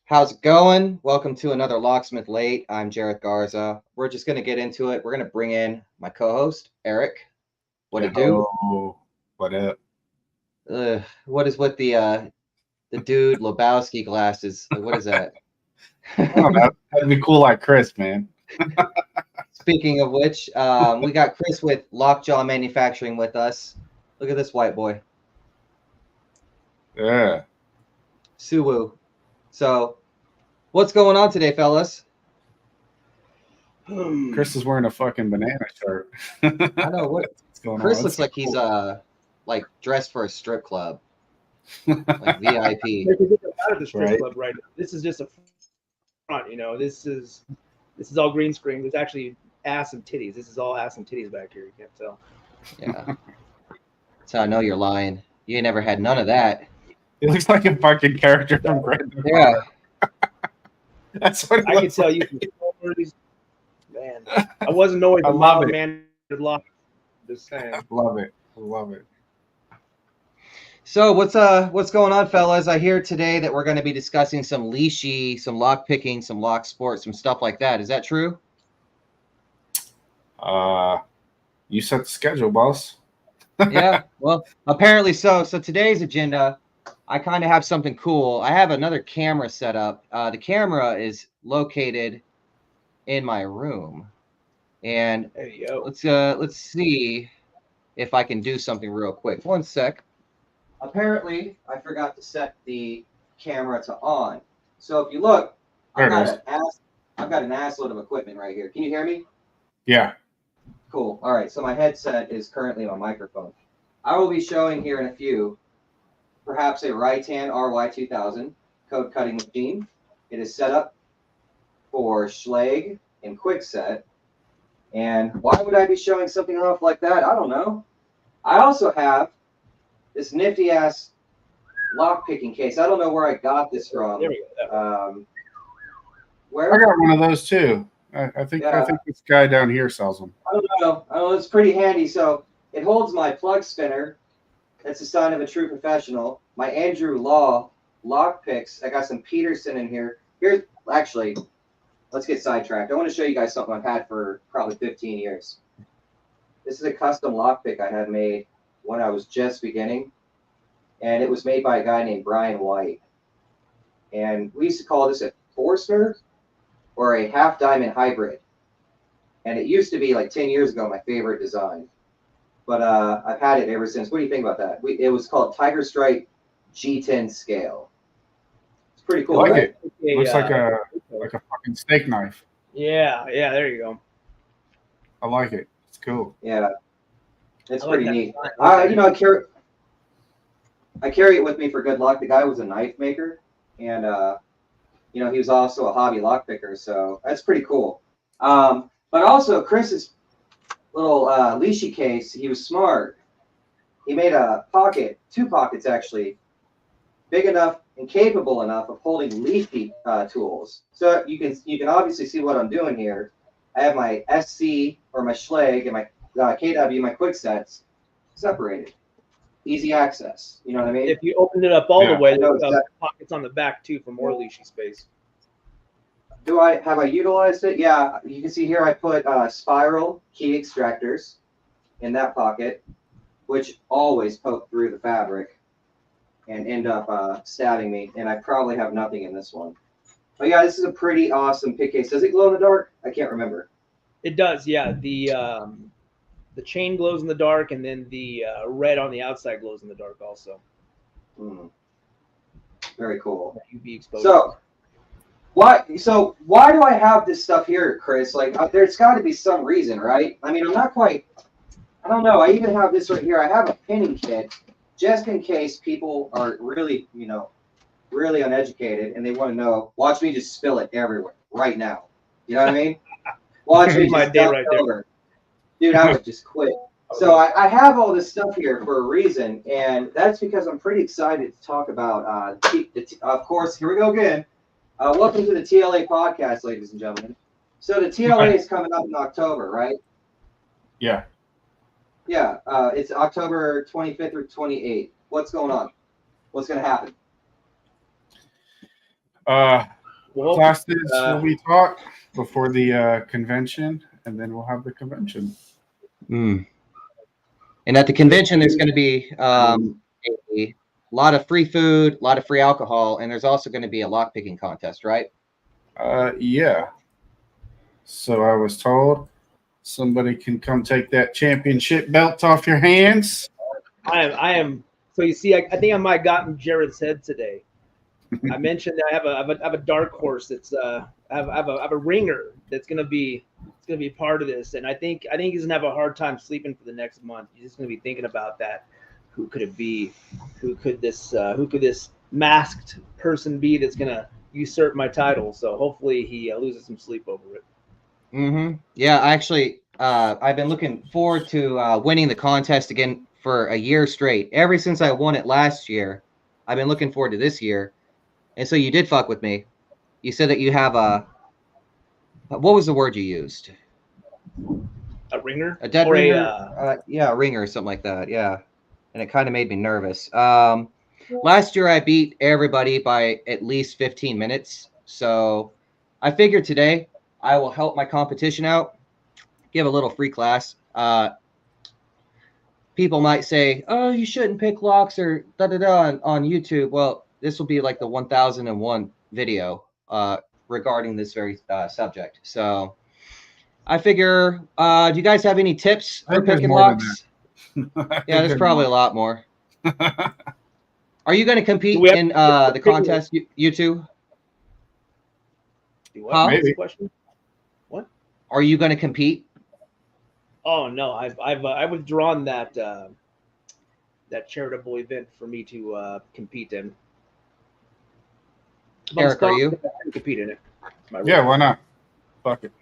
How's it going? Welcome to another Locksmith Late. I'm Jareth Garza. We're just going to get into it. We're going to bring in my co-host, Eric. What it do? What up? What is with the dude Lebowski glasses? What is that? That'd be cool like Chris, man. Speaking of which, we got Chris with Lockjaw Manufacturing with us. Look at this white boy. Yeah. Suwoo. So, what's going on today, fellas? Chris is wearing a fucking banana shirt. I know what's going Chris on. Looks like cool. He's like dressed for a strip club, like VIP. Out of the strip club right now. This is just a front, you know. This is all green screen. There's actually ass and titties. This is all ass and titties back here. You can't tell. Yeah, that's how I know you're lying. You ain't never had none of that. It looks like a fucking character from Grand Theft Auto. Yeah. That's what I can tell you from stories. Man, I wasn't always a mild man with lock. Just saying. I love it. So what's going on, fellas? I hear today that we're going to be discussing some leashy, some lock picking, some lock sports, some stuff like that. Is that true? You set the schedule, boss. Yeah, well, apparently so. So today's agenda, I kind of have something cool. I have another camera set up. The camera is located in my room, and there you go. Let's see if I can do something real quick. One sec. Apparently, I forgot to set the camera to on. So if you look, I've got an ass load of equipment right here. Can you hear me? Yeah. Cool. All right. So my headset is currently on microphone. I will be showing here in a few, perhaps a Rytan RY2000 code cutting machine. It is set up for Schlage and Quickset. And why would I be showing something off like that? I don't know. I also have this nifty ass lock picking case. I don't know where I got this from. There we go. Where? I got one of those too. I think this guy down here sells them. I don't know. It's pretty handy. So it holds my plug spinner. That's a sign of a true professional. My Andrew Law lock picks. I got some Peterson in here. Here's actually, let's get sidetracked. I want to show you guys something I've had for probably 15 years. This is a custom lock pick I had made when I was just beginning, and it was made by a guy named Brian White. And we used to call this a Forstner or a half diamond hybrid. And it used to be like 10 years ago my favorite design. But I've had it ever since. What do you think about that? It was called Tiger Stripe G10 scale. It's pretty cool. I like right? it. Looks like a fucking steak knife. Yeah, there you go. I like it. It's cool. Yeah. It's pretty neat. I carry it with me for good luck. The guy was a knife maker, and he was also a hobby lock picker, so that's pretty cool. But also Chris's little leashy case, he was smart. He made a pocket, 2 pockets actually, big enough and capable enough of holding leafy tools. So you can obviously see what I'm doing here. I have my SC or my Schlage and my KW, my Quicksets, separated. Easy access. You know what I mean? If you opened it up all the way, there's pockets on the back too for more leashy space. Have I utilized it? Yeah, you can see here I put spiral key extractors in that pocket, which always poke through the fabric and end up stabbing me. And I probably have nothing in this one. But yeah, this is a pretty awesome pick case. Does it glow in the dark? I can't remember. It does, yeah. The chain glows in the dark, and then the red on the outside glows in the dark also. Very cool. UV exposure. So why do I have this stuff here, Chris? Like, there's got to be some reason, right? I mean, I'm not quite. I don't know. I even have this right here. I have a pinning kit just in case people are really, really uneducated and they want to know. Watch me just spill it everywhere right now. You know what I mean? Watch me My just day dump right it there. over. Dude, I would just quit. So I have all this stuff here for a reason, and that's because I'm pretty excited to talk about, of course, here we go again. Welcome to the TLA podcast, ladies and gentlemen. So the TLA is coming up in October, right? Yeah. Yeah, it's October 25th or 28th. What's going on? What's going to happen? Classes will be taught before the convention, and then we'll have the convention. And at the convention, there's going to be a lot of free food, a lot of free alcohol, and there's also going to be a lockpicking contest, right? Yeah. So I was told somebody can come take that championship belt off your hands. I am. So you see, I think I might have gotten Jared's head today. I mentioned that I have a dark horse that's I have a ringer that's gonna be part of this, and I think he's gonna have a hard time sleeping for the next month. He's just gonna be thinking about that. Who could it be? Who could this masked person be that's gonna usurp my title? So hopefully he loses some sleep over it. Mm-hmm. Yeah, actually, I've been looking forward to winning the contest again for a year straight. Ever since I won it last year, I've been looking forward to this year. And so you did fuck with me. You said that you have what was the word you used? A ringer? A dead or ringer? Yeah, a ringer or something like that. Yeah. And it kind of made me nervous. Last year I beat everybody by at least 15 minutes. So I figured today I will help my competition out, give a little free class. People might say, oh, you shouldn't pick locks or da-da-da on YouTube. Well, this will be like the 1001 video regarding this very subject. So I figure, do you guys have any tips for picking locks? Yeah, there's probably a lot more. Are you going to compete in the contest, you two? What? Maybe. Question? What? Are you going to compete? Oh no, I've withdrawn that charitable event for me to compete in. Eric, are you? Compete in it. Yeah, why not? Fuck it.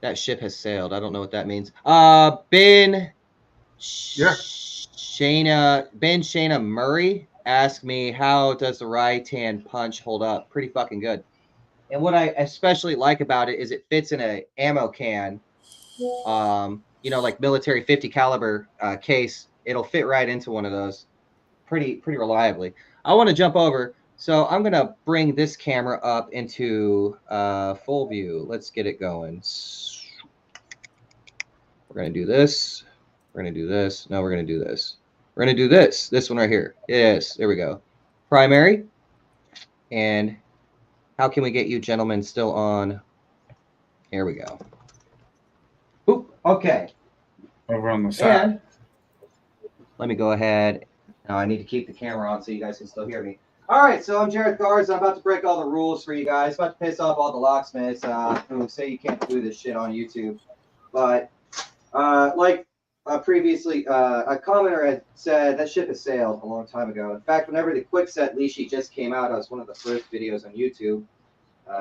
That ship has sailed. I don't know what that means. Ben Shana Murray asked me, how does the right hand punch hold up? Pretty fucking good. And what I especially like about it is it fits in a ammo can. Like military 50 caliber case. It'll fit right into one of those pretty reliably. I want to jump over. So I'm going to bring this camera up into full view. Let's get it going. We're going to do this. We're going to do this. No, we're going to do this. We're going to do this. This one right here. Yes, there we go. Primary. And how can we get you gentlemen still on? Here we go. Oop, okay. Over on the side. And let me go ahead. Now I need to keep the camera on so you guys can still hear me. All right, so I'm Jared Garza. I'm about to break all the rules for you guys. About to piss off all the locksmiths who say you can't do this shit on YouTube. But previously, a commenter had said that ship has sailed a long time ago. In fact, whenever the Quickset leashy just came out, I was one of the first videos on YouTube,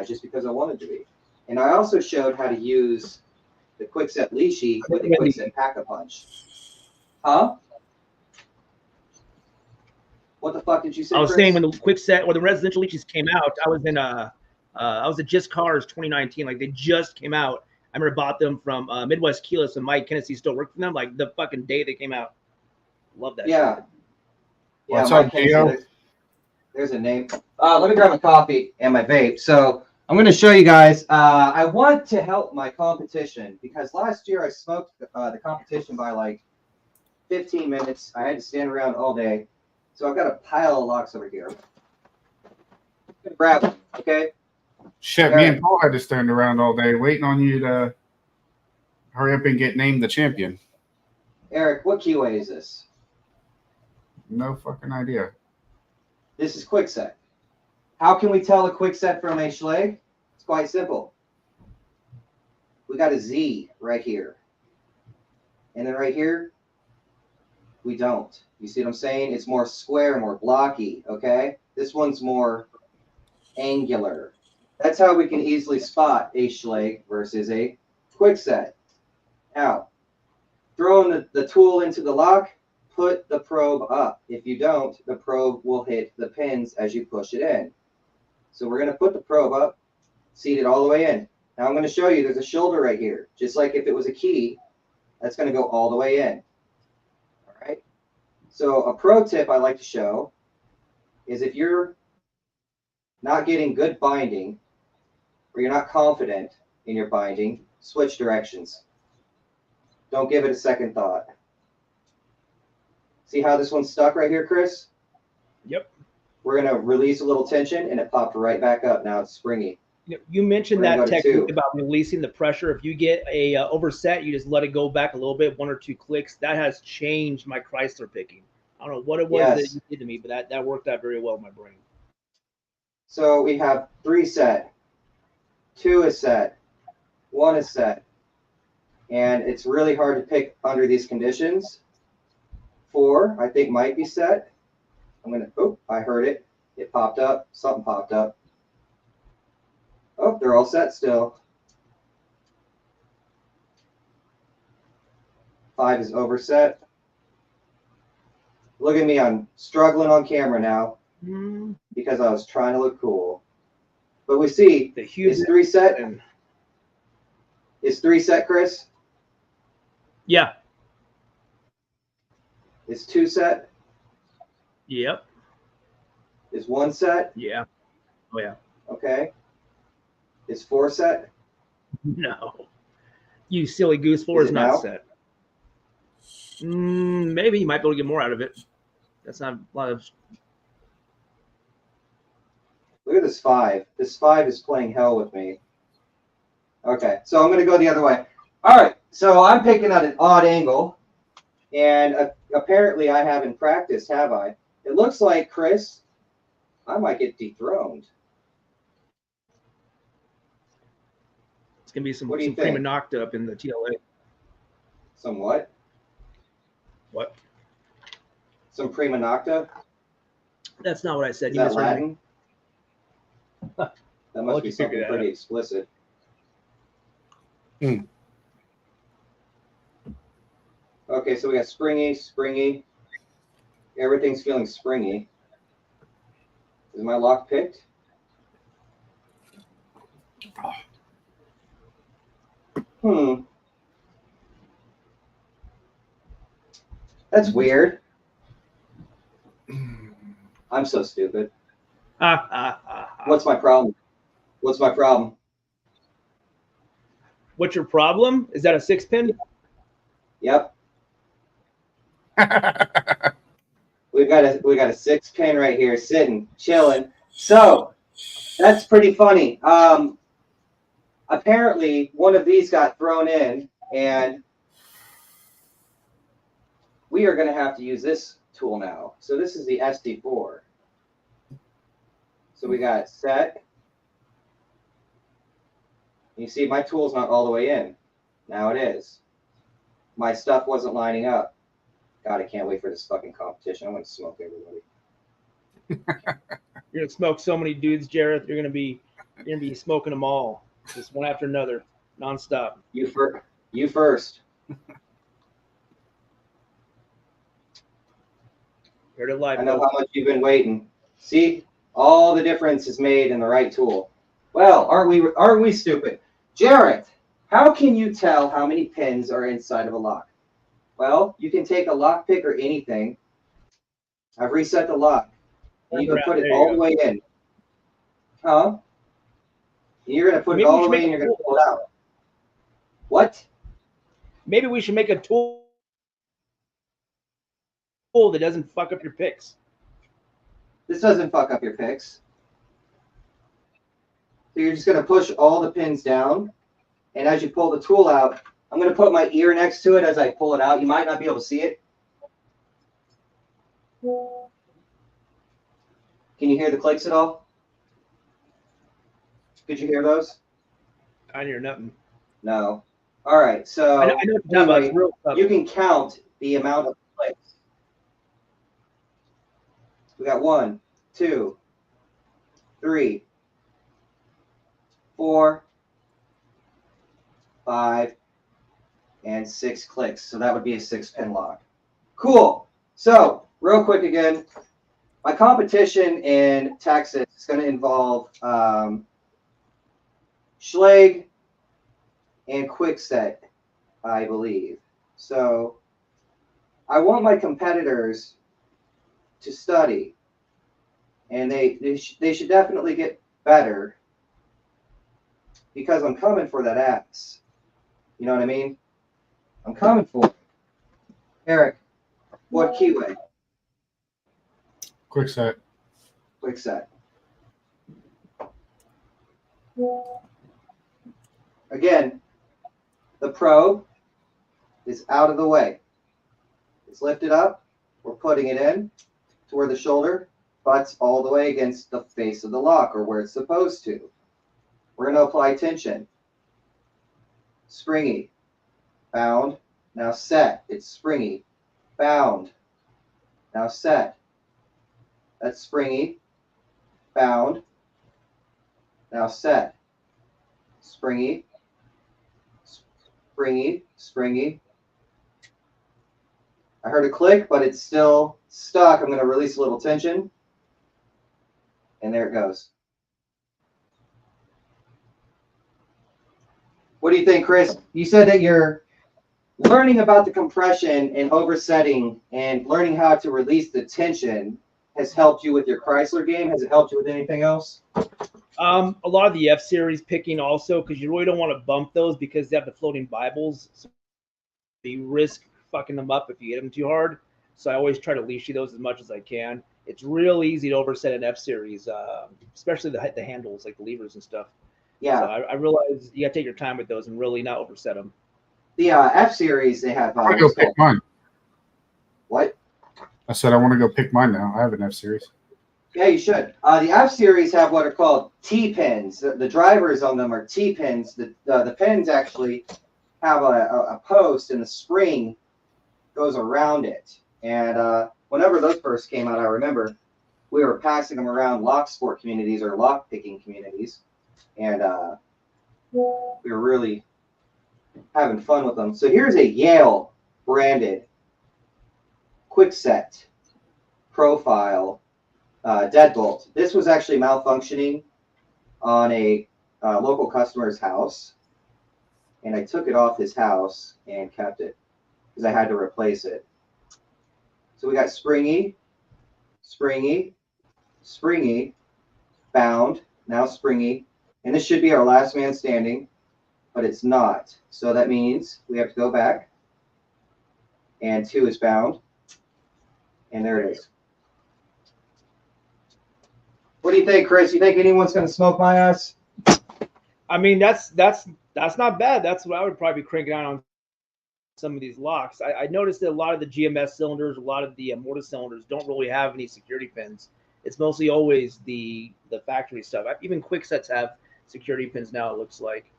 just because I wanted to be. And I also showed how to use the Quickset leashy with the Quickset Pack-a-Punch. Huh? What the fuck did you say? I was Chris? saying when the Quickset or the residential leashes came out, I was at Just Cars 2019. Like they just came out. I remember bought them from Midwest Keyless, and Mike Hennessy still worked for them. Like the fucking day they came out. Love that. Yeah. Shit. Yeah. What's Mike up, Hennessy, Gio? there's a name. Let me grab my coffee and my vape. So I'm going to show you guys. I want to help my competition because last year I smoked the competition by like 15 minutes. I had to stand around all day. So I've got a pile of locks over here. I'm going to grab them, okay? Shit, me and Paul had to stand around all day waiting on you to hurry up and get named the champion. Eric, what keyway is this? No fucking idea. This is quick set. How can we tell a quick set from a Schleg? It's quite simple. We got a Z right here. And then right here, we don't. You see what I'm saying? It's more square, more blocky, okay? This one's more angular. That's how we can easily spot a Schleg versus a quick set. Now, throwing the tool into the lock, put the probe up. If you don't, the probe will hit the pins as you push it in. So we're going to put the probe up, seat it all the way in. Now I'm going to show you there's a shoulder right here. Just like if it was a key, that's going to go all the way in. All right. So a pro tip I like to show is if you're not getting good binding or you're not confident in your binding, switch directions. Don't give it a second thought. See how this one's stuck right here, Chris? Yep. We're going to release a little tension, and it popped right back up. Now it's springy. You mentioned that technique 2. about releasing the pressure. If you get a overset, you just let it go back a little bit, 1 or 2 clicks. That has changed my Chrysler picking. I don't know what it was that you did to me, but that worked out very well in my brain. So we have 3 set, 2 is set, 1 is set. And it's really hard to pick under these conditions. 4, I think, might be set. I'm going to, oh, I heard it. It popped up. Something popped up. Oh, they're all set still. 5 is overset. Look at me, I'm struggling on camera now because I was trying to look cool. But we see, the huge is 3 set? Is 3 set, Chris? Yeah. Is 2 set? Yep. Is 1 set? Yeah. Oh, yeah. Okay. Is 4 set? No. You silly goose, 4 is not set. Maybe you might be able to get more out of it. That's not a lot of. Look at this 5. This 5 is playing hell with me. Okay, so I'm going to go the other way. All right, so I'm picking at an odd angle, and apparently I haven't practiced, have I? It looks like, Chris, I might get dethroned. It's going to be some What do you prima think? nocta up in the TLA. Some what? What? Some prima nocta? That's not what I said. Is You that misheard me. Latin? That must be something pretty explicit. Okay, so we got springy, springy. Everything's feeling springy. Is my lock picked? That's weird. I'm so stupid. What's my problem? What's my problem? What's your problem? Is that a 6-pin? Yep. we got a 6-pin right here, sitting, chilling. So that's pretty funny. Apparently, one of these got thrown in, and we are going to have to use this tool now. So this is the SD4. So we got set. You see, my tool's not all the way in. Now it is. My stuff wasn't lining up. God, I can't wait for this fucking competition. I'm going to smoke everybody. You're going to smoke so many dudes, Jareth. You're going to be smoking them all, just one after another, nonstop. You first. Heard it live. I know how much you've been waiting. See, all the difference is made in the right tool. Well, aren't we stupid? Jareth, how can you tell how many pins are inside of a lock? Well, you can take a lockpick or anything. I've reset the lock. And you can put it all the way in. Huh? You're going to put it all the way in, you're going to pull it out. What? Maybe we should make a tool that doesn't fuck up your picks. This doesn't fuck up your picks. So you're just going to push all the pins down. And as you pull the tool out, I'm going to put my ear next to it as I pull it out. You might not be able to see it. Can you hear the clicks at all? Could you hear those? I hear nothing. No. All right. So I know what you're talking about. It's anyway, real tough. you can count the amount of clicks. We got 1, 2, 3, 4, 5, and 6 clicks. So that would be a 6-pin lock. Cool. So real quick again, my competition in Texas is going to involve Schlage and Quickset, I believe. So I want my competitors to study, and they should definitely get better, because I'm coming for that ass. You know what I mean? I'm coming for it. Eric, what keyway? Quickset. Quickset. Again, the probe is out of the way. It's lifted up. We're putting it in to where the shoulder butts all the way against the face of the lock, or where it's supposed to. We're going to apply tension. Springy. Bound. Now set. It's springy. Bound. Now set. That's springy. Bound. Now set. Springy. Springy. Springy. I heard a click, but it's still stuck. I'm going to release a little tension. And there it goes. What do you think, Chris? You said that you're learning about the compression and oversetting and learning how to release the tension has helped you with your Chrysler game. Has it helped you with anything else? A lot of the F-Series picking also, because you really don't want to bump those because they have the floating Bibles. So you risk fucking them up if you hit them too hard. So I always try to leashy those as much as I can. It's real easy to overset an F-Series, especially the handles, like the levers and stuff. Yeah. So I realize you got to take your time with those and really not overset them. The F-Series, they have... I want to go pick mine. What? I said I want to go pick mine now. I have an F-Series. Yeah, you should. The F-Series have what are called T-pins. The drivers on them are T-pins. The pins actually have a post, and the spring goes around it. And whenever those first came out, I remember we were passing them around lock sport communities or lock picking communities, and we were really having fun with them. So here's a Yale branded Quickset profile deadbolt. This was actually malfunctioning on a local customer's house, and I took it off his house and kept it because I had to replace it. So we got springy, springy, springy, bound, now springy, and this should be our last man standing, but it's not. So that means we have to go back, and 2 is bound, and there it is. What do you think, Chris? You think anyone's going to smoke my ass? I mean, that's not bad. That's what I would probably be cranking out on some of these locks. I noticed that a lot of the GMS cylinders, a lot of the Mortis cylinders don't really have any security pins. It's mostly always the factory stuff. Even Quicksets have security pins now, it looks like.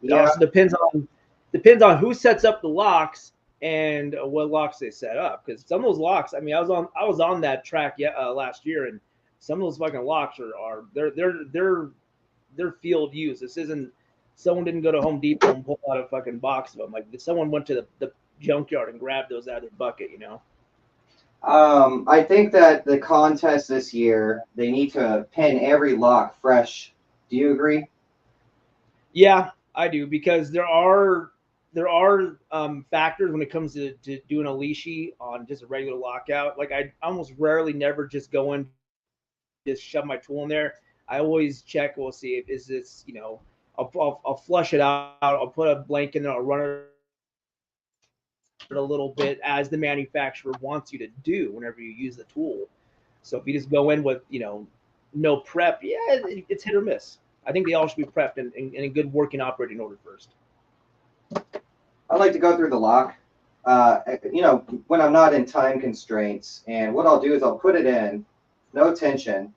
It also depends on who sets up the locks and what locks they set up. Because some of those locks, I mean, I was on that track last year, and some of those fucking locks are they're field use. This isn't, someone didn't go to Home Depot and pull out a fucking box of them. Like, someone went to the junkyard and grabbed those out of their bucket, you know? I think that the contest this year, they need to pin every lock fresh. Do you agree? Yeah, I do, because there are factors when it comes to doing a leashy on just a regular lockout. Like, I almost rarely never just go in, just shove my tool in there. I always check. We'll see if is this, you know, I'll flush it out. I'll put a blank in there. I'll run it a little bit as the manufacturer wants you to do whenever you use the tool. So if you just go in with, you know, no prep, yeah, it's hit or miss. I think they all should be prepped in a good working operating order first. I like to go through the lock, you know, when I'm not in time constraints. And what I'll do is I'll put it in, no tension,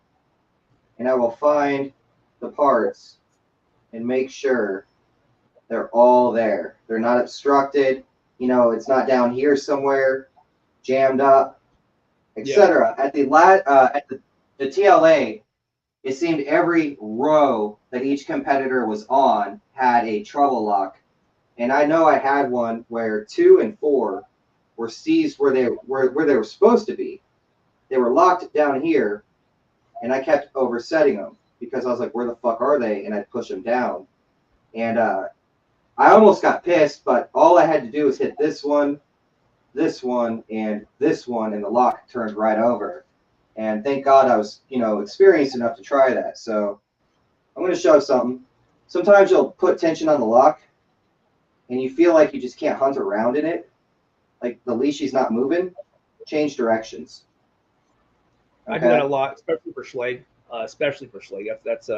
and I will find the parts and make sure they're all there. They're not obstructed. You know, it's not down here somewhere, jammed up, etc. At the TLA, it seemed every row that each competitor was on had a trouble lock, and I know I had one where 2 and 4 were seized where they were supposed to be. They were locked down here, and I kept oversetting them because I was like, "Where the fuck are they?" And I'd push them down, and I almost got pissed, but all I had to do was hit this one, and this one, and the lock turned right over. And thank God I was, experienced enough to try that. So I'm going to show something. Sometimes you'll put tension on the lock, and you feel like you just can't hunt around in it. Like the leashy's not moving. Change directions. Okay. I do that a lot, especially for Schleg. That's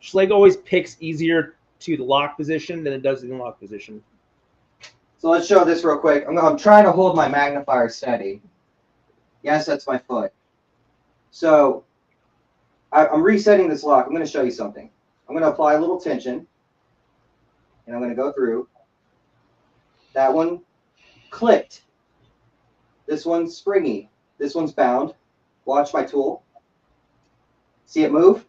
Schleg always picks easier to the lock position than it does in the lock position. So let's show this real quick. I'm trying to hold my magnifier steady. Yes, that's my foot. So I'm resetting this lock. I'm going to show you something. I'm going to apply a little tension, and I'm going to go through. That one clicked. This one's springy. This one's bound. Watch my tool. See it move?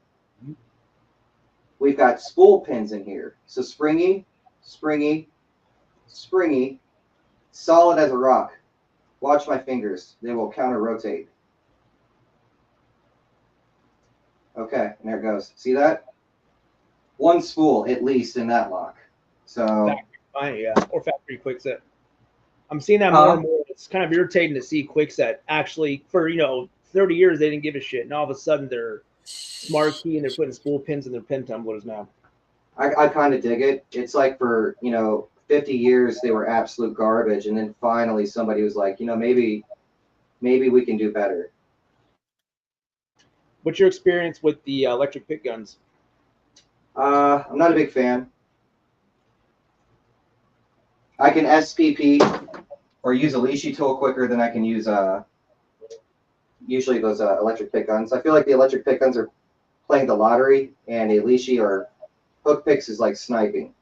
We've got spool pins in here. So springy, springy, springy, solid as a rock. Watch my fingers. They will counter rotate. Okay, and there it goes. See that? One spool at least in that lock. So or factory quickset. I'm seeing that more and more. It's kind of irritating to see quickset actually for 30 years they didn't give a shit, and all of a sudden they're smart key and they're putting spool pins in their pin tumblers now. I kind of dig it. It's like for 50 years they were absolute garbage, and then finally somebody was like, maybe we can do better. What's your experience with the electric pick guns? I'm not a big fan. I can SPP or use a leashy tool quicker than I can use usually those electric pick guns. I feel like the electric pick guns are playing the lottery, and a leashy or hook picks is like sniping.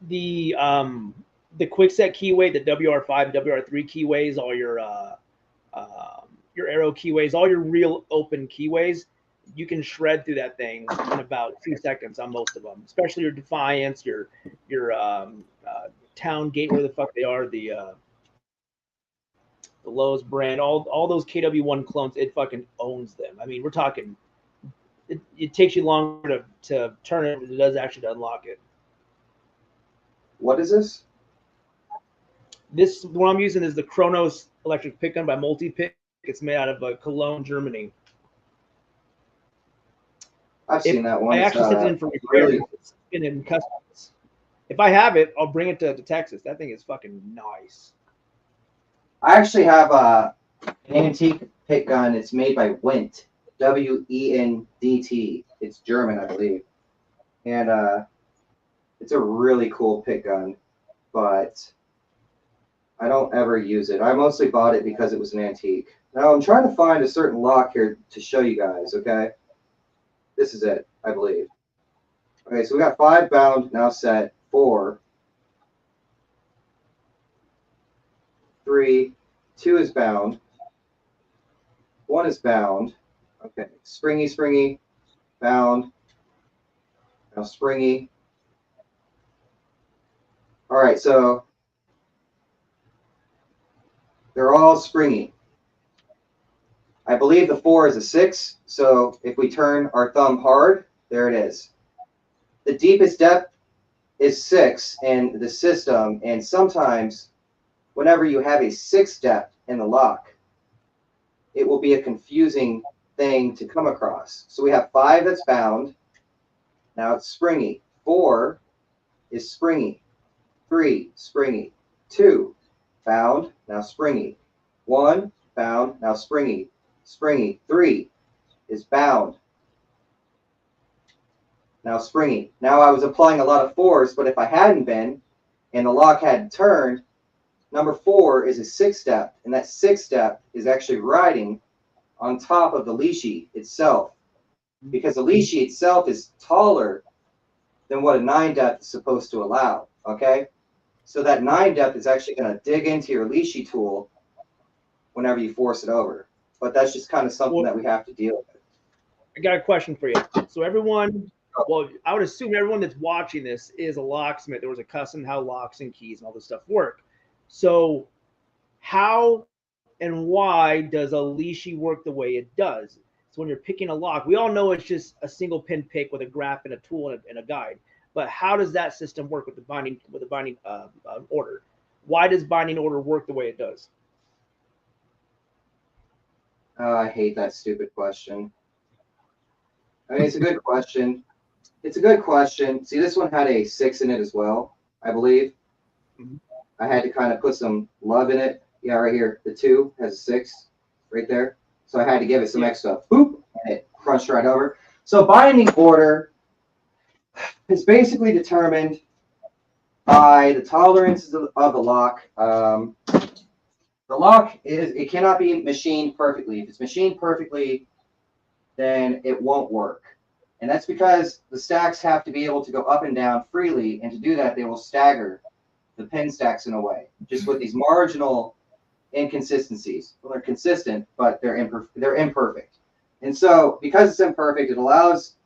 The quickset keyway, the WR5, WR3 keyways, all your arrow keyways, all your real open keyways, you can shred through that thing in about 2 seconds on most of them, especially your Defiance, your Town Gate, where the fuck they are, the Lowe's brand, all those KW1 clones, it fucking owns them. I mean, we're talking, it takes you longer to turn it than it does actually to unlock it. What is this? The one I'm using is the Kronos electric pick gun by Multi-Pick. It's made out of Cologne, Germany. I've seen that one. I actually sent it in for repair. Really... It's been in customs. If I have it, I'll bring it to Texas. That thing is fucking nice. I actually have an antique pick gun. It's made by Wendt, Wendt. It's German, I believe, and it's a really cool pick gun, but I don't ever use it. I mostly bought it because it was an antique. Now I'm trying to find a certain lock here to show you guys. Okay, this is it, I believe. Okay, so we got 5 bound now set. 4, 3, 2 is bound, 1 is bound. Okay, springy, springy, bound. Now springy. All right, so they're all springy. I believe the 4 is a 6, so if we turn our thumb hard, there it is. The deepest depth is 6 in the system, and sometimes whenever you have a 6 depth in the lock, it will be a confusing thing to come across. So we have 5 that's bound. Now it's springy. 4 is springy. 3, springy. 2, bound, now springy. 1, bound, now springy. Springy. 3 is bound. Now springy. Now I was applying a lot of force, but if I hadn't been, and the lock hadn't turned, number 4 is a 6 depth, and that 6 depth is actually riding on top of the leashy itself, because the leashy itself is taller than what a 9 depth is supposed to allow. Okay, so that 9 depth is actually going to dig into your leashy tool whenever you force it over. But that's just kind of something that we have to deal with. I got a question for you. So everyone, well, I would assume everyone that's watching this is a locksmith. There was a custom how locks and keys and all this stuff work. So how and why does a leashy work the way it does? So when you're picking a lock, we all know it's just a single pin pick with a graph and a tool and a guide. But how does that system work with the binding order? Why does binding order work the way it does? I hate that stupid question. I mean, it's a good question. It's a good question. See, this one had a 6 in it as well, I believe. Mhm. I had to kind of put some love in it. Yeah, right here. The 2 has a 6 right there. So I had to give it some extra boop, and it crunched right over. So binding order is basically determined by the tolerances of the lock. The lock it cannot be machined perfectly. If it's machined perfectly, then it won't work. And that's because the stacks have to be able to go up and down freely, and to do that, they will stagger the pin stacks in a way, just with these marginal inconsistencies. Well, they're consistent, but they're imperfect. And so, because it's imperfect, it allows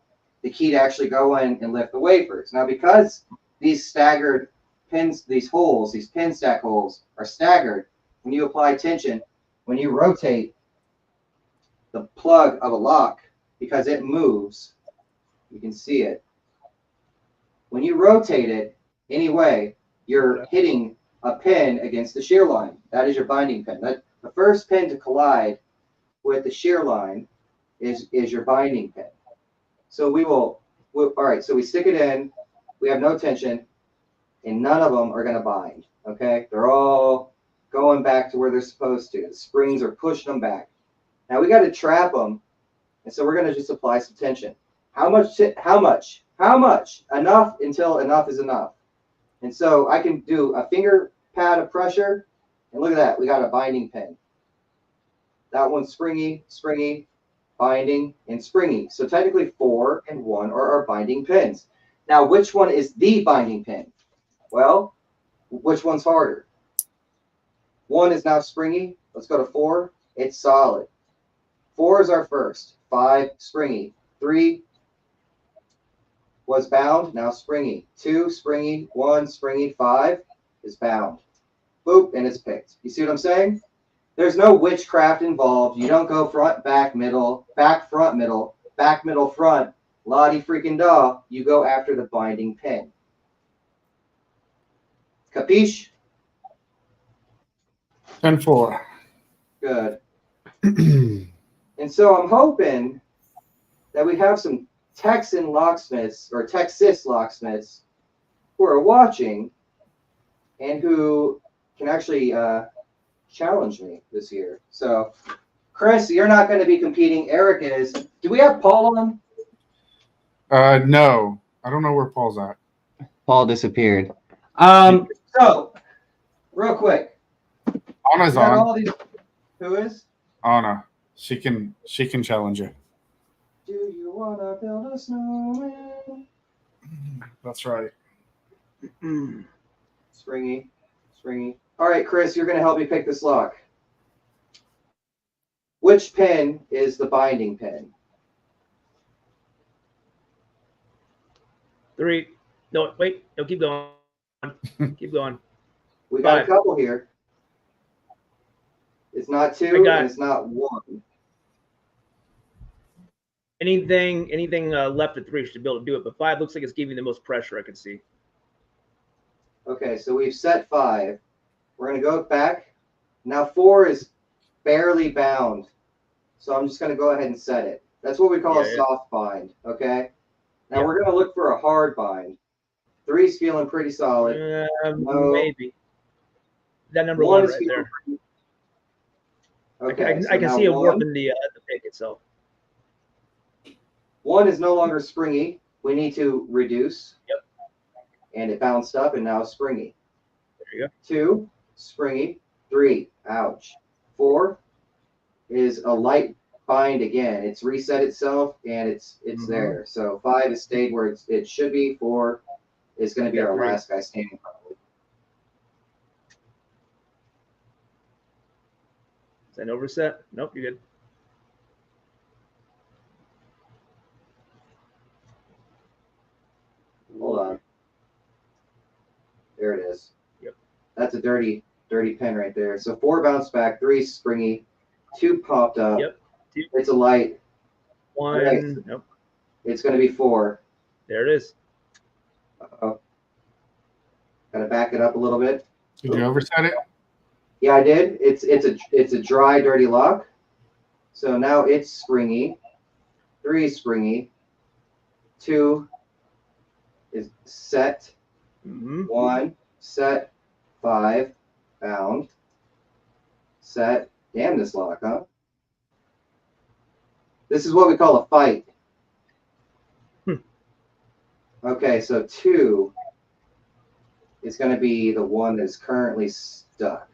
the key to actually go in and lift the wafers. Now, because these staggered pins, these holes, these pin stack holes are staggered, when you apply tension, when you rotate the plug of a lock, because it moves, you can see it. When you rotate it anyway, you're hitting a pin against the shear line. That is your binding pin. The first pin to collide with the shear line is your binding pin. So all right, so we stick it in, we have no tension, and none of them are going to bind, okay? They're all going back to where they're supposed to. The springs are pushing them back. Now we got to trap them, and so we're going to just apply some tension. How much? Enough until enough is enough. And so I can do a finger pad of pressure, and look at that. We got a binding pin. That one's springy, binding, and springy. So technically 4 and 1 are our binding pins. Now, which one is the binding pin? Well, which one's harder? 1 is now springy. Let's go to 4. It's solid. 4 is our first. 5, springy. 3 was bound, now springy. 2, springy. 1, springy. 5 is bound. Boop, and it's picked. You see what I'm saying? There's no witchcraft involved. You don't go front, back, middle, back, front, middle, back, middle, front, lottie freaking da. You go after the binding pin. Capiche? 10-4. Good. And so I'm hoping that we have some Texan locksmiths or Texas locksmiths who are watching and who can actually challenge me this year. So, Chris, you're not going to be competing. Eric is. Do we have Paul on? No. I don't know where Paul's at. Paul disappeared. So, real quick. Anna's We got on. all these. Who is? Anna. She can challenge you. Do you want to build a snowman? That's right. Springy. All right, Chris, you're going to help me pick this lock. Which pin is the binding pin? 3. No, wait. No, keep going. Keep going. We got 5. a couple here. It's not 2 and it's not 1. Anything left at 3 should be able to do it, but 5 looks like it's giving the most pressure I can see. Okay, so we've set 5. We're going to go back. Now 4 is barely bound. So I'm just going to go ahead and set it. That's what we call a soft bind, okay? Now we're going to look for a hard bind. 3's feeling pretty solid. No. Maybe. That number 1 right there. Okay, I can see it warping the pick itself. 1 is no longer springy. We need to reduce. Yep. And it bounced up and now it's springy. There you go. 2, springy. 3, ouch. 4 is a light bind again. It's reset itself and it's there. So 5 has stayed where it should be. 4 is going to be our last guy standing probably. Is that an overset? Nope, you're good. Hold on. There it is. Yep. That's a dirty pin right there. So 4 bounce back, 3 springy, 2 popped up. Yep. 2. It's a light. 1. Okay. Nope. It's going to be 4. There it is. Uh-oh. Got to back it up a little bit. Did you overset it? Yeah, I did. It's a dry, dirty lock. So now it's springy. 3 springy. 2 is set. 1 set. 5 bound. Set. Damn this lock, huh? This is what we call a fight. Okay, so 2 is going to be the one that is currently stuck.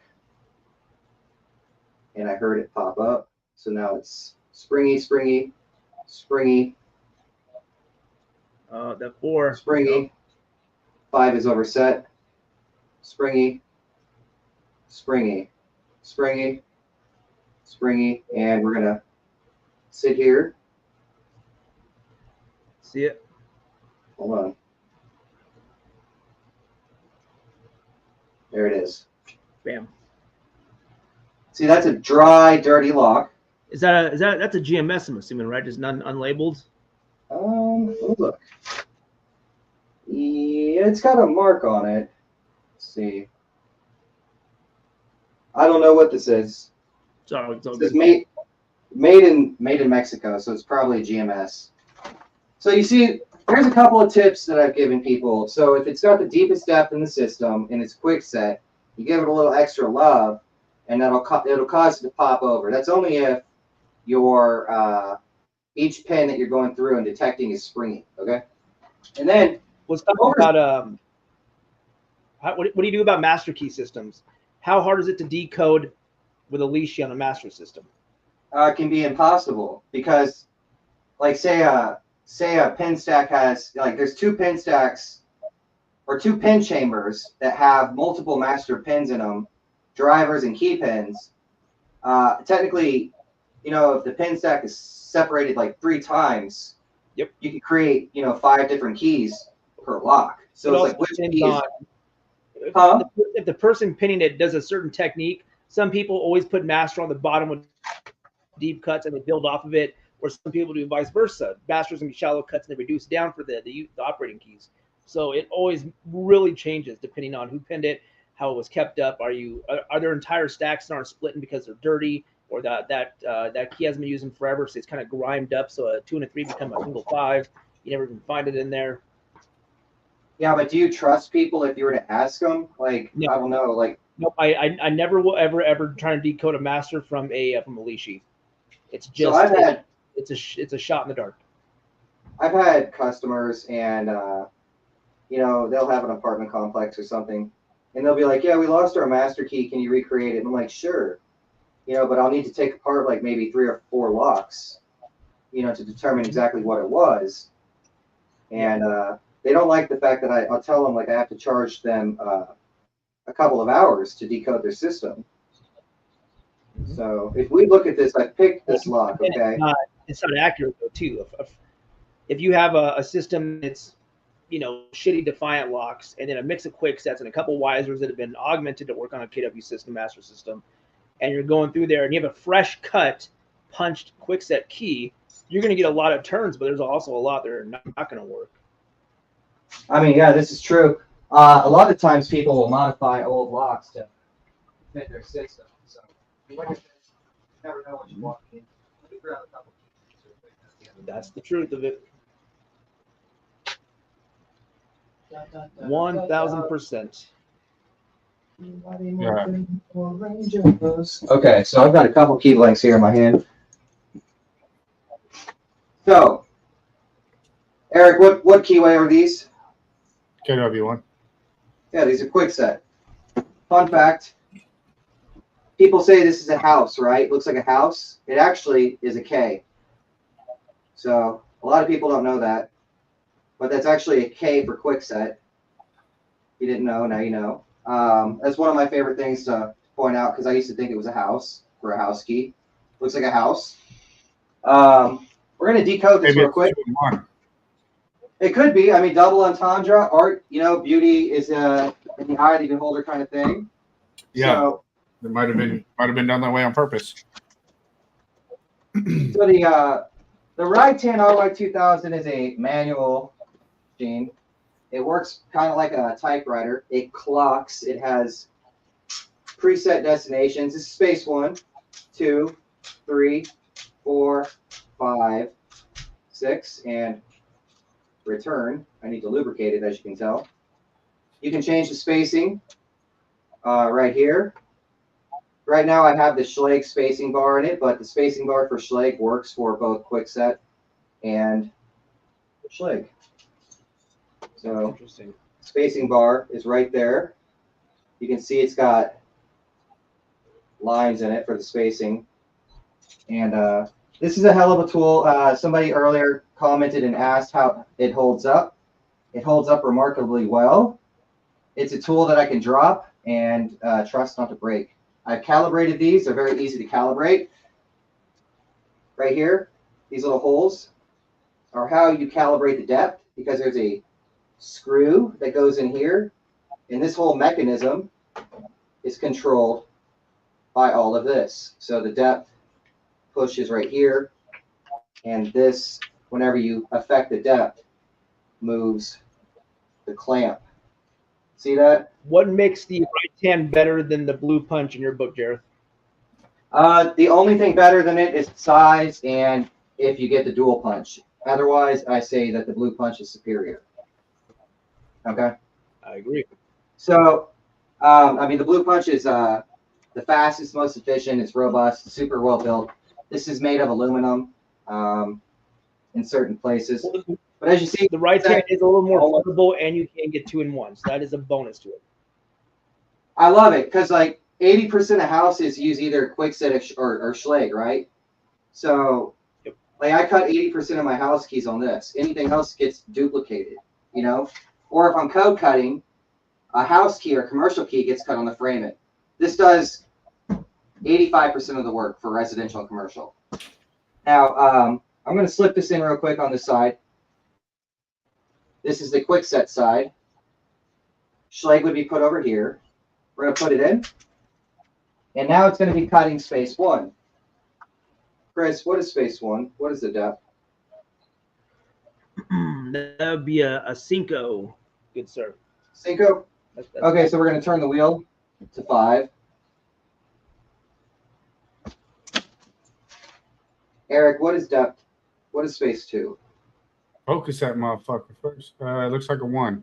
And I heard it pop up. So now it's springy, springy, springy. That 4. Springy. 5 is overset. Springy, springy, springy, springy. And we're going to sit here. See it? Hold on. There it is. Bam. See, that's a dry, dirty lock. That's a GMS, I'm assuming, right? Just unlabeled. Let me look. Yeah, it's got a mark on it. Let's see. I don't know what this is. Sorry, it's all It says good. made in Mexico, so it's probably GMS. So you see, here's a couple of tips that I've given people. So if it's got the deepest depth in the system and it's quick set, you give it a little extra love, and it'll cause it to pop over. That's only if your each pin that you're going through and detecting is springy. Okay, and then Let's talk about what do you do about master key systems? How hard is it to decode with a leash on a master system? it can be impossible because, like, say a pin stack has, like, there's 2 pin stacks or 2 pin chambers that have multiple master pins in them, drivers and key pins. Technically, you know, if the pin stack is separated like 3 times, yep, you can create, you know, 5 different keys per lock. So it's like, which key is, if the person pinning it does a certain technique, some people always put master on the bottom with deep cuts and they build off of it, or some people do vice versa. Masters and shallow cuts and they reduce down for the operating keys. So it always really changes depending on who pinned it, how it was kept up. Are there entire stacks that aren't splitting because they're dirty, or that key hasn't been used in forever, so it's kind of grimed up, so a 2 and a 3 become a single 5. You never can find it in there. Yeah, but do you trust people if you were to ask them? Like, no. I don't know. Like, nope, I never will ever try to decode a master from a leashy. It's just so it's a shot in the dark. I've had customers, and you know, they'll have an apartment complex or something, and they'll be like, "Yeah, we lost our master key. Can you recreate it?" And I'm like, "Sure, you know, but I'll need to take apart like maybe 3 or 4 locks, you know, to determine exactly what it was." And they don't like the fact that I'll tell them, like, I have to charge them a couple of hours to decode their system. So if we look at this, I picked this lock, okay? It's not accurate, though, too. If you have a system that's, you know, shitty Defiant locks, and then a mix of quick sets and a couple Wisers that have been augmented to work on a KW system, master system, and you're going through there and you have a fresh cut punched quick set key, you're going to get a lot of turns, but there's also a lot that are not going to work. I mean, yeah, this is true. A lot of times people will modify old locks to fit their system. So, like I said, you never know what you walk in. Let me grab a couple keys. That's the truth of it. 1000%. Okay, so I've got a couple key blanks here in my hand. So, Eric, what keyway are these? KW1. Yeah, these are quick set. Fun fact, people say this is a house, right? It looks like a house. It actually is a K. So a lot of people don't know that, but that's actually a K for Quickset. You didn't know, now you know. That's one of my favorite things to point out because I used to think it was a house for a house key. Looks like a house. We're going to decode this real quick. It could be. I mean, double entendre, art, beauty is in the eye of the beholder kind of thing. Yeah. So, it might have been done that way on purpose. So the Rytan RY2000 is a manual machine. It works kind of like a typewriter. It clocks. It has preset destinations. This is space 1, 2, 3, 4, 5, 6, and return. I need to lubricate it, as you can tell. You can change the spacing right here. Right now I have the Schlage spacing bar in it, but the spacing bar for Schlage works for both Quickset and Schlage. So Interesting. Spacing bar is right there. You can see it's got lines in it for the spacing. And this is a hell of a tool. Somebody earlier commented and asked how it holds up. It holds up remarkably well. It's a tool that I can drop and trust not to break. I've calibrated these. They're very easy to calibrate. Right here, these little holes are how you calibrate the depth, because there's a screw that goes in here, and this whole mechanism is controlled by all of this. So the depth pushes right here, and this, whenever you affect the depth, moves the clamp. See that? What makes the Rytan better than the Blue Punch in your book, Jareth? The only thing better than it is size, and if you get the dual punch. Otherwise, I say that the Blue Punch is superior. Okay? I agree. So, I mean, the Blue Punch is the fastest, most efficient. It's robust, super well built. This is made of aluminum in certain places. But as you see, the Rytan is a little more affordable, and you can get 2-in-1. So that is a bonus to it. I love it because like 80% of houses use either Quickset or Schlage, right? So, yep. Like I cut 80% of my house keys on this. Anything else gets duplicated, Or if I'm code cutting, a house key or commercial key gets cut on the frame it. This does 85% of the work for residential and commercial. Now, I'm going to slip this in real quick on this side. This is the Quickset side. Schlage would be put over here. We're going to put it in. And now it's going to be cutting space 1. Chris, what is space 1? What is the depth? That would be a Cinco. Good sir. Cinco? That's okay, so we're going to turn the wheel to 5. Eric, what is depth? What is space 2? Focus that motherfucker first. It looks like a 1.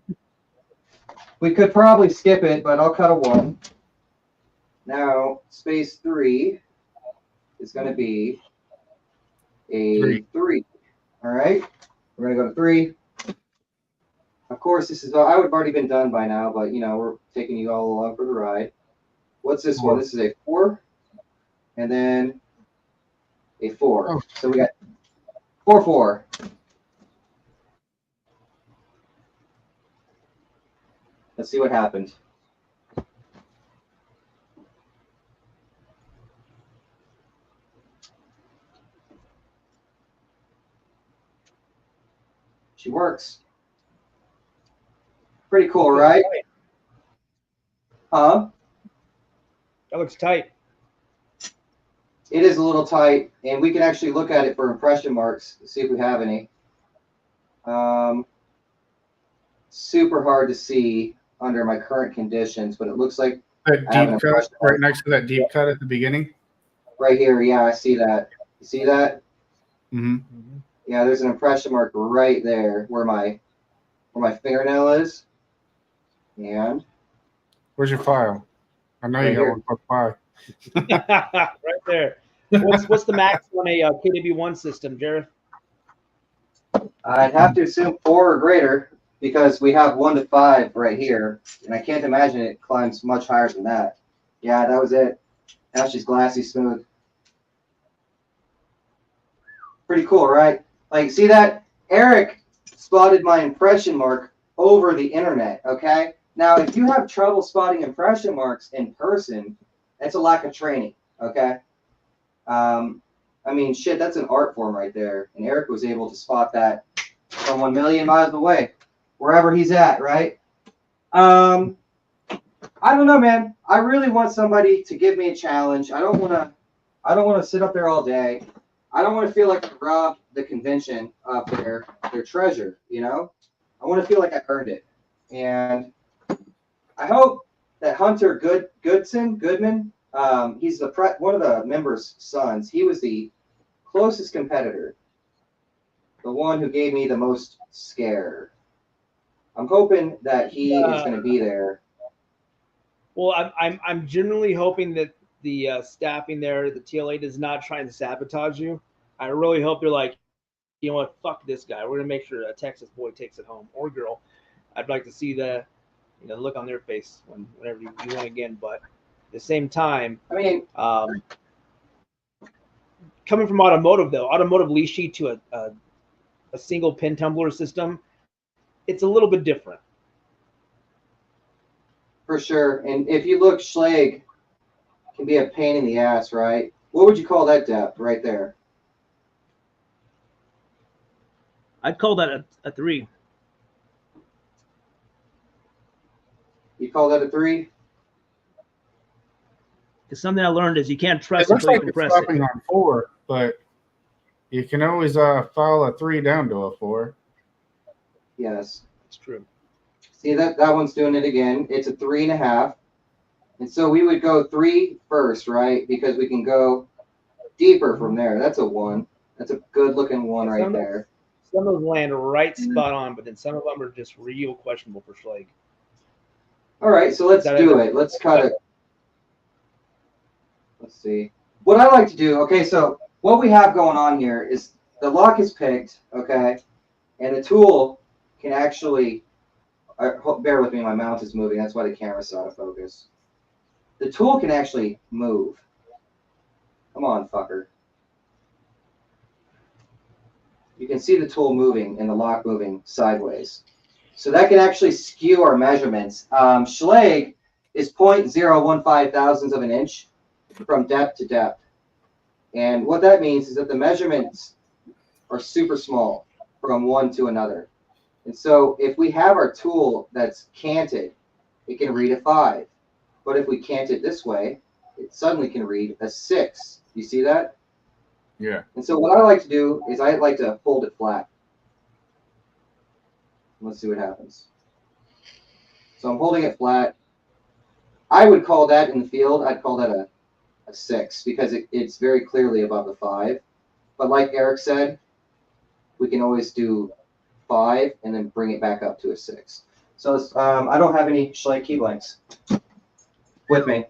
We could probably skip it, but I'll cut a 1. Now, space 3 is going to be a 3. All right? We're going to go to 3. Of course, this is, I would have already been done by now, but, we're taking you all along for the ride. What's this 1? This is a 4. And then a 4. Oh. So we got 4, 4. Let's see what happened. She works. Pretty cool, right? Huh? That looks tight. It is a little tight, and we can actually look at it for impression marks, see if we have any. Super hard to see under my current conditions, but it looks like that deep cut right next to that deep cut at the beginning. Right here, yeah, I see that. You see that? Mm-hmm. Yeah, there's an impression mark right there where my fingernail is. And where's your file? I know you got one for file. Right there. What's the max on a KW1 system, Jareth? I'd have to assume 4 or greater because we have 1 to 5 right here, and I can't imagine it climbs much higher than that. Yeah, that was it. Now she's glassy smooth. Pretty cool, right? Like, see that? Eric spotted my impression mark over the internet, okay? Now, if you have trouble spotting impression marks in person, that's a lack of training, okay? I mean, shit, that's an art form right there. And Eric was able to spot that from 1 million miles away, wherever he's at, right? I don't know, man. I really want somebody to give me a challenge. I don't want to sit up there all day. I don't want to feel like I robbed the convention of their treasure, you know? I want to feel like I earned it. And I hope that Hunter Goodman, he's one of the members' sons. He was the closest competitor, the one who gave me the most scare. I'm hoping that he is going to be there. Well, I'm generally hoping that the staffing there, the TLA, does not try and sabotage you. I really hope they're like, you know what, fuck this guy. We're gonna make sure a Texas boy takes it home, or girl. I'd like to see the look on their face whenever you win again. But at the same time, I mean, coming from automotive though, automotive lead sheet to a single pin tumbler system, it's a little bit different. for sure. And if you look, Schleg can be a pain in the ass, right? What would you call that depth right there? I'd call that a 3. You call that a 3? Because something I learned is you can't It trust looks until you like it's compress it. stopping on 4, but you can always file a 3 down to a 4. Yes. It's true. See, that one's doing it again. It's a 3.5. And so we would go 3 first, right? Because we can go deeper from there. That's a 1. That's a good looking 1 right there. Some of them land right spot on, but then some of them are just real questionable for Schleg. All right, so let's do it. Let's cut it. Let's see. What I like to do, okay, so what we have going on here is the lock is picked, okay, and the tool can actually, bear with me, my mouth is moving. That's why the camera's out of focus. The tool can actually move. Come on, fucker. You can see the tool moving and the lock moving sideways. So that can actually skew our measurements. Schleg is 0.015 thousandths of an inch from depth to depth. And what that means is that the measurements are super small from one to another. And so if we have our tool that's canted, it can read a 5. But if we cant it this way, it suddenly can read a 6. You see that? Yeah. And so what I like to do is I like to hold it flat. Let's see what happens. So I'm holding it flat. I would call that in the field, I'd call that a 6 because it's very clearly above the 5. But like Eric said, we can always do 5 and then bring it back up to a 6. So I don't have any Schleg key blanks with me.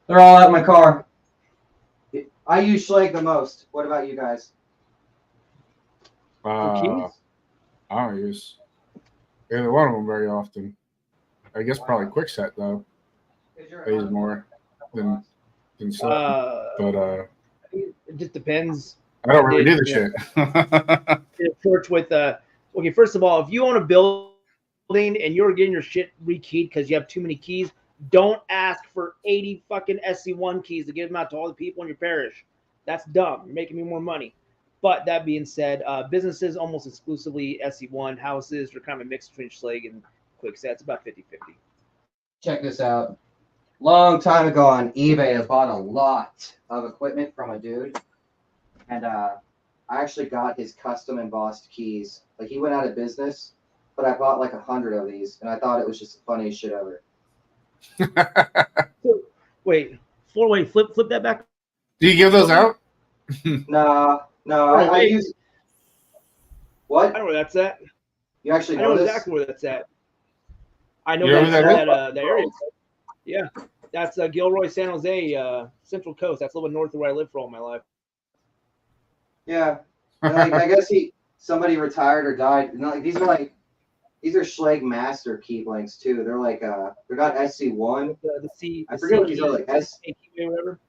They're all out in my car. I use Schleg the most. What about you guys? keys? I don't use either one of them very often. I guess probably Quickset though pays more than some. But it just depends. I don't really do the shit. In a church with okay, first of all, if you own a building and you're getting your shit rekeyed because you have too many keys, don't ask for 80 fucking SC1 keys to give them out to all the people in your parish. That's dumb. You're making me more money. But that being said, businesses almost exclusively SC1, houses are kind of a mix between Schleg and Quickset. It's about 50-50. Check this out. Long time ago on eBay, I bought a lot of equipment from a dude. And I actually got his custom embossed keys. Like, he went out of business, but I bought like 100 of these, and I thought it was just the funniest shit ever. Wait, flip that back. Do you give those out? No, I use. What? I know where that's at. You actually I know know this? exactly where that's at. I know You know that area. Yeah, that's Gilroy, San Jose, Central Coast. That's a little bit north of where I lived for all my life. Yeah. And, like, I guess somebody retired or died. And, like, these are like These are Schlage Master key blanks too. They're like they're not SC1. The C. I forget what these are, like keyway, whatever.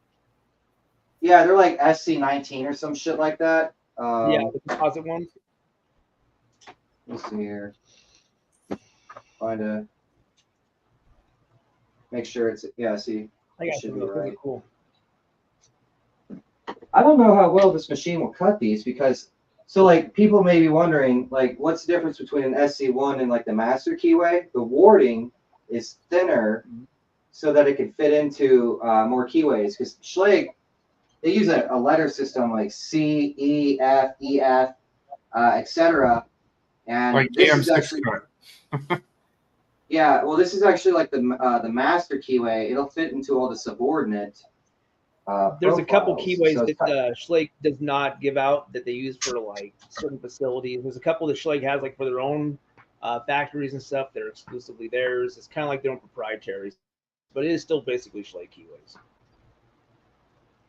Yeah, they're like SC19 or some shit like that. Yeah, the composite ones. Let's see here. Make sure it's see. I got should some be of those. right. Cool. I don't know how well this machine will cut these because so like people may be wondering like what's the difference between an SC1 and like the master keyway? The warding is thinner so that it can fit into more keyways because Schlage they use a letter system like C, E, F, EF, etc. And Like this DM6 is actually cut. yeah, well this is actually like the master keyway. It'll fit into all the subordinate. There's a couple profiles. keyways So that Schlage does not give out that they use for like certain facilities. There's a couple that Schlage has like for their own factories and stuff that are exclusively theirs. It's kind of like their own proprietaries, but it is still basically Schlage keyways.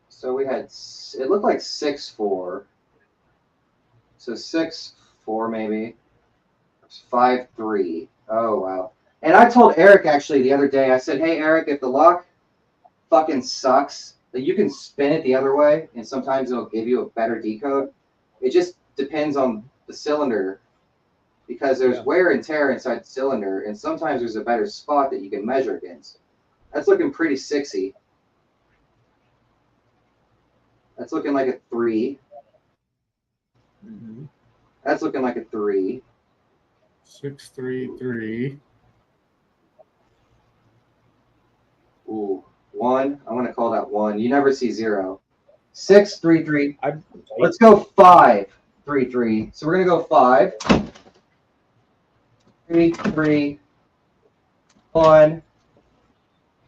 So we had it looked like 6-4. So 6-4 maybe. 5-3. Oh wow. And I told Eric actually the other day. I said, "Hey Eric, if the lock fucking sucks, that you can spin it the other way, and sometimes it'll give you a better decode. It just depends on the cylinder, because there's wear and tear inside the cylinder, and sometimes there's a better spot that you can measure against." That's looking pretty 6-y. That's looking like a 3. Mm-hmm. That's looking like a 3. 6-3-3. Ooh, 1. I'm gonna call that 1. You never see 0. 6-3-3. Let's go 5-3-3. So we're gonna go 5. 3-3. 1.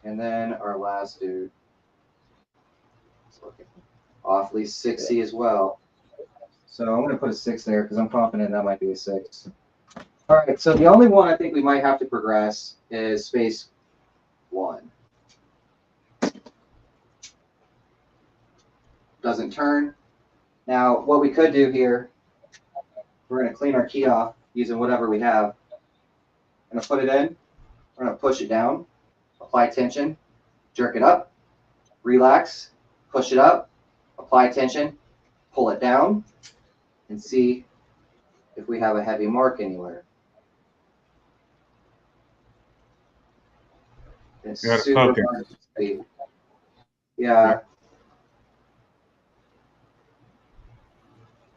And then our last dude. It's looking awfully 6-y as well. So I'm gonna put a 6 there because I'm confident that might be a 6. All right, so the only one I think we might have to progress is space 1. Doesn't turn. Now, what we could do here, we're going to clean our key off using whatever we have. I'm going to put it in. We're going to push it down, apply tension, jerk it up, relax, push it up, apply tension, pull it down, and see if we have a heavy mark anywhere. It's super hard to see. Yeah.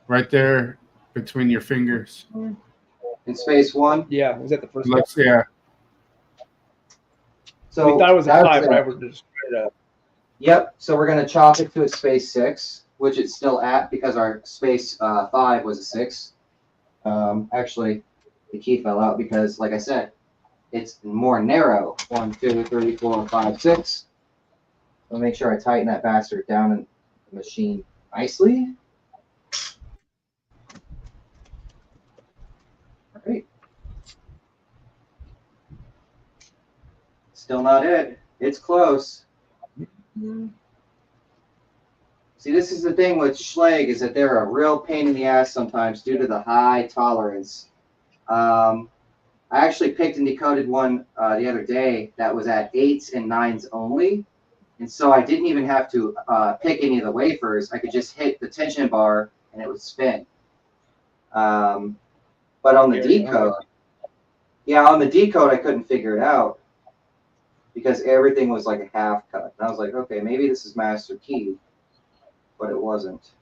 Right there between your fingers. In space 1? Yeah, was that the first Let's, yeah. So we thought it was a 5, right? We're just straight up. Yep. So we're going to chop it to a space 6, which it's still at because our space 5 was a 6. Actually, the key fell out because, like I said, it's more narrow. 1, 2, 3, 4, 5, 6. I'll make sure I tighten that bastard down in the machine nicely. All right. Still not it. It's close. See, this is the thing with Schlage is that they're a real pain in the ass sometimes due to the high tolerance. I actually picked and decoded one the other day that was at 8s and 9s only. And so I didn't even have to pick any of the wafers. I could just hit the tension bar and it would spin. But on the decode, on the decode, I couldn't figure it out because everything was like a half cut. And I was like, okay, maybe this is master key, but it wasn't.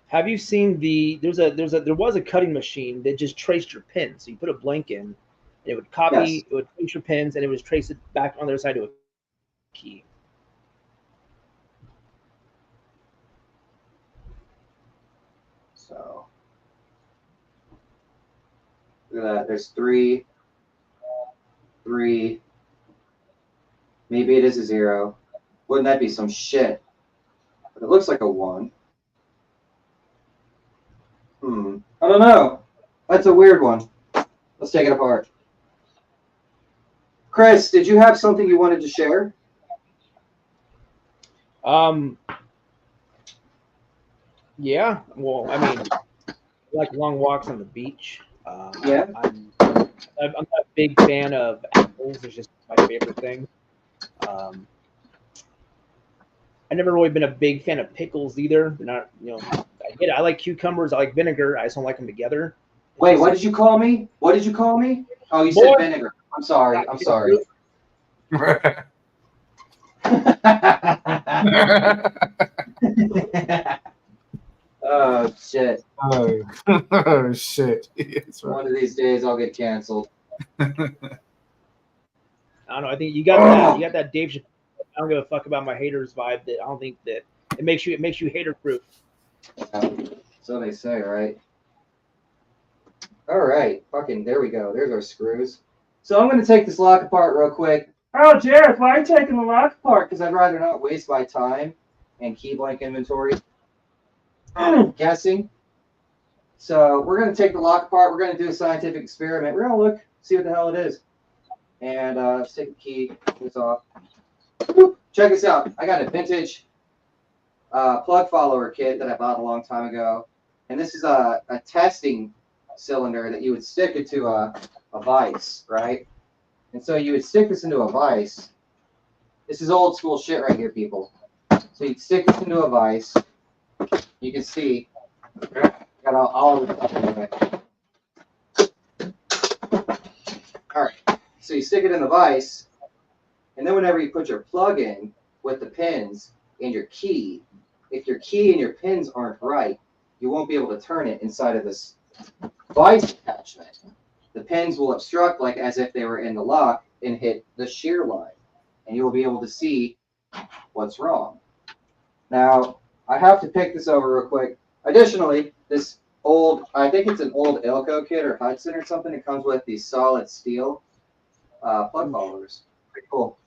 Have you seen there was a cutting machine that just traced your pins. So you put a blank in, and it would copy, it would trace your pins, and it would trace it back on the other side to a key. So look at that. There's 3, 3. Maybe it is a 0. Wouldn't that be some shit? But it looks like a 1. I don't know. That's a weird one. Let's take it apart. Chris, did you have something you wanted to share? Yeah. Well, I mean, like long walks on the beach. Yeah. I'm not a big fan of apples. It's just my favorite thing. I've never really been a big fan of pickles either. They're not, I get it. I like cucumbers. I like vinegar. I just don't like them together. Wait, what did you call me? What did you call me? Oh, you said vinegar. I'm sorry. I'm sorry. Oh shit! Oh shit! One of these days I'll get canceled. I don't know. I think you got that. You got that Dave Chappelle. I don't give a fuck about my haters vibe. That I don't think that it makes you hater proof. So they say, right? All right, fucking there we go. There's our screws. So I'm gonna take this lock apart real quick. Oh, Jared, why are you taking the lock apart? Because I'd rather not waste my time and key blank inventory guessing. So we're gonna take the lock apart. We're gonna do a scientific experiment. We're gonna look, see what the hell it is. And let's take the key, this off. Check this out. I got a vintage plug follower kit that I bought a long time ago. And this is a testing cylinder that you would stick it to a vise, right? And so you would stick this into a vise. This is old school shit right here, people. So you'd stick this into a vise. You can see, got all of the stuff in it. All right. So you stick it in the vise, and then whenever you put your plug in with the pins and your key, if your key and your pins aren't right, you won't be able to turn it inside of this vise attachment. The pins will obstruct like as if they were in the lock and hit the shear line, and you will be able to see what's wrong. Now, I have to pick this over real quick. Additionally, this old, I think it's an old Ilco kit or Hudson or something. It comes with these solid steel plug followers. Pretty cool.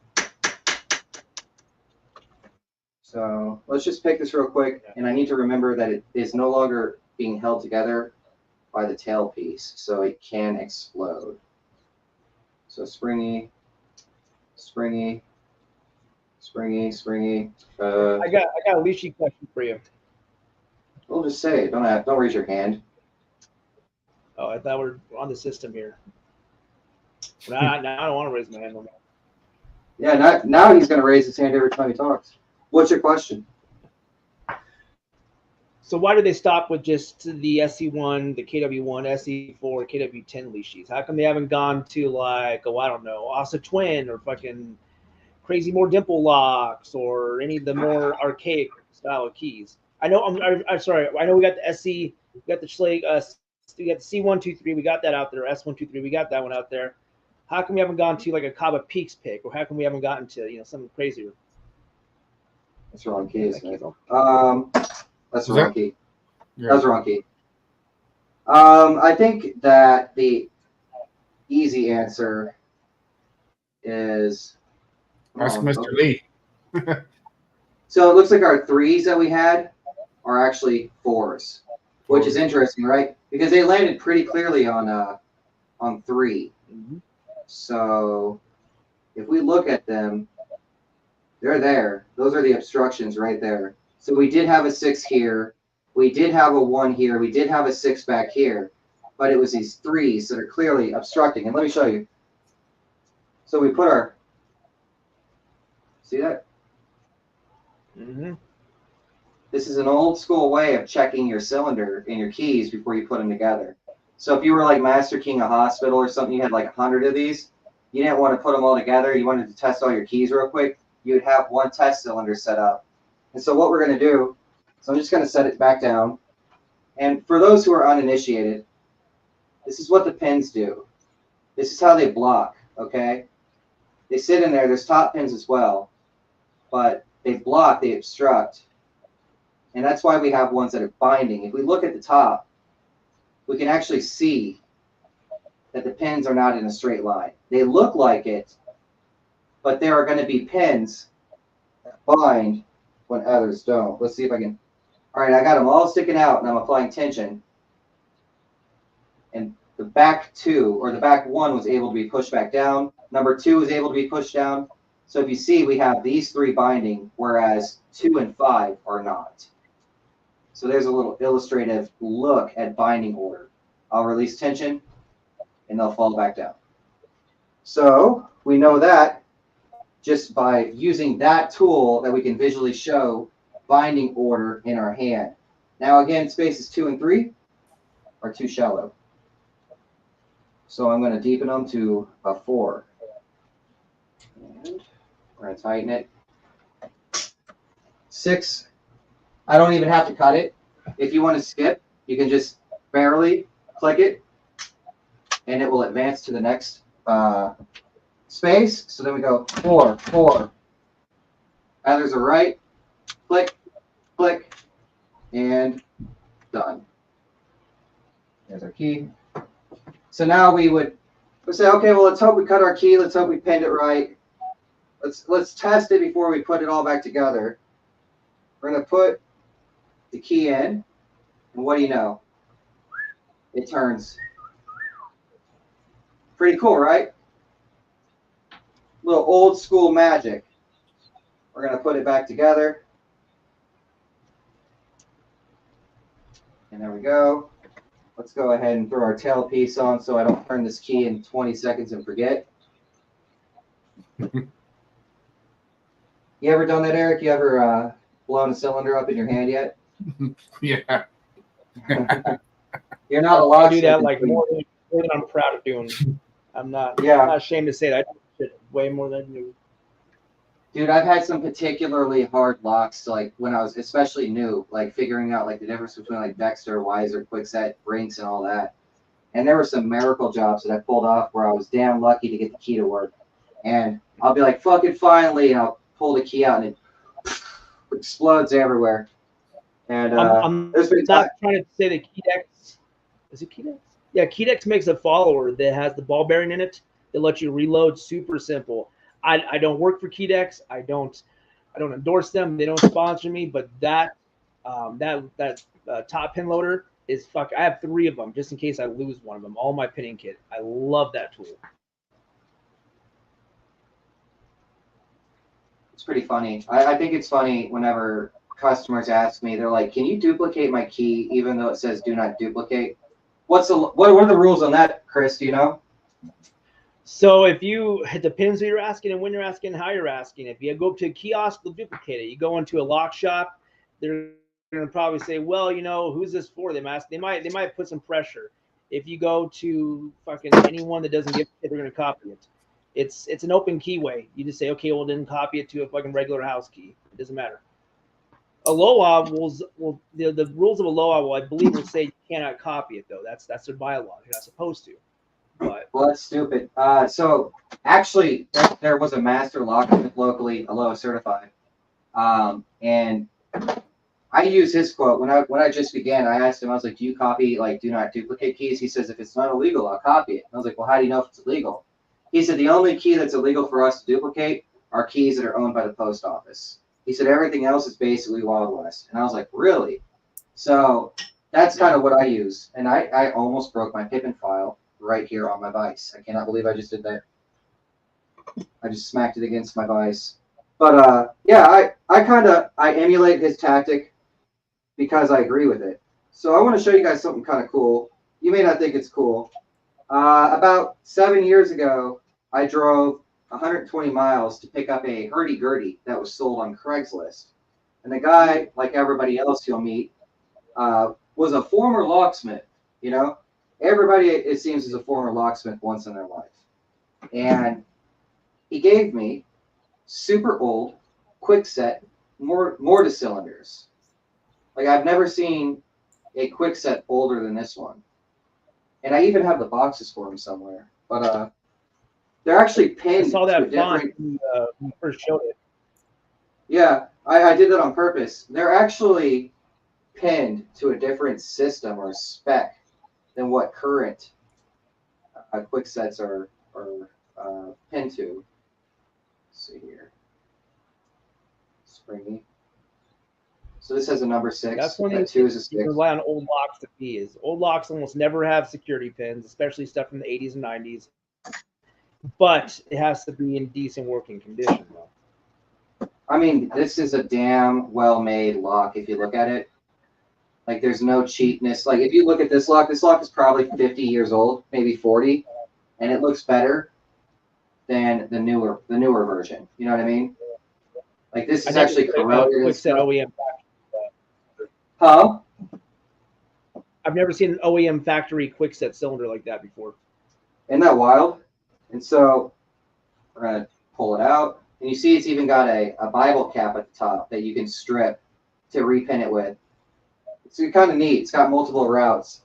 So let's just pick this real quick, and I need to remember that it is no longer being held together by the tailpiece, so it can explode. So springy, springy, springy, springy. I got a leashy question for you. We'll just say it. Don't raise your hand. Oh, I thought we're on the system here. Now I don't want to raise my hand no more. Yeah, now he's going to raise his hand every time he talks. What's your question? So why did they stop with just the SC1, the KW1, SC4, KW10 leashes? How come they haven't gone to like, I don't know, Asa Twin or fucking Crazy More Dimple locks or any of the more archaic style of keys? I know. I'm sorry. I know we got the SC, we got the Schlag, we got the C123, we got that out there. S123, we got that one out there. How come we haven't gone to like a Kaba Peaks pick, or how come we haven't gotten to something crazier? That's the wrong key, isn't it? That's the wrong key. Yeah. That's the wrong key. I think that the easy answer is Ask Mr. Lee. So it looks like our 3s that we had are actually 4s, which is interesting, right? Because they landed pretty clearly on 3. Mm-hmm. So if we look at them, they're there. Those are the obstructions right there. So we did have a 6 here. We did have a 1 here. We did have a 6 back here. But it was these 3s that are clearly obstructing. And let me show you. So we put our, see that? Mm-hmm. This is an old school way of checking your cylinder and your keys before you put them together. So if you were like Master King of Hospital or something, you had like 100 of these, you didn't want to put them all together. You wanted to test all your keys real quick. You would have one test cylinder set up. And so what we're going to do, so I'm just going to set it back down. And for those who are uninitiated, this is what the pins do. This is how they block, okay? They sit in there. There's top pins as well. But they block, they obstruct. And that's why we have ones that are binding. If we look at the top, we can actually see that the pins are not in a straight line. They look like it, but there are going to be pins that bind when others don't. Let's see if I can. All right, I got them all sticking out, and I'm applying tension. And the back 2, or the back 1, was able to be pushed back down. Number 2 was able to be pushed down. So if you see, we have these 3 binding, whereas 2 and 5 are not. So there's a little illustrative look at binding order. I'll release tension. and they'll fall back down. So we know that just by using that tool that we can visually show binding order in our hand. Now again, spaces 2 and 3 are too shallow. So I'm going to deepen them to a 4. And we're going to tighten it. 6. I don't even have to cut it. If you want to skip, you can just barely click it, and it will advance to the next space. So then we go 4, 4. Others are right. Click, click, and done. There's our key. So now we'll say, okay, well, let's hope we cut our key. Let's hope we pinned it right. Let's test it before we put it all back together. We're going to put the key in, and what do you know? It turns. Pretty cool, right? Little old school magic. We're going to put it back together. And there we go. Let's go ahead and throw our tailpiece on so I don't turn this key in 20 seconds and forget. You ever done that, Eric? You ever blown a cylinder up in your hand yet? Yeah. You're not a I locksmith. do that like more than I'm proud of doing. I'm not ashamed to say that. I do shit way more than you. Dude, I've had some particularly hard locks, like when I was especially new, like figuring out like the difference between like Dexter, Weiser, Quickset, Brinks, and all that. And there were some miracle jobs that I pulled off where I was damn lucky to get the key to work. And I'll be like, fucking finally, and I'll pull the key out and it explodes everywhere. And I'm not trying to say that Keydex, is it Keydex? Yeah, Keydex makes a follower that has the ball bearing in it that lets you reload. Super simple. I don't work for Keydex. I don't endorse them. They don't sponsor me. But that top pin loader is fuck. I have 3 of them just in case I lose one of them. All my pinning kit. I love that tool. It's pretty funny. I think it's funny whenever customers ask me, they're like, "Can you duplicate my key even though it says do not duplicate?" What are the rules on that, Chris? Do you know? So it depends who you're asking and when you're asking and how you're asking. If you go up to a kiosk, they'll duplicate it. You go into a lock shop, they're going to probably say, well, you know, who's this for? They might put some pressure. If you go to fucking anyone that doesn't give it, they're going to copy it. It's an open keyway. You just say, okay, well, then copy it to a fucking regular house key. It doesn't matter. A LOA the rules of a LOA I believe will say you cannot copy it though. That's their bylaw. You're not supposed to. But well, that's stupid. So actually, there was a master locksmith locally, LOA certified, and I use his quote when I just began. I asked him, I was like, "Do you copy like do not duplicate keys?" He says, "If it's not illegal, I'll copy it." I was like, "Well, how do you know if it's illegal?" He said, "The only key that's illegal for us to duplicate are keys that are owned by the post office." He said, "Everything else is basically Wild West." And I was like, "Really?" So that's kind of what I use. And I almost broke my Pippin file right here on my vise. I cannot believe I just did that. I just smacked it against my vise. But yeah, I emulate his tactic because I agree with it. So I want to show you guys something kind of cool. You may not think it's cool. About 7 years ago, I drove 120 miles to pick up a hurdy-gurdy that was sold on Craigslist. And the guy, like everybody else you'll meet, was a former locksmith, you know? Everybody, it seems, is a former locksmith once in their life. And he gave me super old, quickset mortise cylinders. Like, I've never seen a quickset older than this one. And I even have the boxes for them somewhere. But they're actually pinned. I saw that to font when you first showed it. Yeah, I did that on purpose. They're actually pinned to a different system or spec than what current quicksets are pinned to. Let's see here. Springy. So this has a number 6. That's one that thing 2 is a 6. you rely on old locks to be is old locks almost never have security pins, especially stuff from the 80s and 90s. But it has to be in decent working condition, though. I mean, this is a damn well-made lock if you look at it. Like, there's no cheapness. Like, if you look at this lock is probably 50 years old, maybe 40. and it looks better than the newer version. You know what I mean? Like this is actually corroded and Quickset stuff. OEM. Huh? I've never seen an OEM factory quickset cylinder like that before. Isn't that wild? And so we're gonna pull it out, and you see it's even got a Bible cap at the top that you can strip to repin it with. It's kind of neat. It's got multiple routes.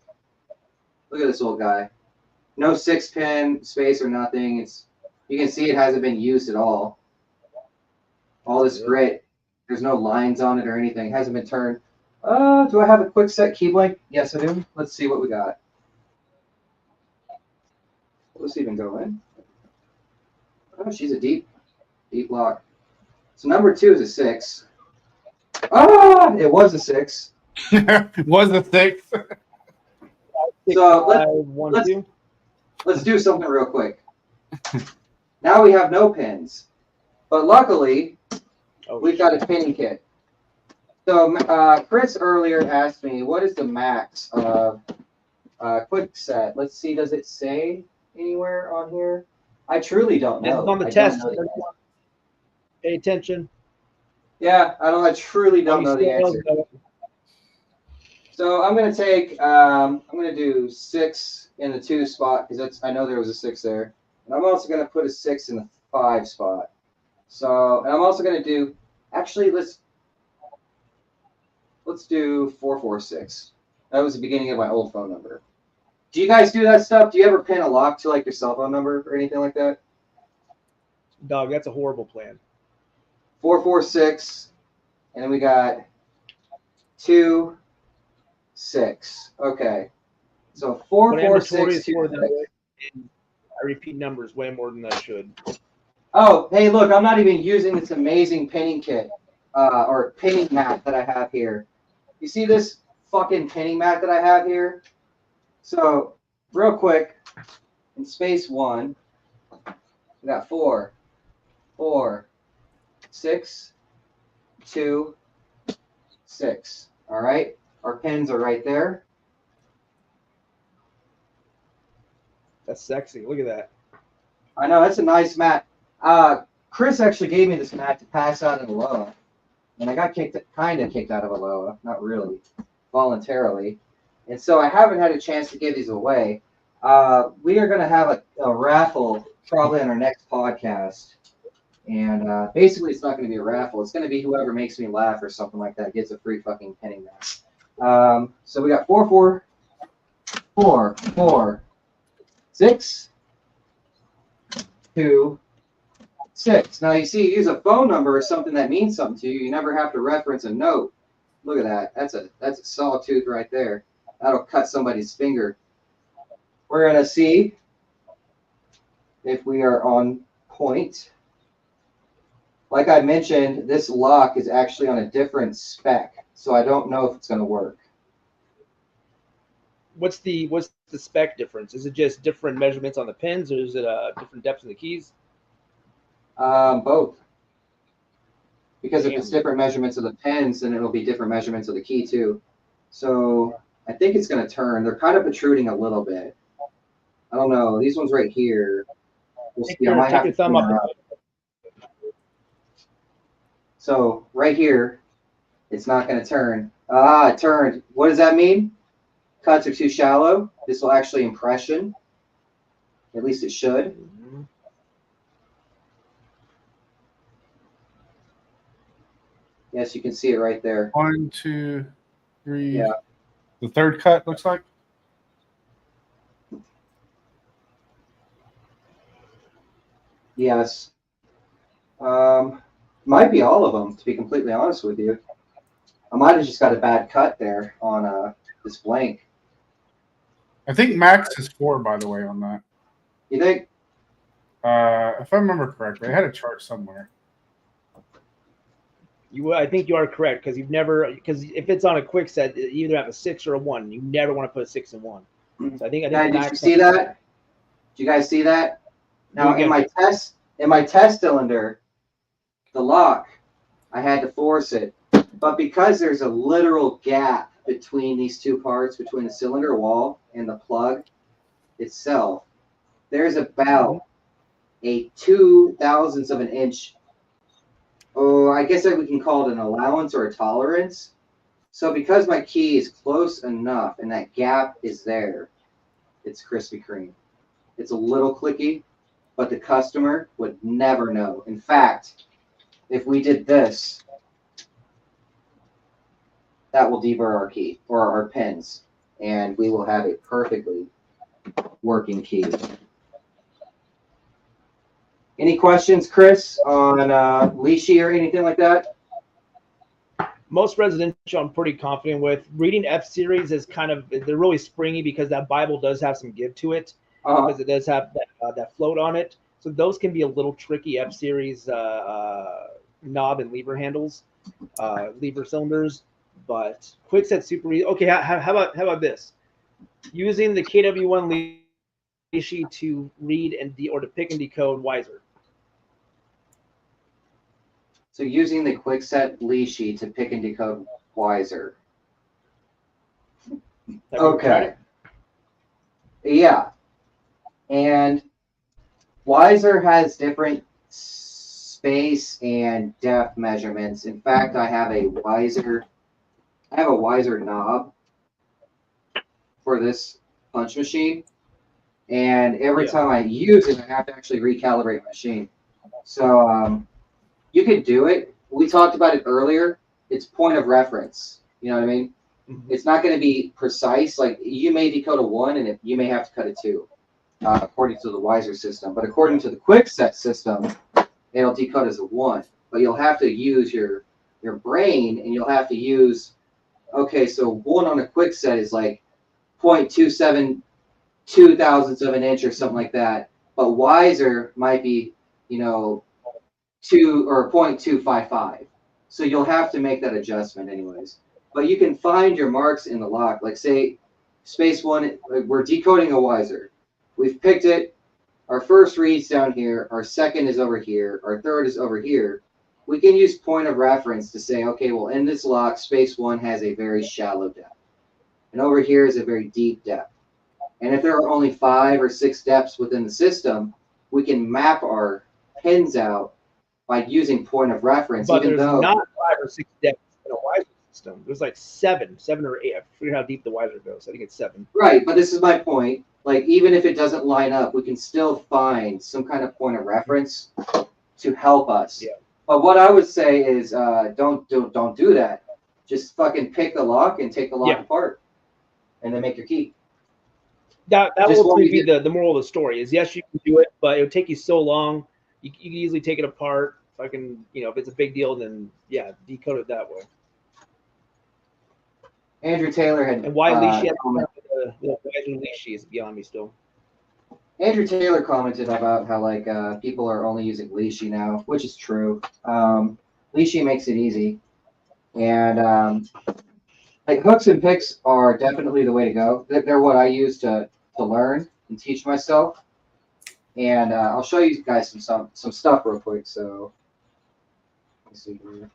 Look at this old guy. No 6-pin space or nothing. You can see it hasn't been used at all. All this grit. There's no lines on it or anything. It hasn't been turned. Do I have a quick set key blank? Yes, I do. Let's see what we got. Let's even go in. Oh, she's a deep lock. So number 2 is a 6. It was a 6. Was a 6. So let's do something real quick. Now we have no pins, but luckily we've got a pinning kit. So Chris earlier asked me, what is the max of quick set? Let's see, does it say anywhere on here? I truly don't know. This is on the test. Pay attention. Yeah, I truly don't know the answer. So I'm gonna do 6 in the 2 spot because I know there was a 6 there, and I'm also gonna put a 6 in the 5 spot. So, and I'm also gonna do, actually let's do 446. That was the beginning of my old phone number. Do you guys do that stuff? Do you ever pin a lock to like your cell phone number or anything like that? Dog, that's a horrible plan. 446, and then we got 2, 6. Okay, so 446. I repeat numbers way more than I should. Oh, hey, look, I'm not even using this amazing pinning kit or pinning mat that I have here. You see this fucking pinning mat that I have here? So, real quick, in space 1, we got 4, 6, 2, 6. All right, our pins are right there. That's sexy. Look at that. I know, that's a nice mat. Chris actually gave me this mat to pass out in Aloha, and I got kind of kicked out of Aloha, not really, voluntarily. And so I haven't had a chance to give these away. We are going to have a raffle probably on our next podcast. And basically, it's not going to be a raffle. It's going to be whoever makes me laugh or something like that gets a free fucking pinning mat. So we got 4, 4, 4, 4, 6, 2, 6. Now you see, use a phone number or something that means something to you. You never have to reference a note. Look at that. That's a sawtooth right there. That'll cut somebody's finger. We're gonna see if we are on point. Like I mentioned, this lock is actually on a different spec, so I don't know if it's gonna work. What's the spec difference? Is it just different measurements on the pins, or is it different depths of the keys? Both. Because if it's different measurements of the pins, then it'll be different measurements of the key too. So I think it's going to turn. They're kind of protruding a little bit. I don't know. These ones right here. We'll see. I might have to thumb up. So right here, it's not going to turn. It turned. What does that mean? Cuts are too shallow. This will actually impression. At least it should. Yes, you can see it right there. 1, 2, 3. Yeah. The third cut looks like. Yes. Might be all of them, to be completely honest with you. I might have just got a bad cut there on this blank. I think max is 4, by the way, on that. You think? If I remember correctly, I had a chart somewhere. I think you are correct because because if it's on a quick set, you either have a 6 or a 1. You never want to put a 6 and 1. So I think. Did you see that? Did you guys see that? Now in my test cylinder, the lock, I had to force it, but because there's a literal gap between these two parts, between the cylinder wall and the plug itself, there's about a 2/1000th of an inch. Oh, I guess that we can call it an allowance or a tolerance. So because my key is close enough and that gap is there, it's Krispy Kreme. It's a little clicky, but the customer would never know. In fact, if we did this, that will deburr our key or our pins, and we will have a perfectly working key. Any questions, Chris, on leashy or anything like that? Most residential I'm pretty confident with. Reading F-Series is kind of, they're really springy because that Bible does have some give to it, because it does have that float on it. So those can be a little tricky, F-Series knob and lever handles, lever cylinders. But quickset super easy. Okay, how about this? Using the KW1 leashy to read or to pick and decode Wiser. So using the quickset leashy to pick and decode Wiser. Okay. Yeah. And Wiser has different space and depth measurements. In fact, I have a Wiser knob for this punch machine. And every time I use it, I have to actually recalibrate my machine. So you could do it. We talked about it earlier. It's point of reference. You know what I mean? Mm-hmm. It's not going to be precise. Like you may decode a 1 and you may have to cut a 2 according to the Wiser system. But according to the quickset system, it'll decode as a 1. But you'll have to use your brain, and you'll have to use, okay, so 1 on a quickset is like 0.27 2/1000th of an inch or something like that. But Wiser might be, 2 or 0.255. So you'll have to make that adjustment anyways. But you can find your marks in the lock. Like say space 1, we're decoding a Wiser. We've picked it. Our first read's down here. Our second is over here. Our third is over here. We can use point of reference to say, okay, well, in this lock, space 1 has a very shallow depth. And over here is a very deep depth. And if there are only 5 or 6 depths within the system, we can map our pins out by using point of reference. But there's not 5 or 6 depths in a Wiser system. There's like 7 or 8. I forget how deep the Wiser goes. I think it's 7. Right, but this is my point. Like even if it doesn't line up, we can still find some kind of point of reference to help us. Yeah. But what I would say is don't do that. Just fucking pick the lock and take the lock apart, and then make your key. That will be the moral of the story. Is yes, you can do it, but it would take you so long. You can easily take it apart. Fucking, if it's a big deal, then decode it that way. Andrew Taylor had. And why leashy? The Wiser leashy is beyond me still. Andrew Taylor commented about how people are only using leashy now, which is true. Leashy makes it easy, and hooks and picks are definitely the way to go. They're what I use to learn and teach myself. And I'll show you guys some stuff real quick. So let's see here.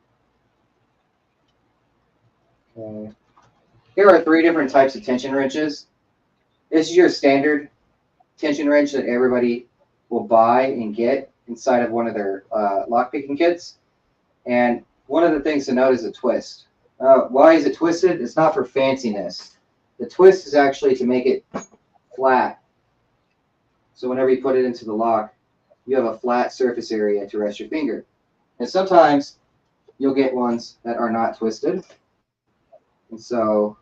Okay. Here are 3 different types of tension wrenches. This is your standard tension wrench that everybody will buy and get inside of one of their lockpicking kits. And one of the things to note is a twist. Why is it twisted? It's not for fanciness. The twist is actually to make it flat. So whenever you put it into the lock, you have a flat surface area to rest your finger. And sometimes you'll get ones that are not twisted. And so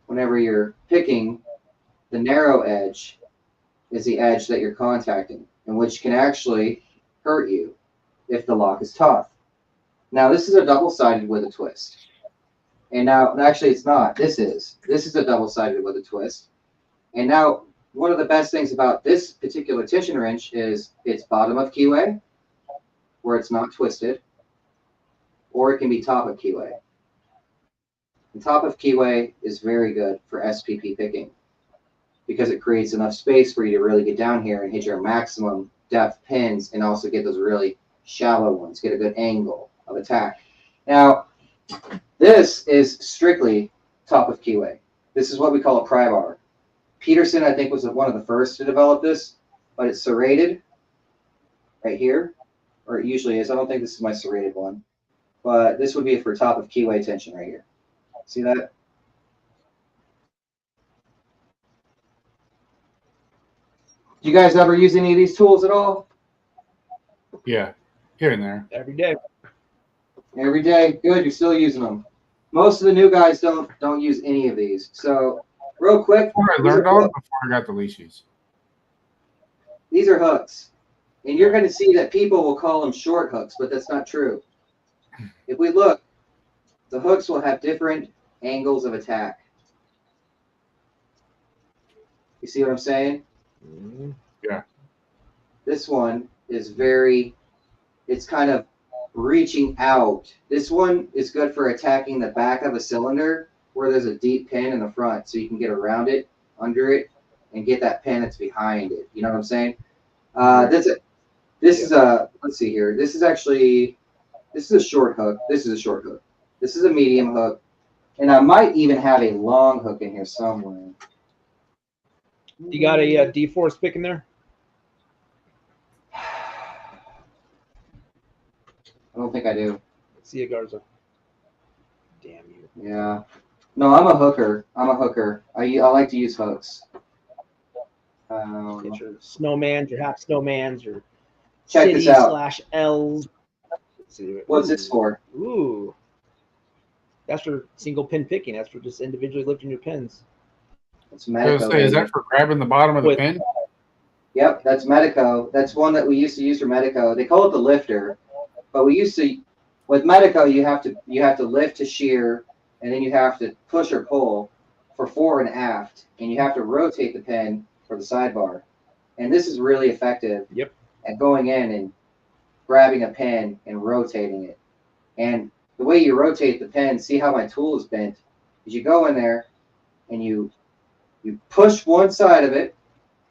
whenever you're picking, the narrow edge is the edge that you're contacting, and which can actually hurt you if the lock is tough. Now this is a double-sided with a twist. And now, actually it's not. This is a double-sided with a twist. And now one of the best things about this particular tension wrench is it's bottom of keyway, where it's not twisted, or it can be top of keyway. The top of keyway is very good for SPP picking because it creates enough space for you to really get down here and hit your maximum depth pins and also get those really shallow ones, get a good angle of attack. Now, this is strictly top of keyway. This is what we call a pry bar. Peterson, I think, was one of the first to develop this, but it's serrated right here, or it usually is. I don't think this is my serrated one, but this would be for top of keyway tension right here. See that? Do you guys ever use any of these tools at all? Yeah, here and there. Every day. Every day. Good, you're still using them. Most of the new guys don't use any of these. So real quick, Before I learned on, before I got the leashes. these are hooks. And you're going to see that people will call them short hooks, but that's not true. If we look, the hooks will have different angles of attack. You see what I'm saying? Yeah. This one is it's kind of reaching out. This one is good for attacking the back of a cylinder where there's a deep pin in the front, so you can get around it, under it, and get that pin that's behind it. You know what I'm saying? This is let's see here. This is a short hook. This is a short hook. This is a medium hook. And I might even have a long hook in here somewhere. You got a D-Force pick in there? I don't think I do. See you, Garza. Damn you. Yeah. No, I'm a hooker. I like to use hooks. Get your snowmans, your half snowmans, your Check city this out. /Ls. What's this for? Ooh. That's for single pin picking. That's for just individually lifting your pins. It's I was gonna say, is that for grabbing the bottom of the pin? Yep, that's Medico. That's one that we used to use for Medico. They call it the lifter, but we used to with Medico you have to lift to shear, and then you have to push or pull for fore and aft, and you have to rotate the pin for the sidebar. And this is really effective at going in and grabbing a pin and rotating it. And the way you rotate the pin, see how my tool is bent, is you go in there and you push one side of it.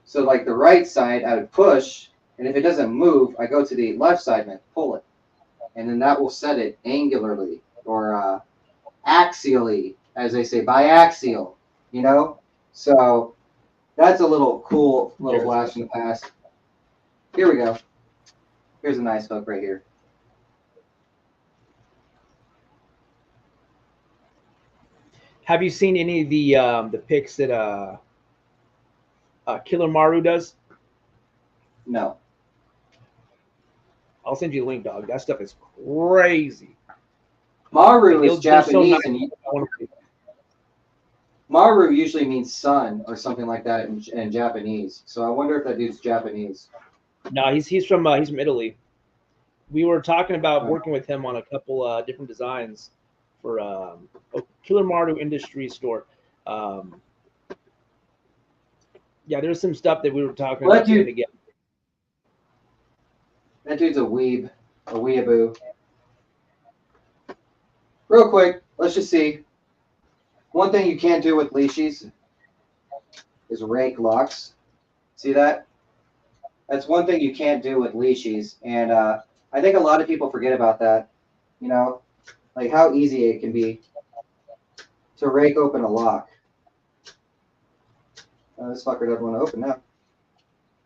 So like the right side, I would push, and if it doesn't move, I go to the left side and I pull it. And then that will set it angularly or axially, as they say, biaxial, you know? So that's a little cool little flash in the past. Here we go. Here's a nice hook right here. Have you seen any of the picks that Killer Maru does? No. I'll send you a link, dog. That stuff is crazy. Maru is Japanese, so nice. and Maru usually means sun or something like that in Japanese. So I wonder if that dude's Japanese. No, he's from Italy. We were talking about working with him on a couple different designs for Killer Maru Industry Store. Yeah, there's some stuff that we were talking about together. That dude's a weeb, a weeaboo. Real quick, let's just see. One thing you can't do with leashes is rake locks. See that? That's one thing you can't do with leashes, and I think a lot of people forget about that. You know, like how easy it can be to rake open a lock. This fucker doesn't want to open now.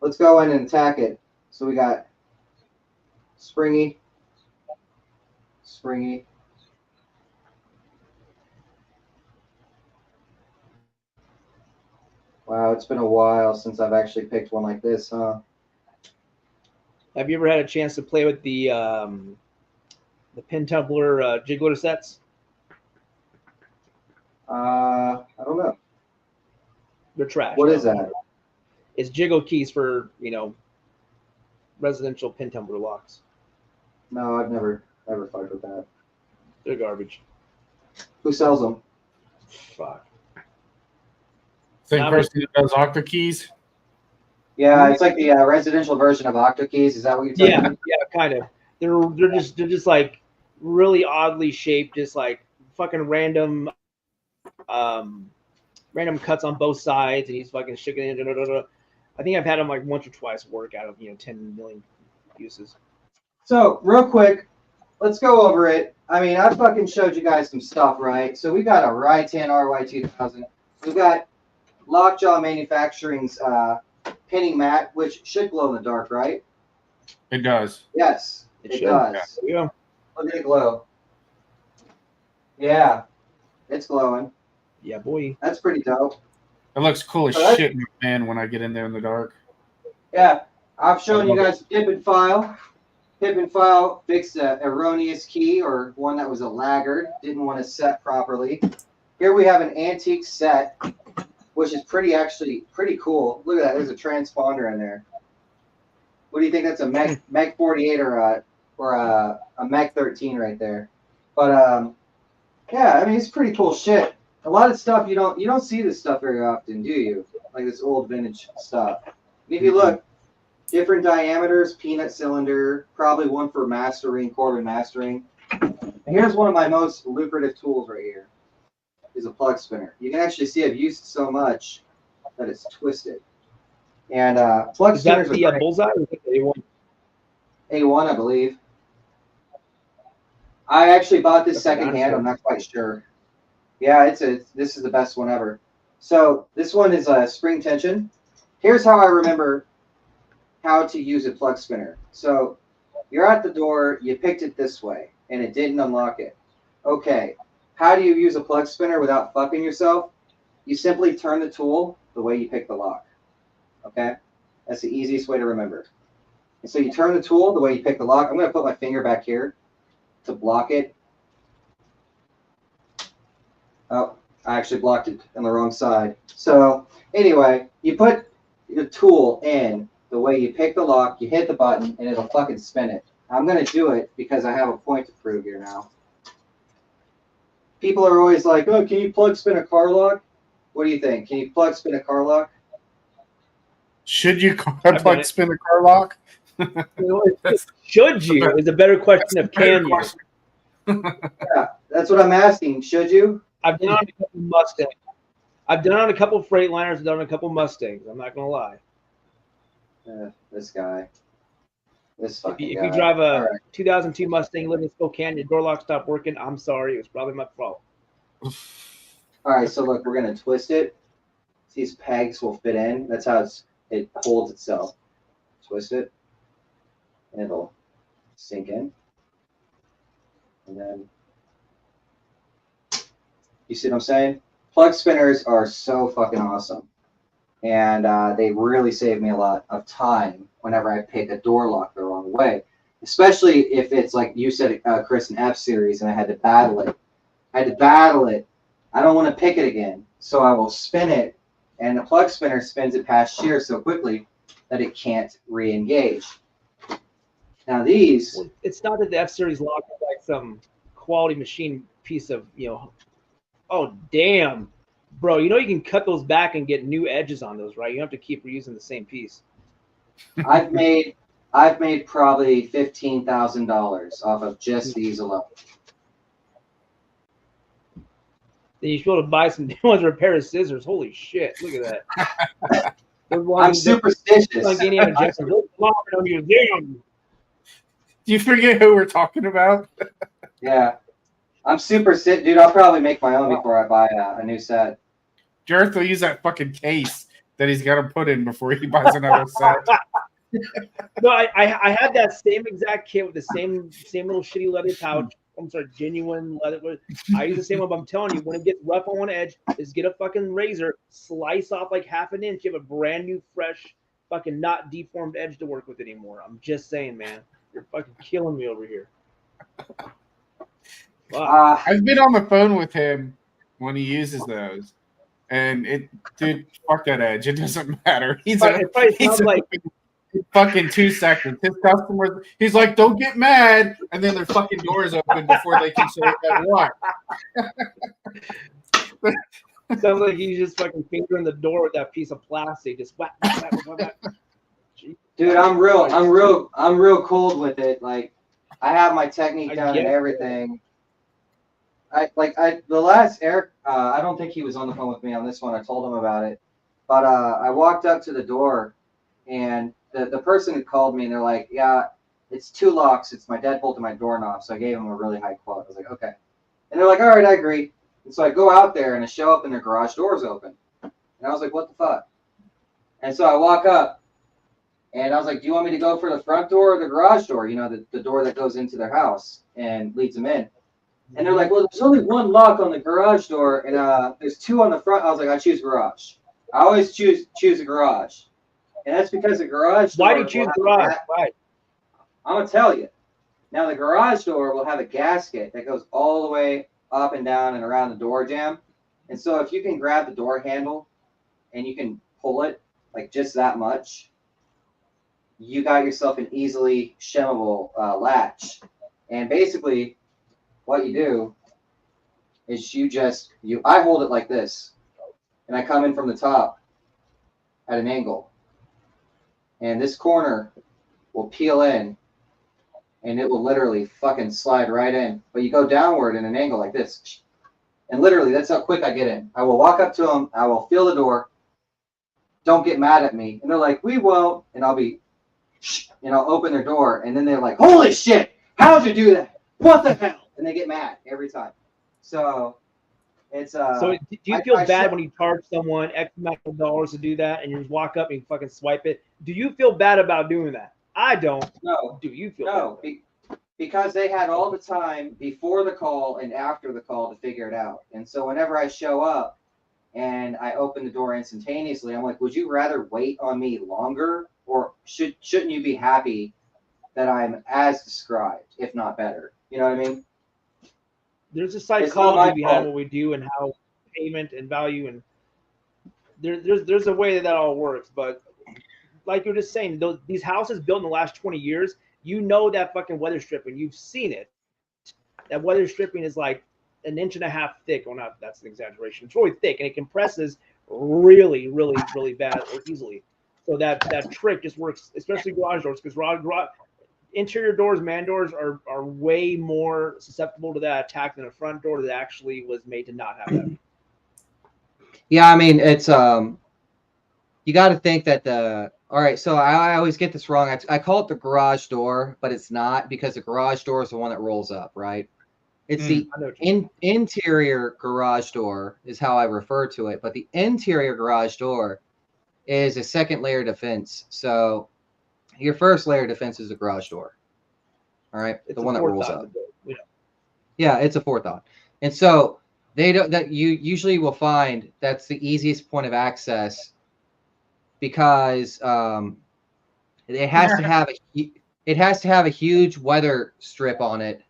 Let's go in and attack it. So we got springy, springy. Wow, it's been a while since I've actually picked one like this, huh? Have you ever had a chance to play with the pin tumbler jiggler sets? I don't know. They're trash. What is that? It's jiggle keys for, residential pin tumbler locks. No, I've never fucked with that. They're garbage. Who sells them? Fuck. Same person that does Octa keys? Yeah, it's like the residential version of OctoKeys. Is that what you're talking about? Yeah, kind of. They're just like really oddly shaped, just like fucking random cuts on both sides, and he's fucking shaking it. I think I've had him like once or twice work out of 10 million uses. So real quick, let's go over it. I mean, I fucking showed you guys some stuff, right? So we got a Rytan RY2000. We got Lockjaw Manufacturing's pinning mat, which should glow in the dark, right? It does. Yes, it does. Yeah. Look at it glow. Yeah, it's glowing. Yeah, boy. That's pretty dope. It looks cool as shit in the fan when I get in there in the dark. Yeah, I've shown you guys Pip and File. Pip and File fixed an erroneous key or one that was a laggard, didn't want to set properly. Here we have an antique set, which is actually pretty cool. Look at that. There's a transponder in there. What do you think? That's a Meg 48 or a Meg 13 right there. But yeah, I mean, it's pretty cool shit. A lot of stuff you don't see this stuff very often, do you? Like this old vintage stuff. And if you look, different diameters, peanut cylinder, probably one for mastering, Corbin mastering. And here's one of my most lucrative tools right here. Is a plug spinner. You can actually see I've used so much that it's twisted. And plug spinners are the bullseye or A1? A1, I believe. I actually bought this secondhand. I'm not quite sure. Yeah, this is the best one ever. So this one is a spring tension. Here's how I remember how to use a plug spinner. So you're at the door, you picked it this way, and it didn't unlock it. Okay. How do you use a plug spinner without fucking yourself? You simply turn the tool the way you pick the lock. Okay? That's the easiest way to remember. And so you turn the tool the way you pick the lock. I'm going to put my finger back here to block it. Oh, I actually blocked it on the wrong side. So anyway, you put the tool in the way you pick the lock, you hit the button, and it'll fucking spin it. I'm going to do it because I have a point to prove here now. People are always like, oh, can you plug spin a car lock? What do you think? Can you plug spin a car lock? Should you plug spin a car lock? Should you is a better question of can you. Yeah, that's what I'm asking. Should you? I've done it on a couple Mustangs. I've done it on a couple Freightliners. I've done it on a couple Mustangs. I'm not going to lie. This guy. This fucking if guy. you drive a 2002 Mustang, live in Spokane, your door lock stopped working, I'm sorry. It was probably my fault. All right, so look, we're going to twist it. These pegs will fit in. That's how it holds itself. Twist it, and it'll sink in. And then, you see what I'm saying? Plug spinners are so fucking awesome. And they really save me a lot of time whenever I pick a door lock the wrong way. Especially if it's like you said, Chris, an F-Series, and I had to battle it. I don't want to pick it again. So I will spin it, and the plug spinner spins it past shear so quickly that it can't re-engage. Now these... It's not that the F-Series lock is like some quality machine piece of, oh, damn. Bro, you can cut those back and get new edges on those, right? You don't have to keep reusing the same piece. I've made probably $15,000 off of just these alone. Then you should be able to buy some new ones or a pair of scissors. Holy shit! Look at that. I'm superstitious. Like any other Jackson. Do you forget who we're talking about? Yeah, I'm superstitious, dude. I'll probably make my own before I buy a new set. Jareth will use that fucking case that he's got to put in before he buys another set. No, I had that same exact kit with the same little shitty leather pouch. I'm sorry, genuine leather. I use the same one, but I'm telling you, when it gets rough on one edge, just get a fucking razor, slice off like half an inch. You have a brand new, fresh, fucking not deformed edge to work with anymore. I'm just saying, man. You're fucking killing me over here. Wow. I've been on the phone with him when he uses those. And dude, fuck that edge. It doesn't matter. He's like fucking 2 seconds. His customers, he's like, don't get mad, and then their fucking doors open before they can say that what. Sounds like he's just fucking fingering the door with that piece of plastic. Just whack. Dude, I'm real cold with it. Like, I have my technique down and everything. The last Eric, I don't think he was on the phone with me on this one. I told him about it, but I walked up to the door, and the person had called me, and they're like, "Yeah, it's 2 locks. It's my deadbolt and my doorknob." So I gave them a really high quote. I was like, "Okay," and they're like, "All right, I agree." And so I go out there, and I show up, and their garage door's open. And I was like, what the fuck? And so I walk up, and I was like, do you want me to go for the front door or the garage door? You know, the door that goes into their house and leads them in. And they're like, well, there's only one lock on the garage door, and there's two on the front. I was like, I choose garage. I always choose a garage. And that's because the garage door. Why do you choose garage? Why? I'm going to tell you. Now, the garage door will have a gasket that goes all the way up and down and around the door jamb. And so if you can grab the door handle and you can pull it like just that much, you got yourself an easily shimmable latch. And basically what you do is I hold it like this, and I come in from the top at an angle. And this corner will peel in, and it will literally fucking slide right in. But you go downward in an angle like this. And literally, that's how quick I get in. I will walk up to them. I will feel the door. Don't get mad at me. And they're like, we won't. And I'll open their door. And then they're like, holy shit, how'd you do that? What the hell? And they get mad every time. So it's So do you feel bad when you charge someone X amount of dollars to do that, and you just walk up and you fucking swipe it? Do you feel bad about doing that? I don't. No. Do you feel bad? Because they had all the time before the call and after the call to figure it out. And so whenever I show up and I open the door instantaneously, I'm like, would you rather wait on me longer, or shouldn't you be happy that I'm as described, if not better? You know what I mean? There's a psychology behind what we do and how payment and value, and there's a way that all works. But like you're just saying, these houses built in the last 20 years, you know that fucking weather stripping. You've seen it. That weather stripping is like 1.5 inches thick. Well, not that's an exaggeration. It's really thick, and it compresses really, really, really bad or easily. So that trick just works, especially garage doors, because interior doors, man doors are way more susceptible to that attack than a front door that actually was made to not have that. Yeah, I mean, it's you got to think that all right, so I always get this wrong. I call it the garage door, but it's not, because the garage door is the one that rolls up, right? It's the interior garage door is how I refer to it, but the interior garage door is a second layer defense. So your first layer of defense is the garage door. All right, it's the one that rolls up. Yeah, it's a forethought. And so you usually will find that's the easiest point of access, because it has to have a huge weather strip on it.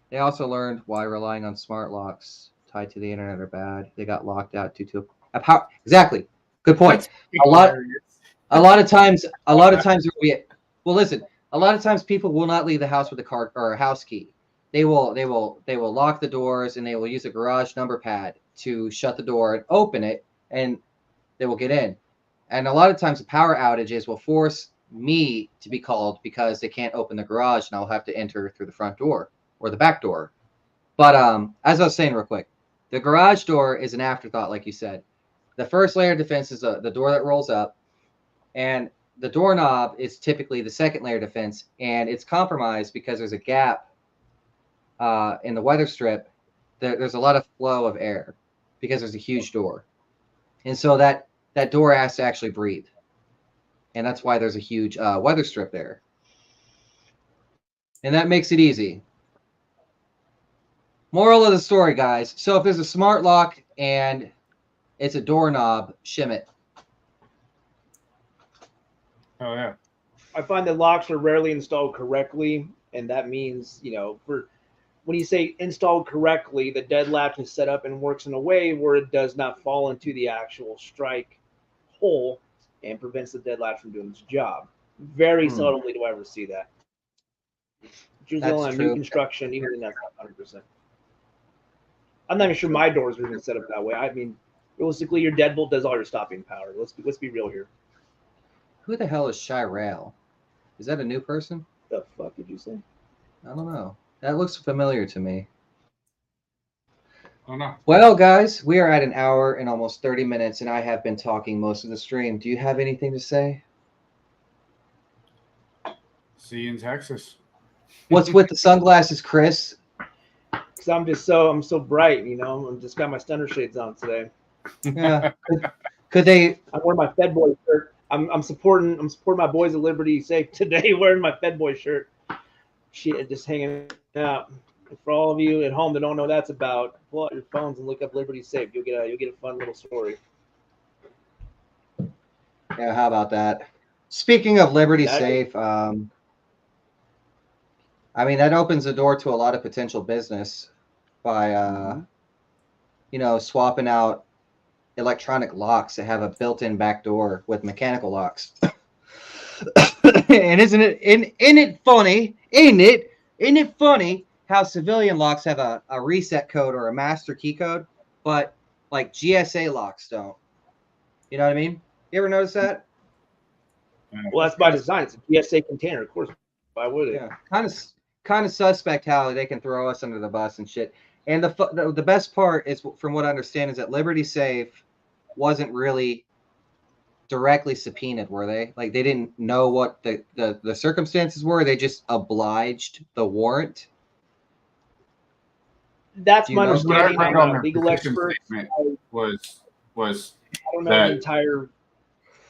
They also learned why relying on smart locks tied to the internet are bad. They got locked out due to a power. Exactly. Good point. A lot of times people will not leave the house with a card or a house key. They will lock the doors, and they will use a garage number pad to shut the door and open it, and they will get in. And a lot of times the power outages will force me to be called because they can't open the garage, and I'll have to enter through the front door or the back door. But as I was saying real quick, the garage door is an afterthought, like you said. The first layer of defense is the door that rolls up, and the doorknob is typically the second layer of defense, and it's compromised because there's a gap in the weather strip. There's a lot of flow of air because there's a huge door. And so that door has to actually breathe. And that's why there's a huge weather strip there. And that makes it easy. Moral of the story, guys. So if there's a smart lock and it's a doorknob, shim it. Oh, yeah. I find that locks are rarely installed correctly, and that means, when you say installed correctly, the dead latch is set up and works in a way where it does not fall into the actual strike hole and prevents the dead latch from doing its job. Very seldomly do I ever see that. Usually on new construction, even that's not 100%. I'm not even sure my doors are even set up that way. I mean, realistically, your deadbolt does all your stopping power. Let's be real here. Who the hell is Shirel? Is that a new person? The fuck did you say? I don't know. That looks familiar to me. Oh, no. Well, guys, we are at an hour and almost 30 minutes, and I have been talking most of the stream. Do you have anything to say? See you in Texas. What's with the sunglasses, Chris? Because I'm so bright, I just got my stunner shades on today. Yeah. Could they? I'm wearing my Fed Boy shirt. I'm supporting my boys at Liberty Safe today, wearing my Fed Boy shirt. Shit, just hanging out. For all of you at home that don't know what that's about, pull out your phones and look up Liberty Safe. You'll get a fun little story. Yeah, how about that? Speaking of Liberty Safe, I mean, that opens the door to a lot of potential business by, swapping out electronic locks that have a built-in back door with mechanical locks. And isn't it funny? Ain't it funny how civilian locks have a reset code or a master key code, but like GSA locks don't? You know what I mean? You ever notice that? Well, that's by design. It's a GSA container, of course. Why would it? Yeah, kind of suspect how they can throw us under the bus and shit. And the best part is, from what I understand, is that Liberty Safe wasn't really directly subpoenaed, were they? Like, they didn't know what the circumstances were. They just obliged the warrant. That's my understanding. What I read on legal experts was I don't know the entire.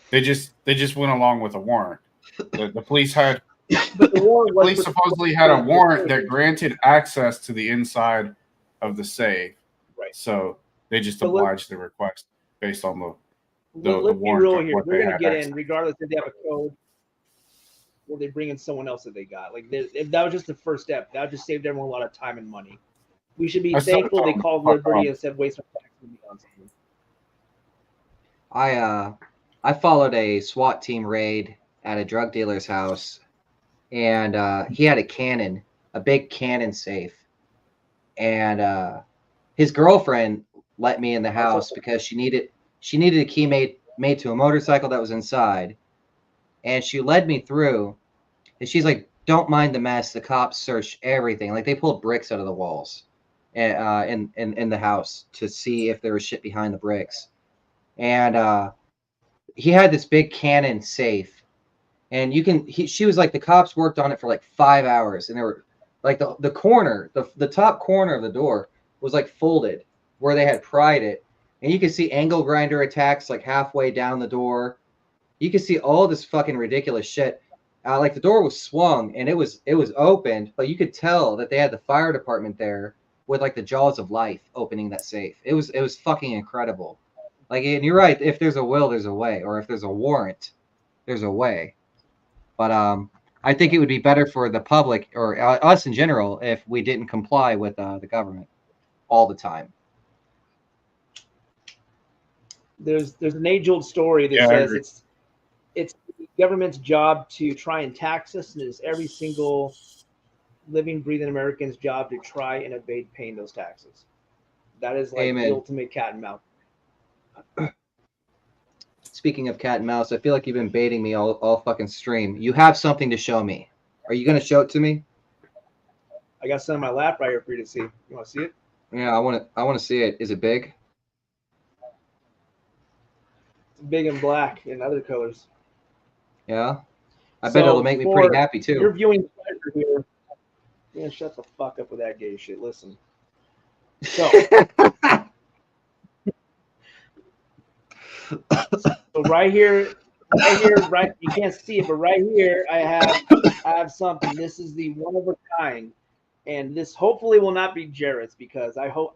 They just went along with a warrant. The police had. But the police supposedly had a warrant that granted access to the inside of the safe. Right. So they just obliged the request based on the let's be warrant. real here. We're going to get in, regardless if they have a code, or they bring in someone else that they got. Like, if that was just the first step, that just saved everyone a lot of time and money. We should be thankful they called Liberty and said waste my time on something. I followed a SWAT team raid at a drug dealer's house, and he had a big Canon safe, and his girlfriend let me in the house because she needed a key made to a motorcycle that was inside, and she led me through, and she's like, "Don't mind the mess. The cops searched everything. Like, they pulled bricks out of the walls, in the house to see if there was shit behind the bricks." And he had this big Canon safe, and she was like, the cops worked on it for like 5 hours, and they were like, the corner, the top corner of the door was like folded where they had pried it, and you could see angle grinder attacks like halfway down the door. You could see all this fucking ridiculous shit. Like, the door was swung and it was opened, but you could tell that they had the fire department there with like the jaws of life opening that safe. It was fucking incredible. Like, and you're right. If there's a will, there's a way, or if there's a warrant, there's a way. But I think it would be better for the public, or us in general, if we didn't comply with the government all the time. There's an age-old story that says it's the government's job to try and tax us, and it's every single living, breathing American's job to try and evade paying those taxes. That is like the ultimate cat and mouse. Speaking of cat and mouse, I feel like you've been baiting me all fucking stream. You have something to show me. Are you going to show it to me? I got some in my lap right here for you to see. You want to see it? Yeah, I want to see it. Is it big? It's big and black in other colors. Yeah? I bet it'll make me pretty happy, too. You're viewing pleasure here. Man, shut the fuck up with that gay shit. Listen. So... So right here, you can't see it, but right here I have something. This is the one of a kind, and this hopefully will not be Jared's, because I hope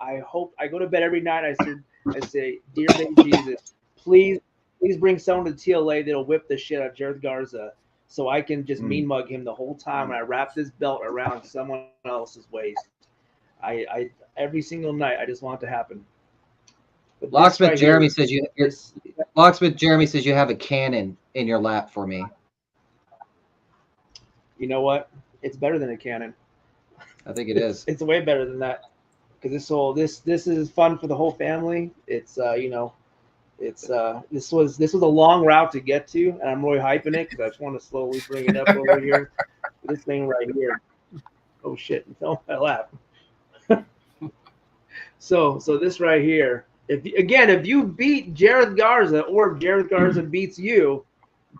I go to bed every night. I say, dear baby Jesus, please bring someone to TLA that'll whip the shit out of Jared Garza, so I can just mean mug him the whole time, and I wrap this belt around someone else's waist. I every single night I just want it to happen. Locksmith Jeremy says Locksmith Jeremy says you have a cannon in your lap for me. You know what? It's better than a cannon. I think it is. It's way better than that, because this is fun for the whole family. It's this was a long route to get to, and I'm really hyping it because I just want to slowly bring it up over here. This thing right here. Oh shit! It's on my lap. So this right here. If you beat Jared Garza, or if Jared Garza beats you,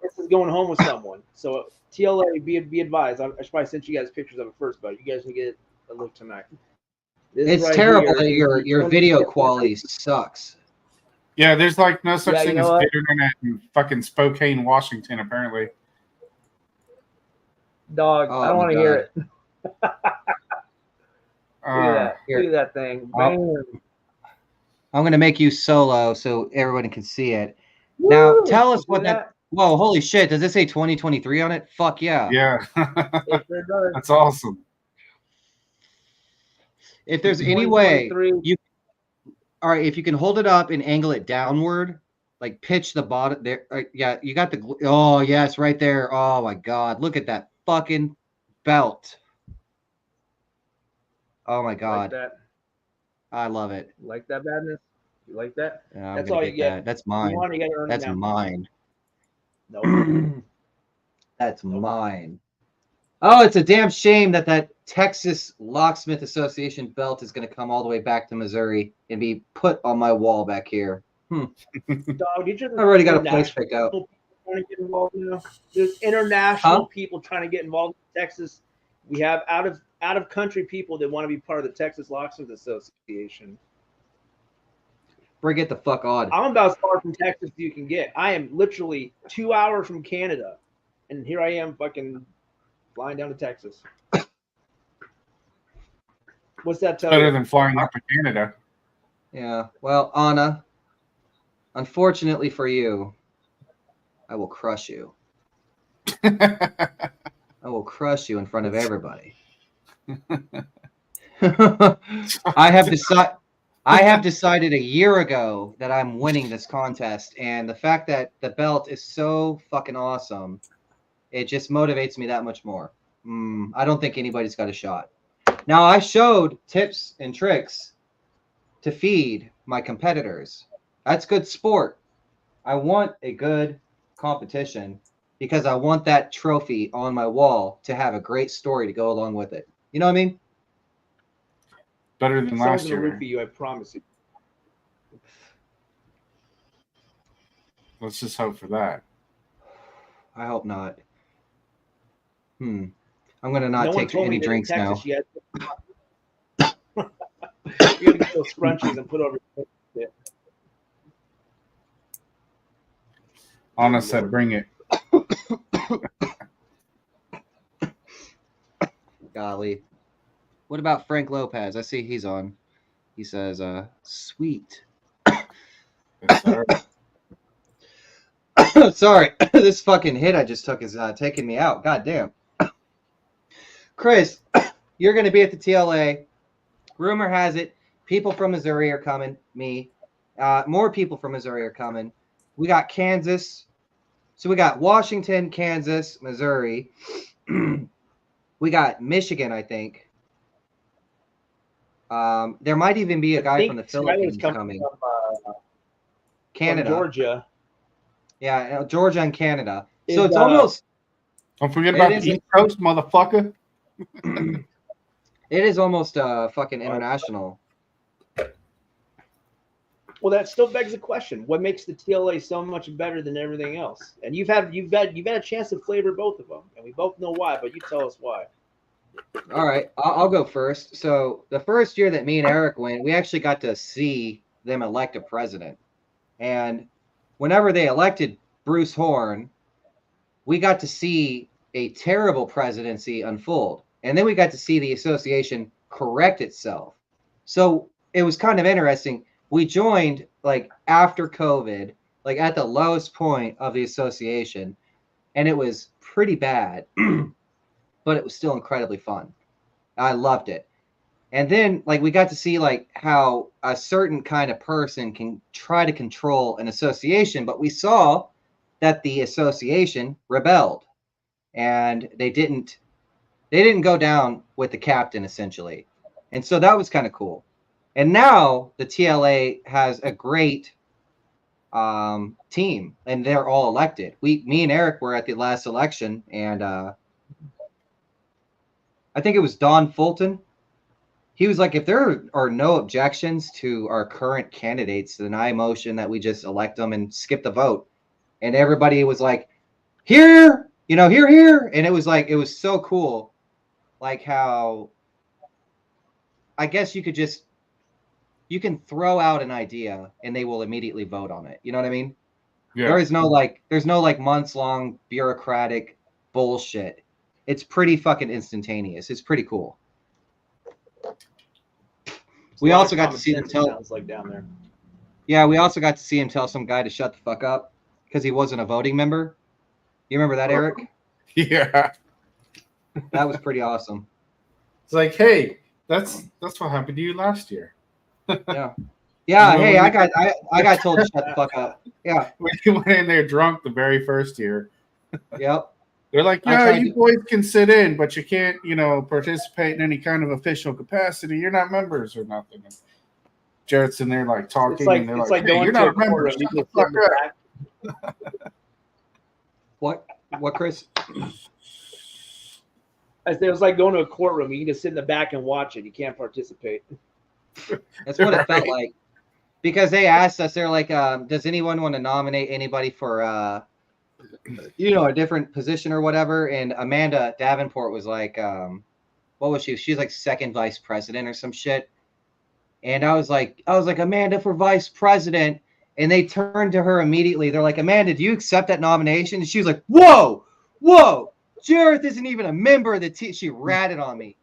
this is going home with someone. So TLA, be advised. I should probably sent you guys pictures of it first, but you guys can get a look tonight. It's right terrible that your video quality sucks. Yeah, there's like no such Yeah, you thing know as what? good internet in fucking Spokane, Washington, apparently. Dog, Oh I don't my want to hear God. it. Look at that. Here. Look at that thing. Oh. Bam. I'm gonna make you solo so everyone can see it. Woo! Now tell us See what that. Whoa, holy shit! Does it say 2023 on it? Fuck yeah. Yeah. It sure does. That's awesome. If there's any way 2023. you, all right, if you can hold it up and angle it downward, like pitch the bottom there. Yeah, you got the. Oh yes, right there. Oh my God, look at that fucking belt. Oh my Like God, that. I love it. Like that badness? You like that? Yeah, I'm That's gonna all you get get. that. That's You mine. want to get it on That's now. mine. Nope. That's mine. Oh, it's a damn shame that that Texas Locksmith Association belt is going to come all the way back to Missouri and be put on my wall back here. Dog, did you I've already got a place picked out. people trying to get involved now? There's international people trying to get involved in Texas. We have out of country people that want to be part of the Texas Locksmith Association. Bring it the fuck on. I'm about as far from Texas as you can get. I am literally 2 hours from Canada, and here I am fucking flying down to Texas. What's that tell Better you? than flying up to Canada. Yeah. Well, Anna, unfortunately for you, I will crush you. I will crush you in front of everybody. I have decided a year ago that I'm winning this contest, and the fact that the belt is so fucking awesome, it just motivates me that much more. I don't think anybody's got a shot. Now, I showed tips and tricks to feed my competitors. That's good sport. I want a good competition because I want that trophy on my wall to have a great story to go along with it. You know what I mean? Better than Someone's last gonna root year. for you, I promise you. Let's just hope for that. I hope not. I'm gonna not No one take told any me that in drinks now. Texas yet. You gotta get those scrunchies and put over it. Anna said, "Bring it." Golly. What about Frank Lopez? I see he's on. He says, sweet. Yes, sir. Sorry, this fucking hit I just took is taking me out. God damn. Chris, you're going to be at the TLA. Rumor has it, people from Missouri are coming. Me. More people from Missouri are coming. We got Kansas. So we got Washington, Kansas, Missouri. We got Michigan, I think. There might even be a guy from the Philippines coming. From, Canada. From Georgia. Yeah, Georgia and Canada. So it's almost. Don't forget about the East Coast, motherfucker. It is almost fucking international. Well, that still begs the question: what makes the TLA so much better than everything else? And you've had a chance to flavor both of them, and we both know why. But you tell us why. All right, I'll go first. So the first year that me and Eric went, we actually got to see them elect a president, and whenever they elected Bruce Horn, we got to see a terrible presidency unfold, and then we got to see the association correct itself. So it was kind of interesting. We joined like after COVID, like at the lowest point of the association, and it was pretty bad, but it was still incredibly fun. I loved it. And then like we got to see like how a certain kind of person can try to control an association, but we saw that the association rebelled and they didn't go down with the captain essentially. And so that was kind of cool. And now the TLA has a great team, and they're all elected. Me and Eric were at the last election, and I think it was Don Fulton. He was like, if there are no objections to our current candidates, then I motion that we just elect them and skip the vote. And everybody was like, here, here. And it was like, it was so cool. Like how, I guess you could just you can throw out an idea and they will immediately vote on it. You know what I mean? Yeah. There's no like months long bureaucratic bullshit. It's pretty fucking instantaneous. It's pretty cool. We also got to see him tell. Sounds like down there. Yeah, we also got to see him tell some guy to shut the fuck up because he wasn't a voting member. You remember that, Eric? Yeah. That was pretty awesome. It's like, hey, that's what happened to you last year. Yeah. Yeah. You know, Hey, I got told to shut the fuck up. Yeah. When you went in there drunk the very first year. Yep. They're like, yeah, you boys can sit in, but you can't, participate in any kind of official capacity. You're not members or nothing. And Jarrett's in there like talking, and they're like, hey, you're not a member. Shut the fuck up. What, Chris? It was like going to a courtroom. You can just sit in the back and watch it. You can't participate. That's what it felt like. Because they asked us, they're like, does anyone want to nominate anybody for, a different position or whatever? And Amanda Davenport was like, what was she? She's like second vice president or some shit. And I was like, Amanda for vice president. And they turned to her immediately. They're like, Amanda, do you accept that nomination? And she was like, whoa, Jarrett isn't even a member of the She ratted on me.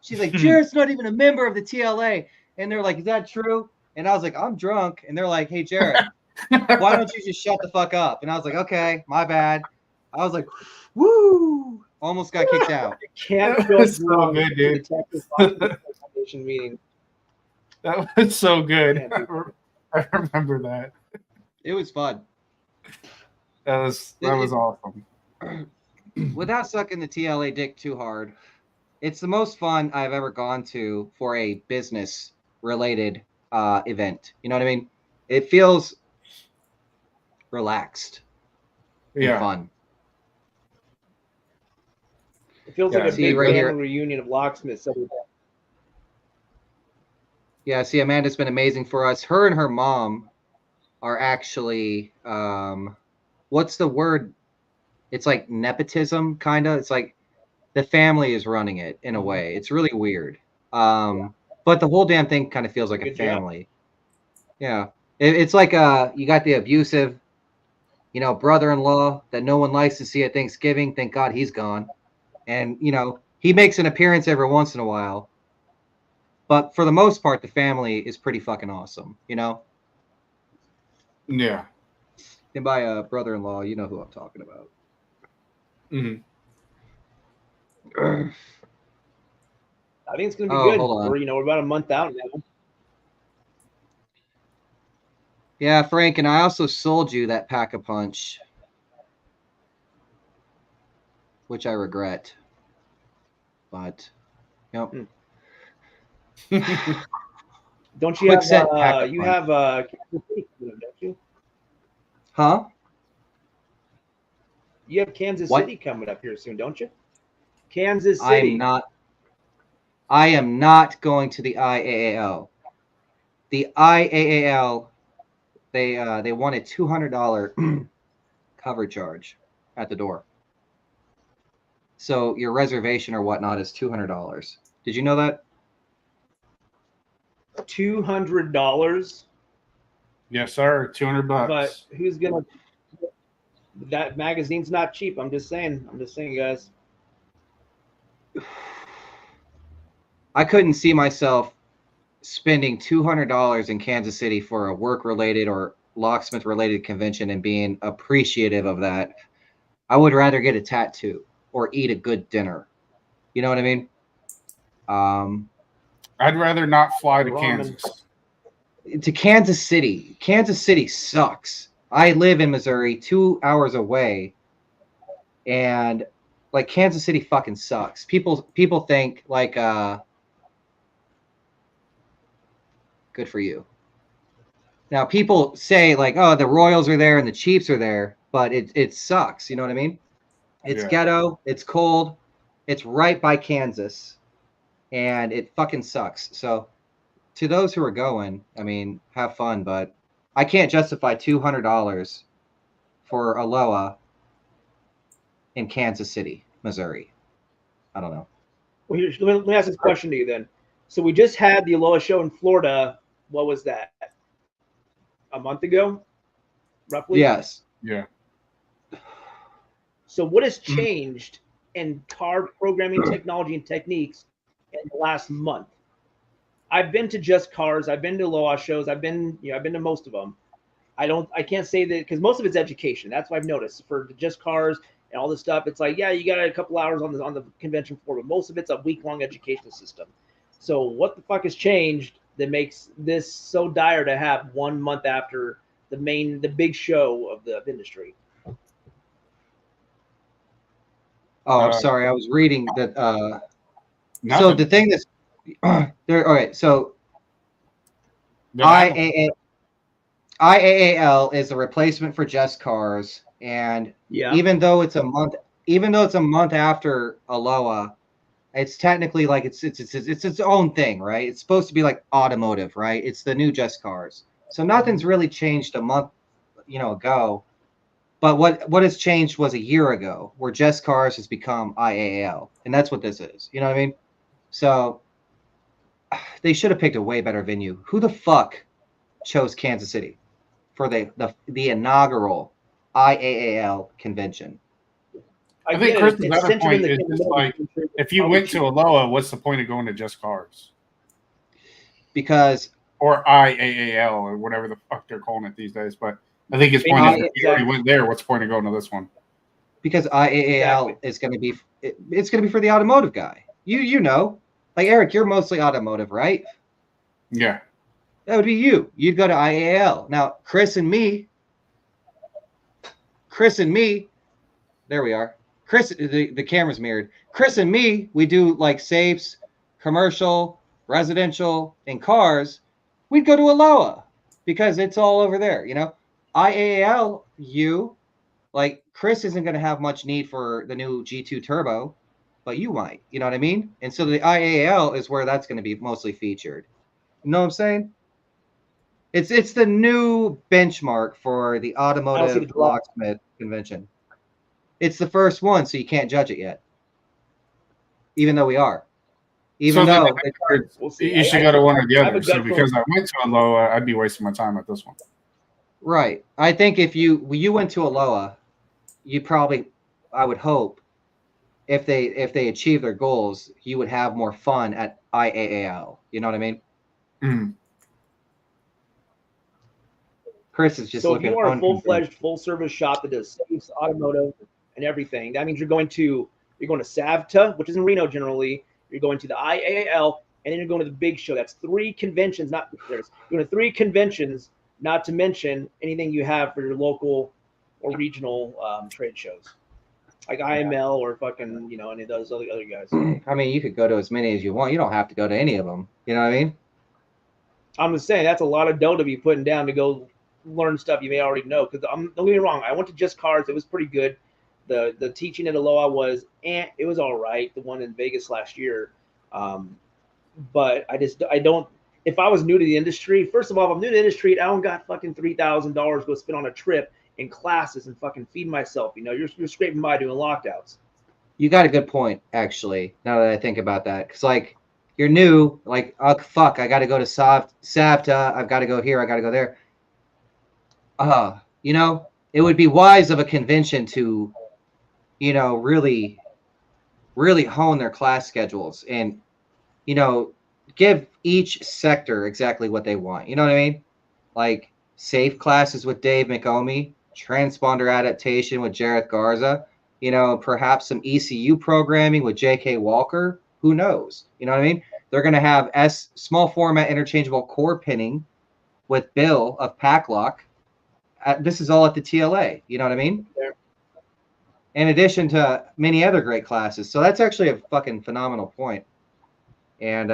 She's like, Jarrett's not even a member of the TLA. And they're like, is that true? And I was like, I'm drunk. And they're like, hey, Jarrett, why don't you just shut the fuck up? And I was like, okay, my bad. I was like, woo, almost got kicked out. Can't go so good, dude. Meeting. That was so good. I remember that. It was fun. That was awesome. Without sucking the TLA dick too hard, it's the most fun I've ever gone to for a business-related event. You know what I mean? It feels relaxed and fun. It feels like a big right here. reunion of locksmiths. Yeah, see, Amanda's been amazing for us. Her and her mom are actually, what's the word? It's like nepotism, kind of. It's like the family is running it in a way. It's really weird. But the whole damn thing kind of feels like a family. Yeah. It's like you got the abusive, brother-in-law that no one likes to see at Thanksgiving. Thank God he's gone. And, he makes an appearance every once in a while. But for the most part, the family is pretty fucking awesome, Yeah. And by brother-in-law, you know who I'm talking about. Mm-hmm. I think it's going to be good. Hold on. We're about a month out now. Yeah, Frank, and I also sold you that Pack-a-Punch, which I regret. But, Don't you Quick set have you have Kansas City, don't you? Huh? You have Kansas City coming up here soon, don't you? Kansas City. I am not going to the IAAL. The IAAL, they want a $200 cover charge at the door. So your reservation or whatnot is $200. Did you know that? $200. Yes, sir. $200. But who's gonna? That magazine's not cheap. I'm just saying, guys. I couldn't see myself spending $200 in Kansas City for a work-related or locksmith-related convention and being appreciative of that. I would rather get a tattoo or eat a good dinner. You know what I mean? I'd rather not fly to Kansas. To Kansas City. Kansas City sucks. I live in Missouri, 2 hours away, and like Kansas City fucking sucks. People think like good for you. Now people say like, oh, the Royals are there and the Chiefs are there, but it sucks. You know what I mean? It's ghetto. It's cold. It's right by Kansas, and it fucking sucks. So to those who are going, I mean, have fun, but I can't justify $200 for Aloha in Kansas City, Missouri. I don't know. Well, let me ask this question to you then. So we just had the Aloha show in Florida what was that? A month ago, roughly. Yes. Yeah. So what has changed in car programming technology and techniques in the last month? I've been to Just Cars. I've been to Loa shows. I've been to most of them. I can't say that because most of it's education. That's what I've noticed for the Just Cars and all this stuff. It's like, yeah, you got a couple hours on the convention floor, but most of it's a week-long educational system. So what the fuck has changed that makes this so dire to have 1 month after the big show of the industry? Oh, I'm sorry. I was reading that. So Nothing. the thing that's there. All right. So IAAL is a replacement for Just Cars, and even though it's a month after Aloha, it's technically like it's its own thing, right? It's supposed to be like automotive, right? It's the new Just Cars. So nothing's really changed a month, ago. But what has changed was a year ago, where Just Cars has become IAAL, and that's what this is. You know what I mean? So they should have picked a way better venue. Who the fuck chose Kansas City for the inaugural IAAL convention? I think Chris's other point is just like, if you went to Aloha, what's the point of going to Just Cars? Because or IAAL or whatever the fuck they're calling it these days. But I think his point is, if you already went there, what's the point of going to this one? Because IAAL is going to be, it's going to be for the automotive guy. You know, like Eric, you're mostly automotive, right? Yeah. That would be you. You'd go to IAAL. Now, Chris and me, there we are. Chris, the camera's mirrored. Chris and me, we do like safes, commercial, residential, and cars. We'd go to Aloha because it's all over there, IAAL, like Chris isn't going to have much need for the new G2 Turbo, but you might, you know what I mean? And so the IAAL is where that's going to be mostly featured. You know what I'm saying? It's the new benchmark for the automotive locksmith convention. It's the first one, so you can't judge it yet. Even though we are. You should go to one or the other. So because I went to Aloha, I'd be wasting my time at this one. Right. I think if you went to Aloha, you probably, I would hope, if they achieve their goals, you would have more fun at IAAL. You know what I mean? Mm. Chris is just so looking. So if you are a full-fledged, full-service shop that does safes, automotive, and everything, that means you're going to SAVTA, which is in Reno generally. You're going to the IAAL, and then you're going to the big show. That's 3 conventions. You're going to 3 conventions, not to mention anything you have for your local or regional trade shows, like IML or fucking any of those other guys. I mean, you could go to as many as you want. You don't have to go to any of them. You know what I mean? I'm just saying that's a lot of dough to be putting down to go learn stuff you may already know. Because don't get me wrong, I went to Just Cars. It was pretty good. The teaching at Aloha was, it was all right. The one in Vegas last year, but I don't. If I was new to the industry, first of all, if I'm new to the industry, I don't got fucking $3,000 to go spend on a trip in classes and fucking feed myself. You're scraping by doing lockdowns. You got a good point, actually. Now that I think about that, because like you're new, like fuck, I got to go to SAVTA. I've got to go here. I got to go there. It would be wise of a convention to really hone their class schedules and, give each sector exactly what they want. You know what I mean? Like safe classes with Dave McOmie, transponder adaptation with Jareth Garza, perhaps some ECU programming with J.K. Walker. Who knows? You know what I mean? They're going to have small format interchangeable core pinning with Bill of Packlock. This is all at the TLA. You know what I mean? Yeah. In addition to many other great classes. So that's actually a fucking phenomenal point. And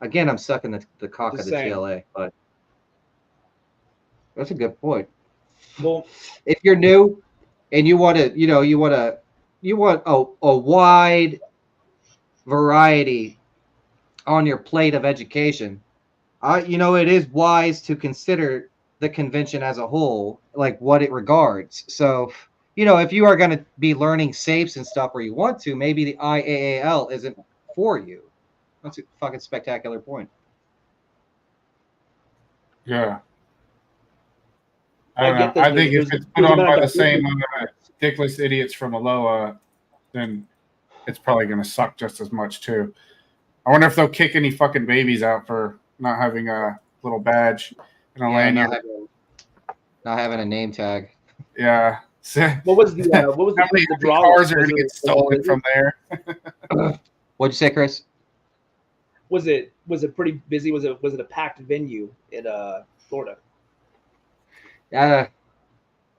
again, I'm sucking the cock of the TLA, but that's a good point. Well, if you're new and you want to, you want a wide variety on your plate of education, it is wise to consider the convention as a whole, like what it regards. So, if you are going to be learning safes and stuff where you want to, maybe the IAAL isn't for you. That's a fucking spectacular point. Yeah. I don't get know. that I think if it's put on by the same dickless idiots from Aloha, then it's probably going to suck just as much too. I wonder if they'll kick any fucking babies out for not having a little badge and a lanyard. Not having a name tag. Yeah. What was the how many draw? Cars are going to get stolen from there. What'd you say, Chris? Was it pretty busy? Was it a packed venue in Florida?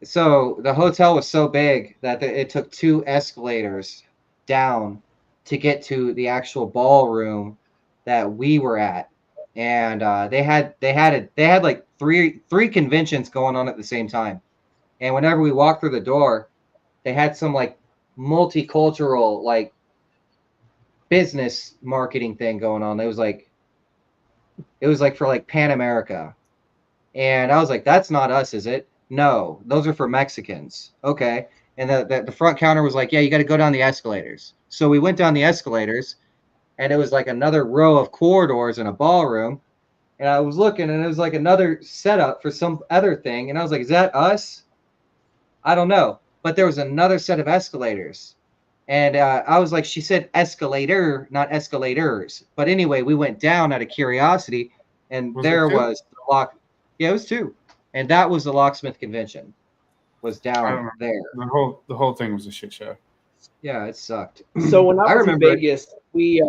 So the hotel was so big that it took 2 escalators down to get to the actual ballroom that we were at, and they had like three conventions going on at the same time. And whenever we walked through the door, they had some like multicultural like business marketing thing going on. It was like for like Pan America, and I was like, that's not us, is it? No, those are for Mexicans. Okay. And the front counter was like, yeah, you got to go down the escalators. So we went down the escalators, and it was like another row of corridors in a ballroom. And I was looking, and it was like another setup for some other thing. And I was like, is that us? I don't know. But there was another set of escalators. And I was like, she said escalator, not escalators. But anyway, we went down out of curiosity, and there was the lock. Yeah, it was 2. And that was the Locksmith convention. Was down there. The whole thing was a shit show. Yeah, it sucked. So when I was in Vegas, we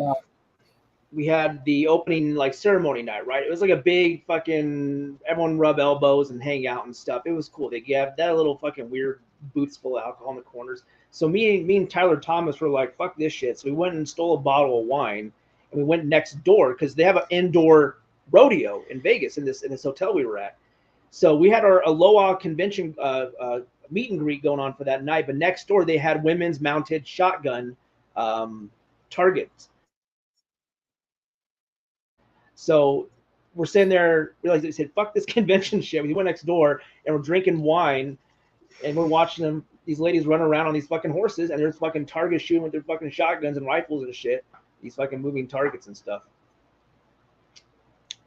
had the opening like ceremony night, right? It was like a big fucking everyone rub elbows and hang out and stuff. It was cool. They have that little fucking weird booths full of alcohol in the corners. So me and Tyler Thomas were like, fuck this shit. So we went and stole a bottle of wine, and we went next door because they have an indoor rodeo in Vegas in this hotel we were at. So we had our Aloha convention meet and greet going on for that night, but next door they had women's mounted shotgun targets. So we're sitting there, realized they said, fuck this convention shit. We went next door and we're drinking wine, and we're watching these ladies run around on these fucking horses, and there's fucking targets shooting with their fucking shotguns and rifles and shit. These fucking moving targets and stuff.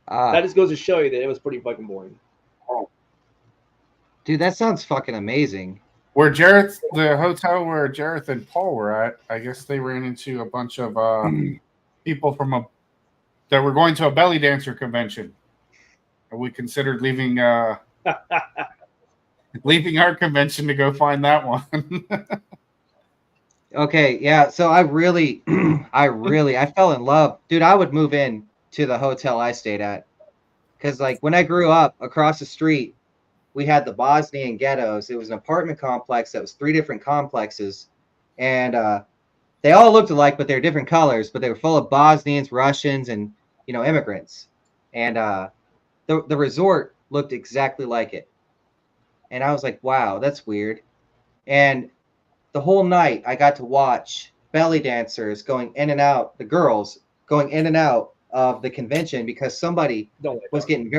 That just goes to show you that it was pretty fucking boring. Dude, that sounds fucking amazing. The hotel where Jareth and Paul were at, I guess they ran into a bunch of people that were going to a belly dancer convention. And we considered leaving our convention to go find that one. Okay, yeah. So I fell in love. Dude, I would move in to the hotel I stayed at. Because like when I grew up across the street, we had the Bosnian ghettos. It was an apartment complex that was 3 different complexes. And they all looked alike, but they were different colors. But they were full of Bosnians, Russians, and immigrants. And the resort looked exactly like it. And I was like, wow, that's weird. And the whole night I got to watch belly dancers going in and out, the girls going in and out of the convention because somebody was getting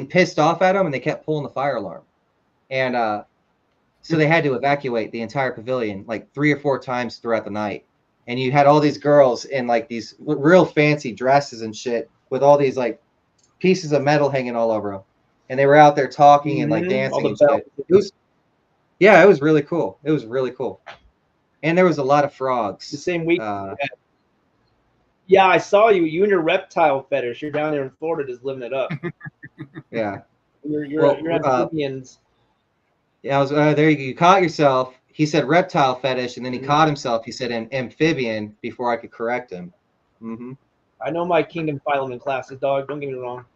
pissed off at them, and they kept pulling the fire alarm. And so they had to evacuate the entire pavilion like 3 or 4 times throughout the night. And you had all these girls in like these real fancy dresses and shit with all these like pieces of metal hanging all over them. And they were out there talking and like dancing and shit. It was really cool. It was really cool. And there was a lot of frogs. The same week. Yeah, I saw you. You and your reptile fetish. You're down there in Florida just living it up. Yeah. You're amphibians. Yeah, I was there. You caught yourself. He said reptile fetish, and then he caught himself. He said an amphibian before I could correct him. Mm-hmm. I know my kingdom phylum in classes, dog. Don't get me wrong.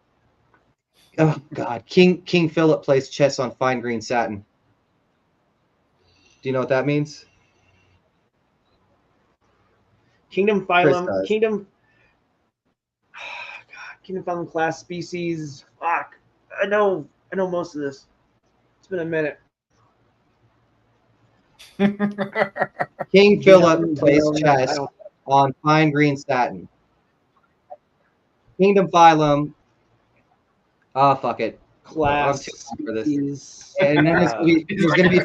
Oh God, King Philip plays chess on fine green satin. Do you know what that means? Kingdom phylum, kingdom phylum class species. Fuck. I know most of this. It's been a minute. King Philip plays chess on fine green satin. Kingdom phylum. Oh, fuck it. Class. I'm too for this. And then there's going to be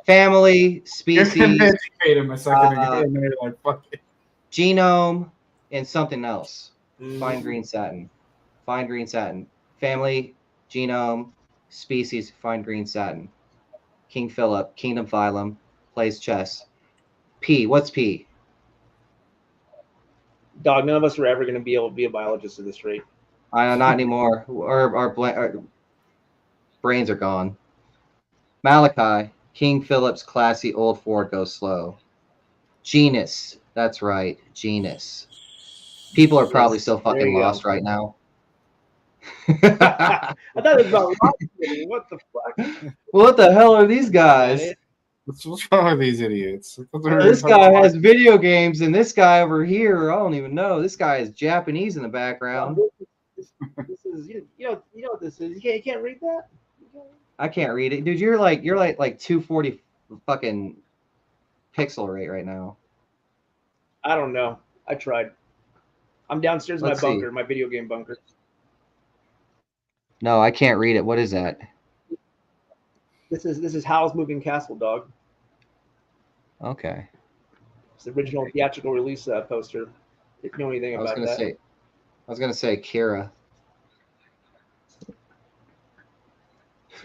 family, species. You're going to educate him a second ago, and they're like, fuck it. Genome, and something else. Fine green satin. Fine green satin. family, genome, species, fine green satin. King Philip, kingdom phylum, plays chess. P. What's P? Dog, none of us are ever going to be able to be a biologist at this rate. Not anymore. Our brains are gone. Malachi, King Philip's classy old Ford goes slow. Genus. That's right. Genus. People are probably Yes, so there fucking you go. lost right now. I thought it was about Locksmith. What the fuck? What the hell are these guys? What's wrong with these idiots? This guy has video games, and this guy over here, I don't even know. This guy is Japanese in the background. This is you know what this is. You can't read that. I can't read it, dude. You're like 240 fucking pixel rate right now. I don't know. I tried. I'm downstairs in Let's my bunker, see. my video game bunker. No, I can't read it. What is that? This is Hal's Moving Castle, dog. Okay. It's the original theatrical release poster. If you know anything about that. I was gonna say Kira.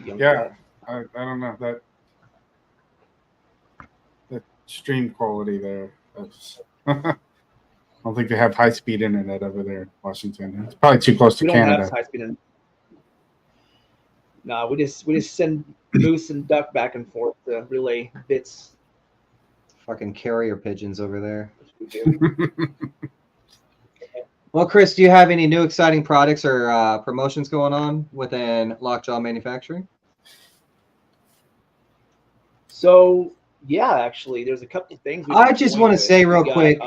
Yeah, I don't know that stream quality there. I don't think they have high speed internet over there in Washington. It's probably too close to We Canada. don't have high speed internet. No, we just send moose and duck back and forth to relay bits. Fucking carrier pigeons over there. Well, Chris, do you have any new exciting products or promotions going on within Lockjaw Manufacturing? So yeah, actually, there's a couple of things. I just want to say real quick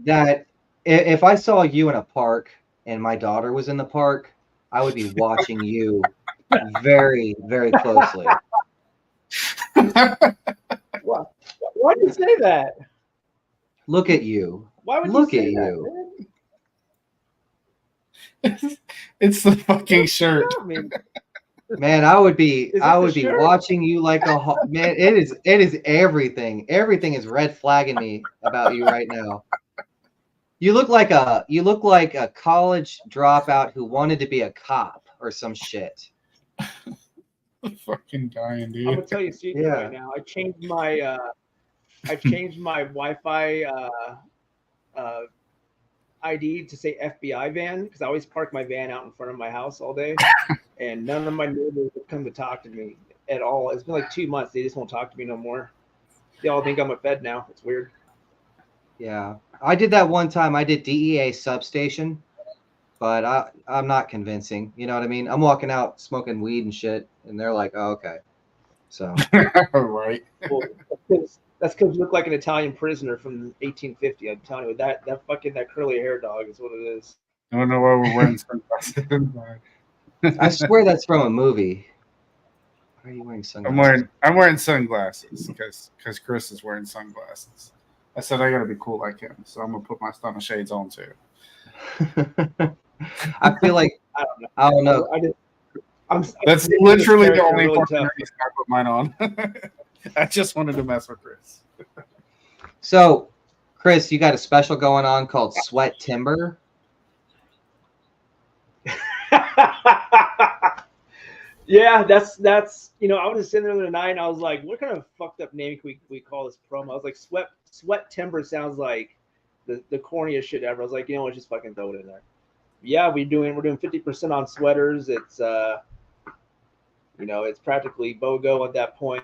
that if I saw you in a park and my daughter was in the park, I would be watching you very, very closely. Why did you say that? Look at you. Why would Look you at say you. That, It's the fucking shirt. Man, I would be shirt? watching you like a man. It is everything. Everything is red flagging me about you right now. You look like a college dropout who wanted to be a cop or some shit. I'm fucking dying, dude. I'm gonna tell you a secret right now. I changed my Wi-Fi ID to say FBI van because I always park my van out in front of my house all day, and none of my neighbors have come to talk to me at all. It's been like 2 months. They just won't talk to me no more. They all think I'm a Fed now. It's weird. Yeah, I did that one time. I did DEA substation, but I'm not convincing. You know what I mean? I'm walking out smoking weed and shit, and they're like, "Oh, okay." So right. Well, that's because you look like an Italian prisoner from 1850. I'm telling you, that curly hair, dog, is what it is. I don't know why we're wearing sunglasses. I swear that's from a movie. Why are you wearing sunglasses? I'm wearing sunglasses because Chris is wearing sunglasses. I said I gotta be cool like him, so I'm gonna put my stunner shades on too. I feel like I don't know. That's literally the only fucking reason I put mine on. I just wanted to mess with Chris. So, Chris, you got a special going on called Sweat Timber. Yeah, that's I was just sitting there the other night and I was like, what kind of fucked up name can we call this promo? I was like, Sweat Timber sounds like the corniest shit ever. I was like, what, just fucking throw it in there. Yeah, we're doing 50% on sweaters. It's it's practically BOGO at that point.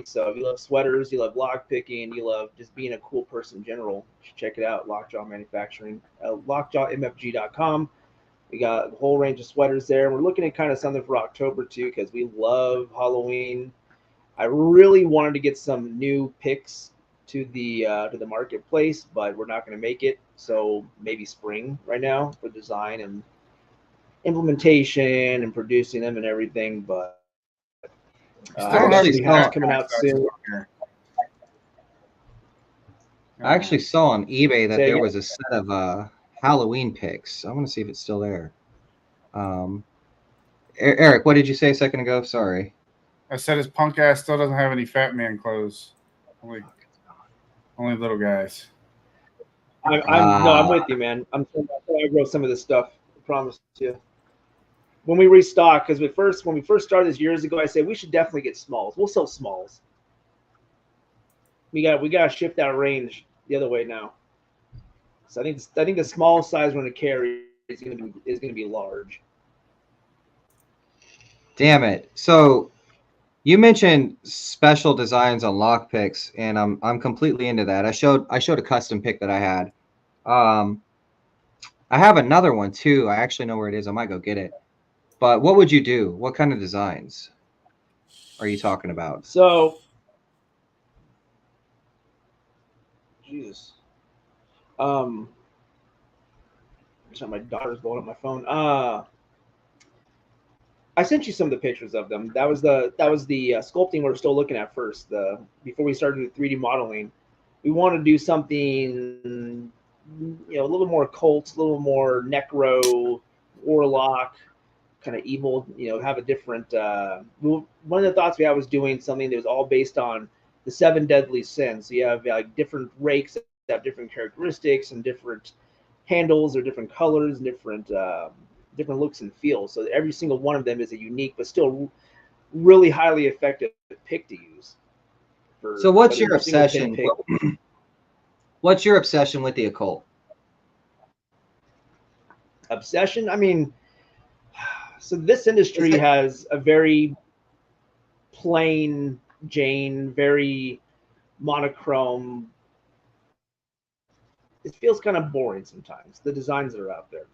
So if you love sweaters, you love lock picking, you love just being a cool person in general, you should check it out. Lockjaw Manufacturing, lockjawmfg.com. We got a whole range of sweaters there. We're looking at kind of something for October too, because we love Halloween. I really wanted to get some new picks to the marketplace, but we're not going to make it. So maybe spring right now for design and implementation and producing them and everything. But actually coming out soon. I actually saw on eBay that there was a set of Halloween picks. I want to see if it's still there. Eric, what did you say a second ago? Sorry. I said his punk ass still doesn't have any fat man clothes. Only little guys. I'm with you, man. I'm trying to grow some of this stuff. I promise you. when we restock, because when we first started this years ago, I said we should definitely get smalls. We'll sell smalls. We got to shift that range the other way now. So I think the small size we're going to carry is going to be large. Damn it! So you mentioned special designs on lockpicks, and I'm completely into that. I showed a custom pick that I had. I have another one too. I actually know where it is. I might go get it. But what would you do? What kind of designs are you talking about? So, Jesus. My daughter's blowing up my phone. I sent you some of the pictures of them. That was the sculpting we were still looking at first. Before we started 3D modeling, we wanted to do something, a little more cult, a little more necro, warlock, kind of evil. Have a different. One of the thoughts we had was doing something that was all based on the 7 deadly sins. So you have like different rakes that have different characteristics and different handles or different colors and different looks and feels. So every single one of them is a unique but still really highly effective pick to use. So what's your obsession? What's your obsession with the occult? Obsession? I mean, so this industry has a very plain Jane, very monochrome. It feels kind of boring sometimes, the designs that are out there.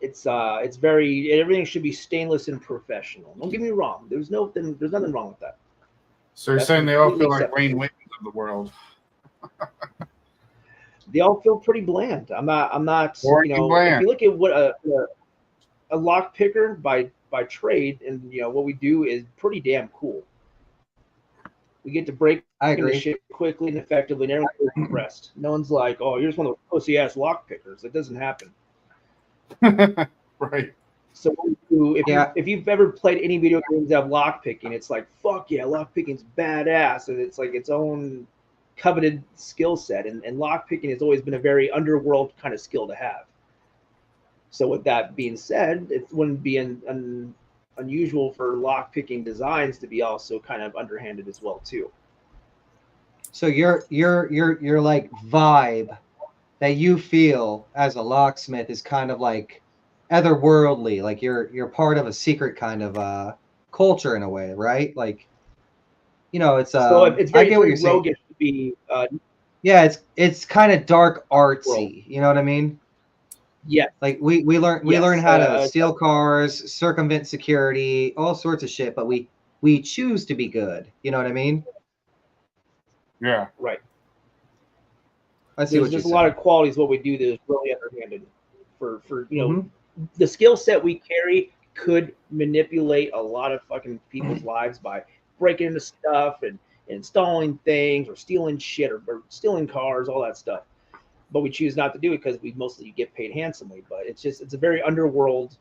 It's everything should be stainless and professional. Don't get me wrong. There's nothing wrong with that. So you're saying they all feel like Wayne Wiggins of the world? They all feel pretty bland. I'm not. Bland. If you look at what a lock picker by trade, and what we do is pretty damn cool. We get to break into shit quickly and effectively, and everyone's impressed. No one's like, "Oh, you're just one of those pussy ass lock pickers." It doesn't happen. Right. So if you've ever played any video games that have lock picking, it's like, fuck yeah, lock picking's badass, and it's like its own coveted skill set. And lock picking has always been a very underworld kind of skill to have. So with that being said, it wouldn't be unusual for lock picking designs to be also kind of underhanded as well too. So your like vibe that you feel as a locksmith is kind of like otherworldly, like you're part of a secret kind of culture in a way, right? Like, it's so it's very, I get what you're saying. To be, yeah, it's kind of dark artsy. You know what I mean? Yeah. Like we learn how to steal cars, circumvent security, all sorts of shit, but we choose to be good. You know what I mean? Yeah. Right. I see There's a lot of qualities what we do that is really underhanded. For the skill set we carry could manipulate a lot of fucking people's lives by breaking into stuff and installing things or stealing shit or stealing cars, all that stuff. But we choose not to do it because we mostly get paid handsomely. But it's a very underworld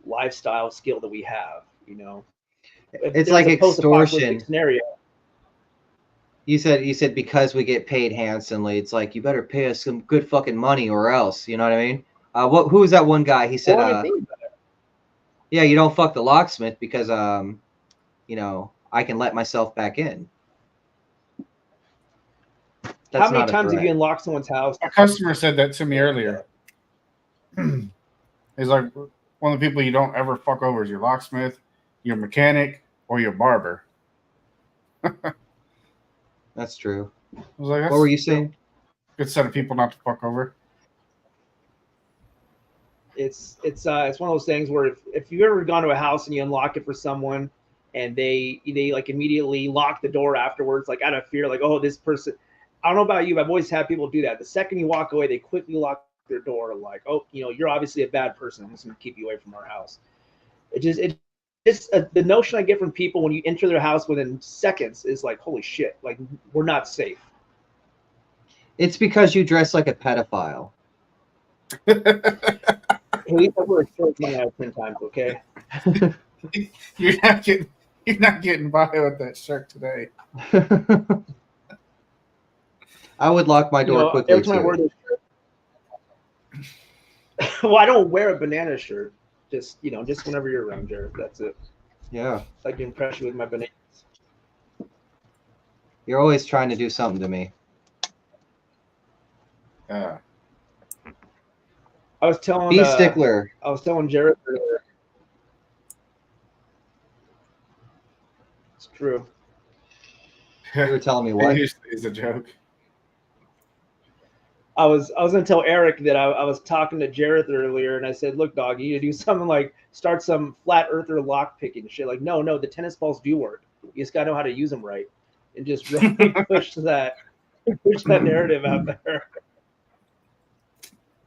lifestyle skill that we have. It's like extortion scenario. You said because we get paid handsomely, it's like you better pay us some good fucking money or else. You know what I mean? Who was that one guy? He said, yeah, you don't fuck the locksmith because I can let myself back in. How many times have you unlocked someone's house? A customer said that to me earlier. He's like, one of the people you don't ever fuck over is your locksmith, your mechanic, or your barber. That's true. I was like, what were you saying? Good set of people not to fuck over. It's one of those things where if you've ever gone to a house and you unlock it for someone and they like immediately lock the door afterwards, like out of fear, like, oh, this person, I don't know about you, but I've always had people do that. The second you walk away, they quickly lock their door, like, oh, you're obviously a bad person. I'm just going to keep you away from our house. The notion I get from people when you enter their house within seconds is like, holy shit, like we're not safe. It's because you dress like a pedophile. At least I wear a shirt 9 out of 10 times, okay? You're not getting by with that shirt today. I would lock my door quickly every time I wear this shirt. Well, I don't wear a banana shirt. Just just whenever you're around, Jared. That's it. Yeah. I can impress you with my bananas. You're always trying to do something to me. Yeah. I was telling Be stickler. I was telling Jared earlier. It's true. You were telling me what? It's a joke. I was gonna tell Eric that I was talking to Jareth earlier, and I said, "Look, dog, you need to do something like start some flat earther lock picking shit." Like, no, the tennis balls do work. You just gotta know how to use them right, and just really push that narrative out there.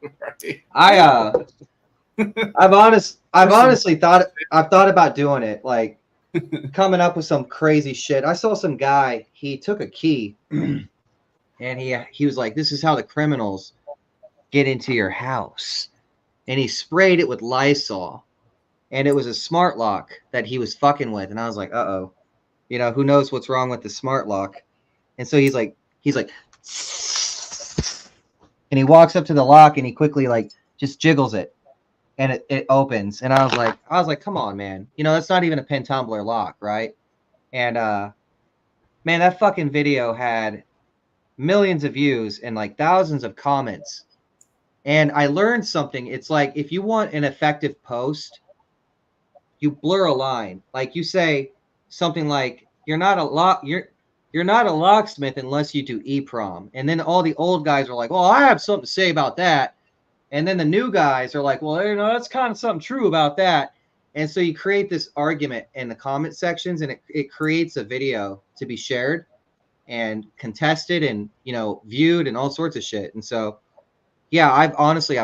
Right. I've honestly thought about doing it, like coming up with some crazy shit. I saw some guy, he took a key and he was like, this is how the criminals get into your house. And he sprayed it with Lysol. And it was a smart lock that he was fucking with. And I was like, uh-oh. Who knows what's wrong with the smart lock? And so he's like, and he walks up to the lock and he quickly like just jiggles it. And it opens. And I was like, come on, man. That's not even a pin tumbler lock, right? And man, that fucking video had millions of views and like thousands of comments. And I learned something. It's like if you want an effective post, you blur a line. Like you say something like, you're not a locksmith unless you do EPROM. And then all the old guys are like, well, I have something to say about that. And then the new guys are like, well, that's kind of something true about that. And so you create this argument in the comment sections, and it creates a video to be shared and contested and, viewed and all sorts of shit. And so, yeah, I've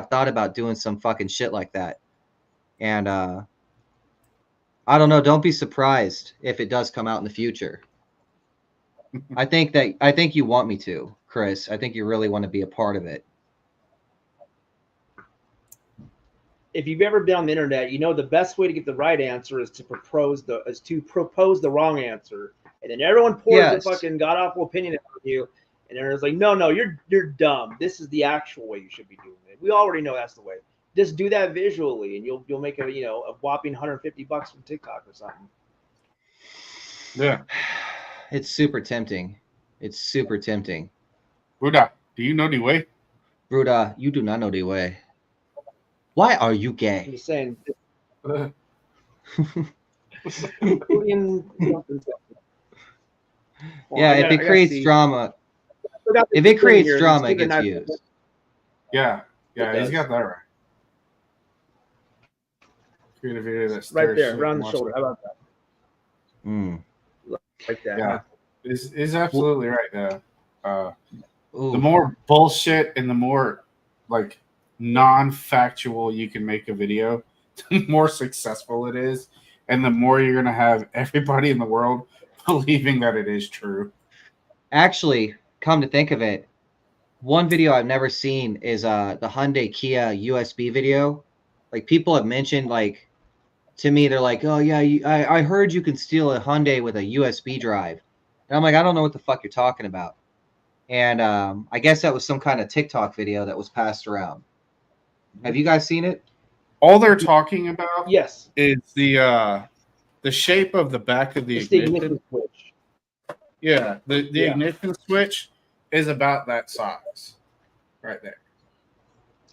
thought about doing some fucking shit like that. And I don't know. Don't be surprised if it does come out in the future. I think you want me to, Chris. I think you really want to be a part of it. If you've ever been on the internet, the best way to get the right answer is to propose the wrong answer, and then everyone pours a fucking god awful opinion on you, and everyone's like, no, you're dumb. This is the actual way you should be doing it. We already know that's the way. Just do that visually, and you'll make a whopping $150 from TikTok or something. Yeah, it's super tempting. Buddha, do you know the way? Buddha, you do not know the way. Why are you gay? I'm just saying. Yeah, if it creates drama, it gets views. Yeah, he's got that right. Create a video that's right there, around the shoulder. How about that? Like that. Yeah, is absolutely right. The more bullshit and the more like non-factual you can make a video, the more successful it is, and the more you're gonna have everybody in the world believing that it is true. Actually, come to think of it, one video I've never seen is the Hyundai Kia USB video. Like, people have mentioned, like, to me, they're like, oh yeah, I heard you can steal a Hyundai with a USB drive. And I'm like, I don't know what the fuck you're talking about. And I guess that was some kind of TikTok video that was passed around. Have you guys seen it? All they're talking about, yes, is the shape of the back of the ignition switch. Yeah, the ignition switch is about that size, right there.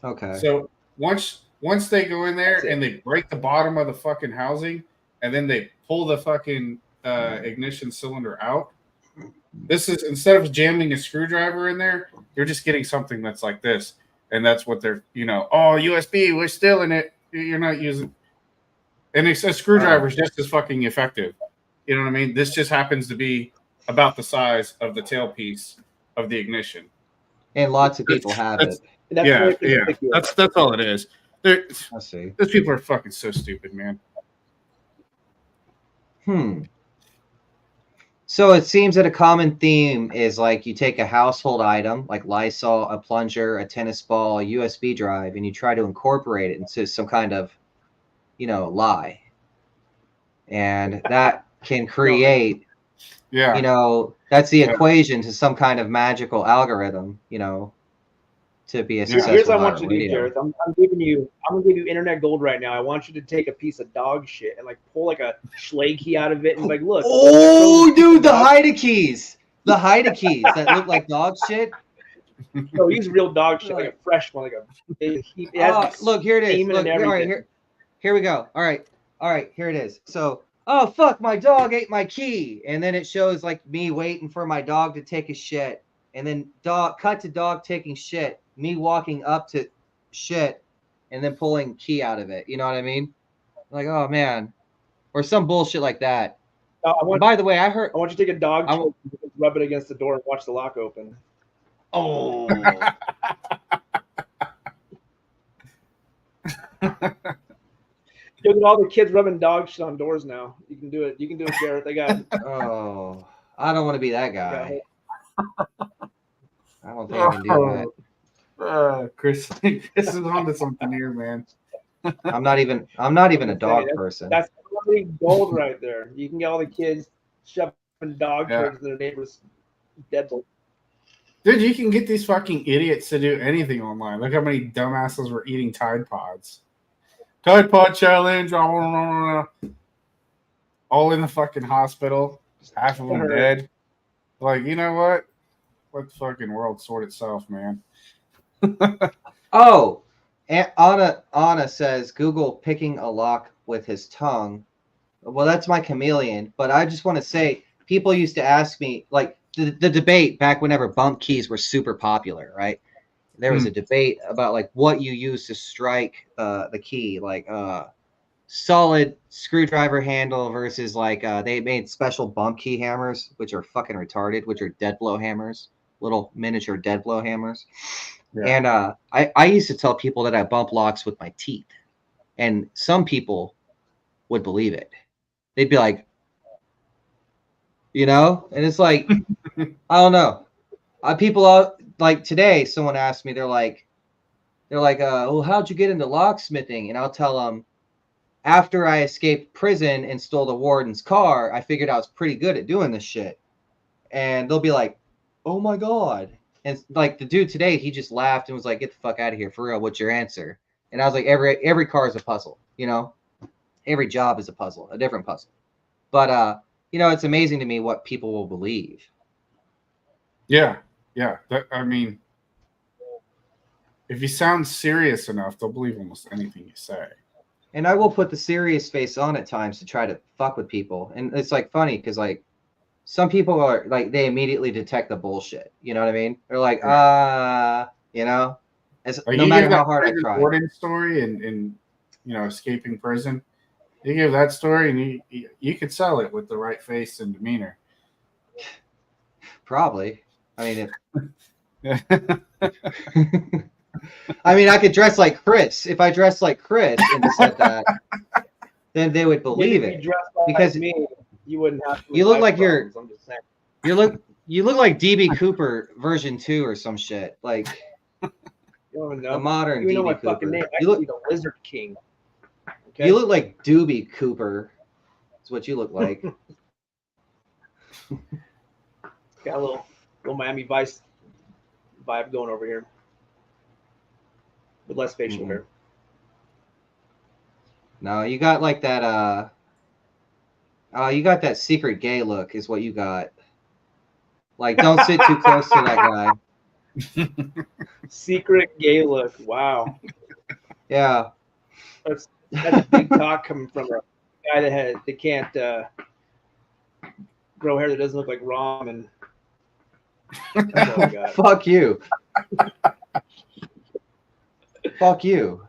Okay. So once they go in there and they break the bottom of the fucking housing, and then they pull the fucking ignition cylinder out, this is, instead of jamming a screwdriver in there, you're just getting something that's like this. And that's what they're, oh, USB, we're stealing it. You're not using. And a screwdriver is just as fucking effective. You know what I mean? This just happens to be about the size of the tailpiece of the ignition. And lots of people have it. Yeah. That's all it is. I see. Those people are fucking so stupid, man. So it seems that a common theme is like you take a household item like Lysol, a plunger, a tennis ball, a USB drive, and you try to incorporate it into some kind of, lie. And that can create, that's the equation to some kind of magical algorithm, to be a Yeah. successful Here's what I want you to do, radio. Jared. I'm gonna give you internet gold right now. I want you to take a piece of dog shit and like pull like a schlag key out of it and like, look. Oh, dude, the Haida keys. The Haida keys that look like dog shit. No, use real dog shit, like a fresh one, like a. Look, here it is. steam Look, and all right, everything. here we go. All right, here it is. So, oh fuck, my dog ate my key, and then it shows like me waiting for my dog to take a shit, and then cut to dog taking shit, me walking up to shit, and then pulling key out of it. You know what I mean? Like, oh man, or some bullshit like that. By the way, I heard. I want you to take a dog shit, rub it against the door, and watch the lock open. Oh. Look at all the kids rubbing dog shit on doors now. You can do it. You can do it, Garrett. They got. Oh, I don't want to be that guy. I don't think I can do that. Chris, this is on to something here, man. I'm not even a dog person. That's gold right there. You can get all the kids shoving dog turds in their neighbors' deadbolt. Dude, you can get these fucking idiots to do anything online. Look how many dumbasses were eating Tide Pods. Tide Pod challenge. All in the fucking hospital. Half of them dead. Like, you know what? Let the fucking world sort itself, man. Oh, Anna says Google picking a lock with his tongue. Well, that's my chameleon. But I just want to say, people used to ask me, like, the debate back whenever bump keys were super popular, right? There was a debate about like what you use to strike the key, like solid screwdriver handle versus like they made special bump key hammers, which are fucking retarded, which are dead blow hammers, little miniature dead blow hammers. Yeah. And I used to tell people that I bump locks with my teeth, and some people would believe it. They'd be like, you know, and it's like, I don't know. People like today, someone asked me, they're like, well, how'd you get into locksmithing? And I'll tell them, after I escaped prison and stole the warden's car, I figured I was pretty good at doing this shit. And they'll be like, oh my God. And like the dude today, he just laughed and was like, get the fuck out of here. For real, what's your answer? And I was like, every car is a puzzle, you know? Every job is a puzzle, a different puzzle. But, you know, it's amazing to me what people will believe. Yeah. I mean, if you sound serious enough, they'll believe almost anything you say. And I will put the serious face on at times to try to fuck with people. And it's like funny because like some people are like, they immediately detect the bullshit. You know what I mean? They're like, you know, no matter how hard I try. Warden story and you know, escaping prison. You give that story and you could sell it with the right face and demeanor. Probably. I mean, I mean, I could dress like Chris. If I dressed like Chris and said that, then they would believe it. Because me, you wouldn't have to. You look like I'm just saying. You look like DB Cooper version 2 or some shit. Like a modern DB Cooper. Fucking name. You look the Lizard King. Okay? You look like Doobie Cooper. That's what you look like. Got a little Miami Vice vibe going over here. With less facial hair. No, you got like that you got that secret gay look is what you got. Like, don't sit too close to that guy. Secret gay look. Wow. Yeah. That's a big talk coming from a guy that can't grow hair that doesn't look like ramen. Oh, fuck you. Fuck you.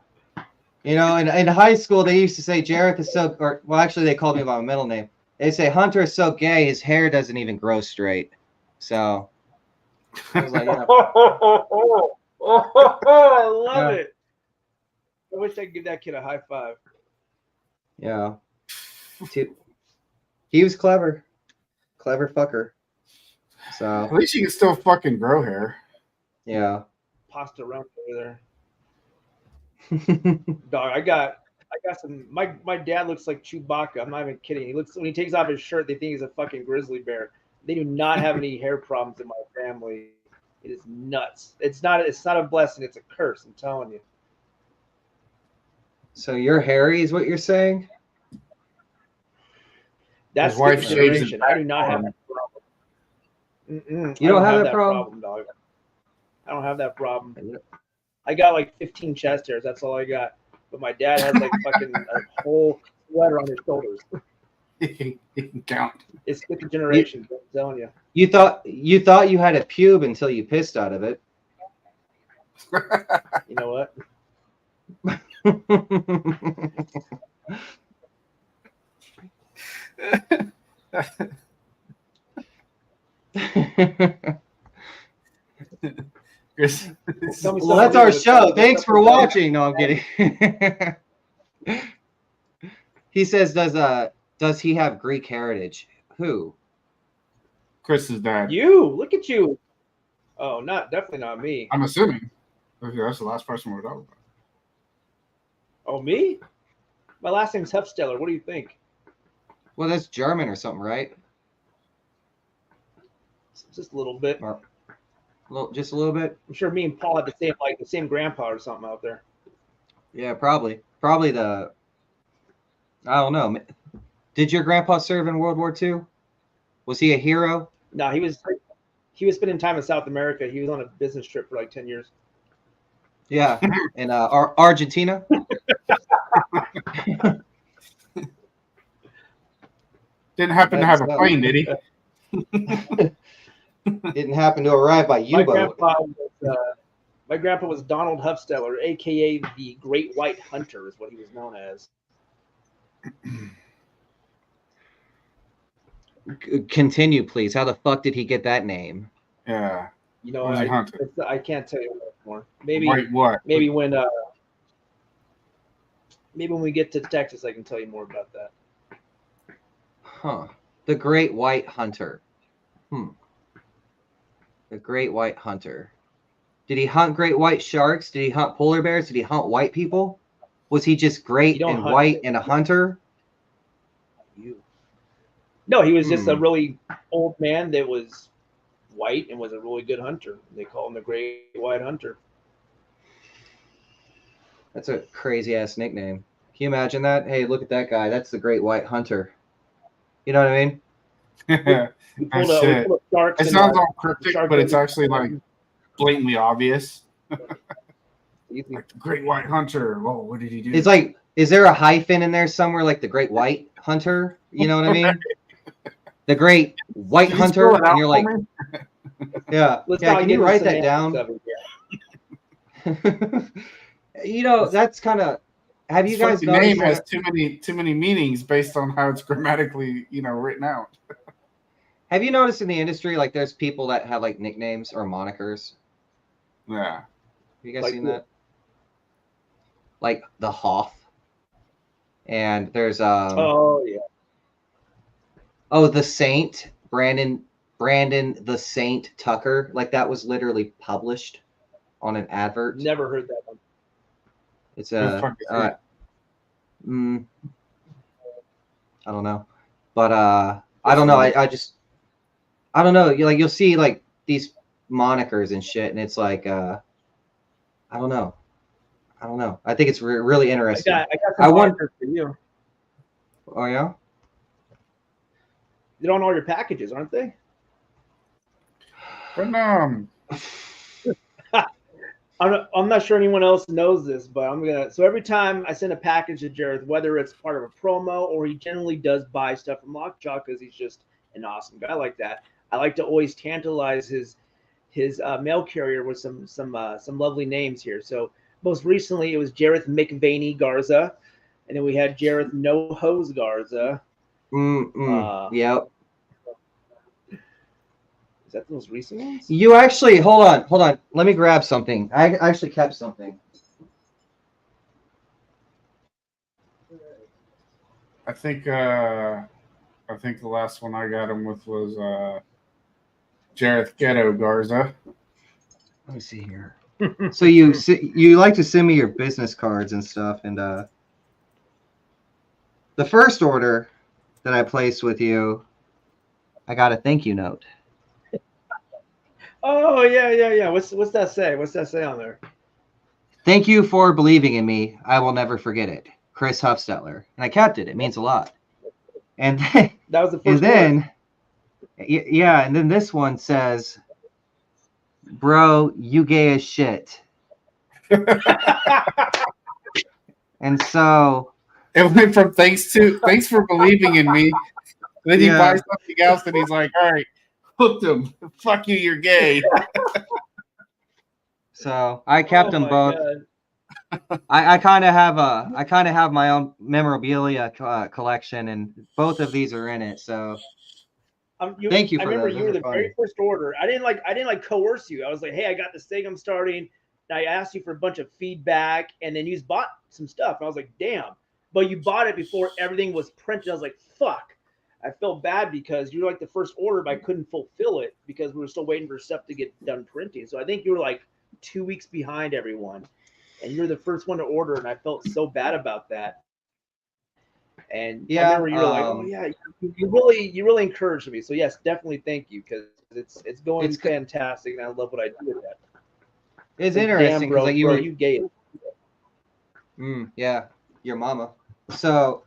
You know, in high school they used to say Jareth is so, or well, actually they called me by my middle name. They say Hunter is so gay his hair doesn't even grow straight. So I was like, yeah. I love it. I wish I could give that kid a high five. Yeah. He was clever. Clever fucker. So at least you can still fucking grow hair. Yeah. Pasta around over there. Dog, I got some. My dad looks like Chewbacca. I'm not even kidding. He looks, when he takes off his shirt, they think he's a fucking grizzly bear. They do not have any hair problems in my family. It is nuts. It's not a blessing. It's a curse. I'm telling you. So you're hairy, is what you're saying? That's His wife the shaves his generation. I do not have back. that problem. You don't have that problem? dog. I don't have that problem. I got like 15 chest hairs. That's all I got. But my dad has like fucking a whole sweater on his shoulders. He can count. It's the generation. I'm telling you. You thought you had a pube until you pissed out of it. You know what? Chris, Well, that's our show. Thanks for watching. No, I'm kidding. He says, does he have Greek heritage? Who? Chris's dad. You look at you. Oh, definitely not me. I'm assuming. That's the last person we're talking about. Oh, me? My last name's Hufsteller. What do you think? Well, that's German or something, right? Just a little bit. Just a little bit. I'm sure me and Paul had the same grandpa or something out there. Yeah, probably the. I don't know. Did your grandpa serve in World War II? Was he a hero? No, he was spending time in South America. He was on a business trip for like 10 years. Yeah, in Argentina. Didn't happen to have a plane, did he? Didn't happen to arrive by U-boat. My grandpa was Donald Hufsteller, a.k.a. the Great White Hunter is what he was known as. Continue, please. How the fuck did he get that name? Yeah. You know, I can't tell you more. Maybe what? Maybe when we get to Texas, I can tell you more about that. Huh. The Great White Hunter. The Great White Hunter. Did he hunt great white sharks? Did he hunt polar bears? Did he hunt white people? Was he just great and white and a hunter? No, he was just a really old man that was white and was a really good hunter. They call him the Great White Hunter. That's a crazy ass nickname. Can you imagine that? Hey, look at that guy. That's the Great White Hunter. You know what I mean? It sounds all cryptic, but it's actually like blatantly obvious. Like the Great White Hunter. Whoa, what did he do? It's like, is there a hyphen in there somewhere like the Great White Hunter? You know what I mean? The Great White Hunter, and you're like, yeah. Can you write that down? You know, that's kind of. Have you guys noticed? The name has too many meanings based on how it's grammatically, written out. Have you noticed in the industry, like, there's people that have like nicknames or monikers? Yeah. Have you guys seen that? Like the Hoff, and there's Oh yeah. Oh, the Saint, Brandon the Saint Tucker. Like that was literally published on an advert. Never heard that one. It's I don't know, but I don't know. I don't know. You'll see like these monikers and shit, and it's like I don't know. I think it's really interesting. I got some monikers for you. Oh yeah. They're on all your packages, aren't they? I'm not sure anyone else knows this, but so every time I send a package to Jareth, whether it's part of a promo or he generally does buy stuff from Lockjaw because he's just an awesome guy like that. I like to always tantalize his mail carrier with some lovely names here. So most recently it was Jareth McVaney Garza, and then we had Jareth No Hose Garza. Yep. Is that the most recent ones? You actually hold on. Let me grab something. I actually kept something. I think the last one I got him with was Jareth Ghetto Garza. Let me see here. So you like to send me your business cards and stuff, and the first order that I placed with you, I got a thank you note. Oh yeah. What's that say? What's that say on there? Thank you for believing in me. I will never forget it. Chris Huffstetler. And I kept it. It means a lot. And then, That was the first and then yeah, and then this one says, bro, you gay as shit. And so it went from thanks for believing in me. Then he buys something else and he's like, all right, hooked him. Fuck you, you're gay. So I kept them both. I kind of have my own memorabilia collection, and both of these are in it. So thank you for I remember those. you were the very first order. I didn't like coerce you. I was like, hey, I got this thing I'm starting. And I asked you for a bunch of feedback, and then you bought some stuff. And I was like, damn. But you bought it before everything was printed. I was like, fuck. I felt bad because you were like the first order, but I couldn't fulfill it because we were still waiting for stuff to get done printing. So I think you were like 2 weeks behind everyone, and you were the first one to order, and I felt so bad about that. And I remember you were like, "Oh yeah, you really encouraged me." So yes, definitely thank you because it's going fantastic, and I love what I do with that. It's interesting because like you gay. Yeah, your mama. So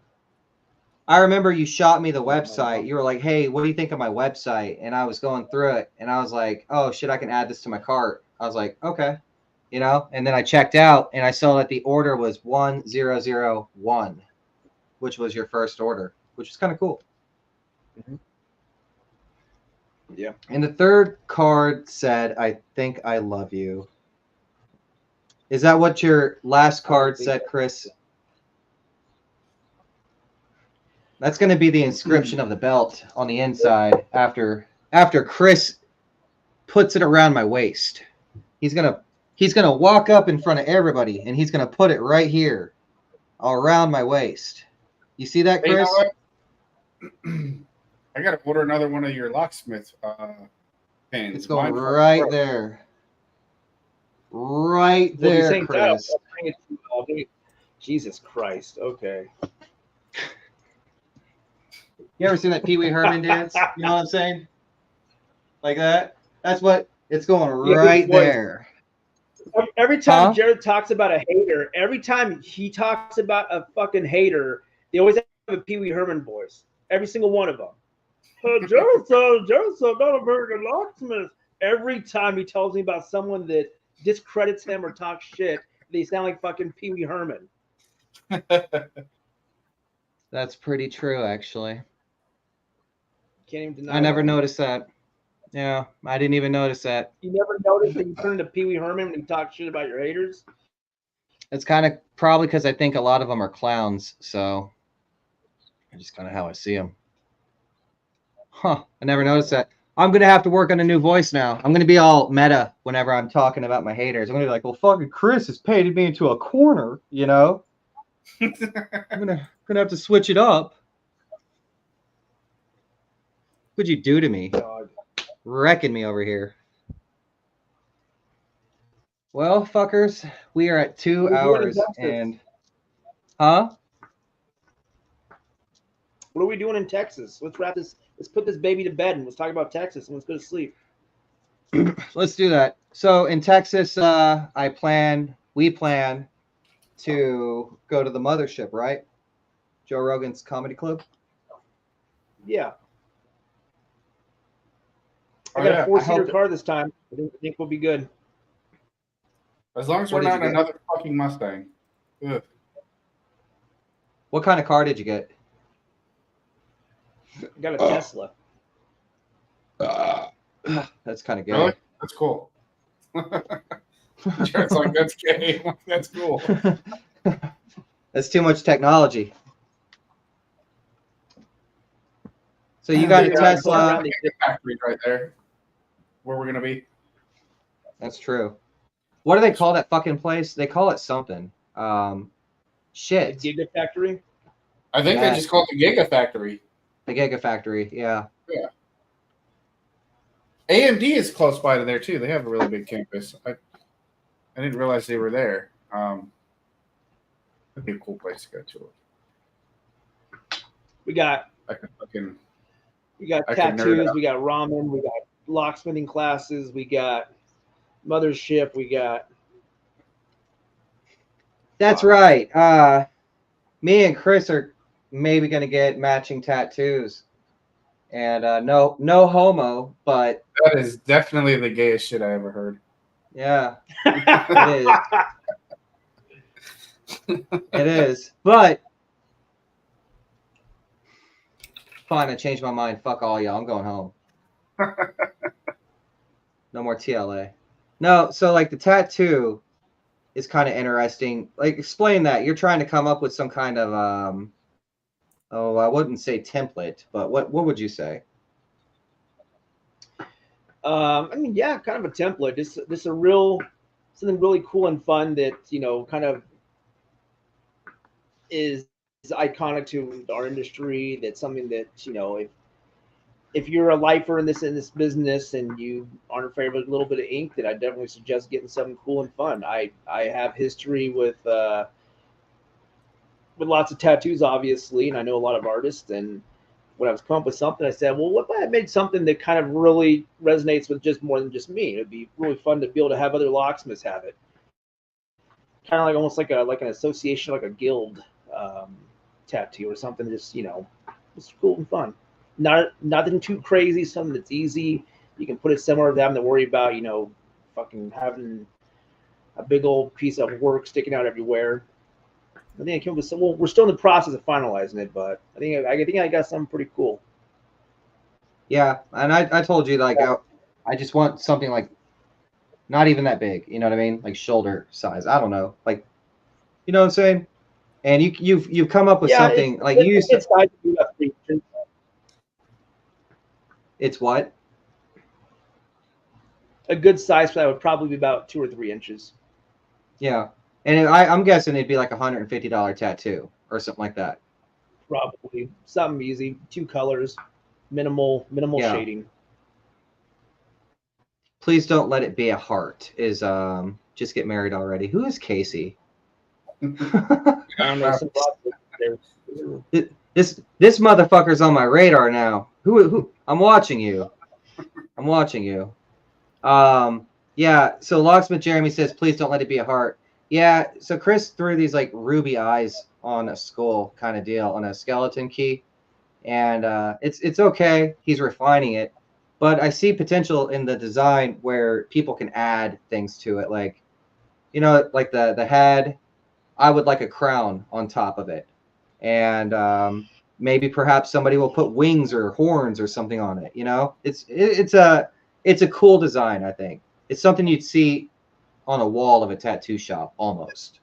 I remember you shot me the website. You were like, "Hey, what do you think of my website?" And I was going through it, and I was like, "Oh shit, I can add this to my cart." I was like, "Okay," you know. And then I checked out, and I saw that the order was 1001, which was your first order, which is kind of cool. Mm-hmm. Yeah. And the third card said, "I think I love you." Is that what your last card said, Chris? That's going to be the inscription of the belt on the inside after Chris puts it around my waist. He's gonna walk up in front of everybody and he's gonna put it right here, around my waist. You see that, Chris? Hey, you know what? I gotta order another one of your locksmith pins. It's going right there. Right there, Chris. Jesus Christ. Okay. You ever seen that Pee Wee Herman dance? You know what I'm saying? Like that? That's what it's going right there. Every time Jared talks about a hater, every time he talks about a fucking hater, they always have a Pee Wee Herman voice. Every single one of them. Jared said, not a very good locksmith. Every time he tells me about someone that discredits him or talks shit, they sound like fucking Pee Wee Herman. That's pretty true, actually. Can't even deny I never noticed that. Yeah, I didn't even notice that. You never noticed that you turn into Pee Wee Herman when you talk shit about your haters? It's kind of probably because I think a lot of them are clowns, so that's just kind of how I see them. Huh, I never noticed that. I'm going to have to work on a new voice now. I'm going to be all meta whenever I'm talking about my haters. I'm going to be like, well, fucking Chris has painted me into a corner, you know? I'm gonna have to switch it up. What'd you do to me? God. Wrecking me over here. Well, fuckers, we are at 2 hours and... Huh? What are we doing in Texas? Let's wrap this. Let's put this baby to bed and let's talk about Texas and let's go to sleep. Let's do that. So in Texas, we plan to go to the mothership, right? Joe Rogan's comedy club. Yeah. I got a 4-seater car this time. I think we'll be good. As long as we're not another fucking Mustang. Ugh. What kind of car did you get? I got a Tesla. That's kind of gay. Really? That's cool. It's like, that's gay. That's cool. That's too much technology. So you got a Tesla. Factory right there. Where we're gonna be. That's true. What do they call that fucking place? They call it something. Shit. The Gigafactory? I think they just call it the Gigafactory. The Gigafactory, yeah. Yeah. AMD is close by to there too. They have a really big campus. I didn't realize they were there. That'd be a cool place to go to. We got tattoos, we got ramen, we got locksmithing classes. We got mothership. We got. That's right. Me and Chris are maybe gonna get matching tattoos, and no homo, but That is definitely the gayest shit I ever heard. yeah, it is. It is, but fine. I changed my mind. Fuck all y'all. I'm going home. No more TLA. No, so like the tattoo is kind of interesting. Like, explain that. You're trying to come up with some kind of I wouldn't say template, but what would you say? I mean, yeah, kind of a template. This a real something really cool and fun that kind of is iconic to our industry. That's something that if you're a lifer in this business and you aren't afraid of a little bit of ink, then I definitely suggest getting something cool and fun. I have history with lots of tattoos, obviously, and I know a lot of artists. And when I was coming up with something, I said, well, what if I made something that kind of really resonates with just more than just me? It'd be really fun to be able to have other locksmiths have it. Kind of like almost like an association, like a guild tattoo or something. Just it's cool and fun. Nothing too crazy. Something that's easy. You can put it somewhere without having to worry about fucking having a big old piece of work sticking out everywhere. I think I came up with some. Well, we're still in the process of finalizing it, but I think I got something pretty cool. Yeah, and I told you like I just want something like not even that big. You know what I mean? Like shoulder size. I don't know. Like, you know what I'm saying? And you've come up with something like you used to. It's what? A good size for that would probably be about 2 or 3 inches. Yeah, and I'm guessing it'd be like $150 tattoo or something like that. Probably something easy, 2 colors, minimal shading. Please don't let it be a heart. Is just get married already. Who is Casey? I don't know. This motherfucker's on my radar now. Who? I'm watching you. I'm watching you. Yeah. So Locksmith Jeremy says, please don't let it be a heart. Yeah. So Chris threw these like ruby eyes on a skull kind of deal on a skeleton key, and it's okay. He's refining it, but I see potential in the design where people can add things to it, like like the head. I would like a crown on top of it, and maybe perhaps somebody will put wings or horns or something on it. It's a cool design. I think it's something you'd see on a wall of a tattoo shop almost.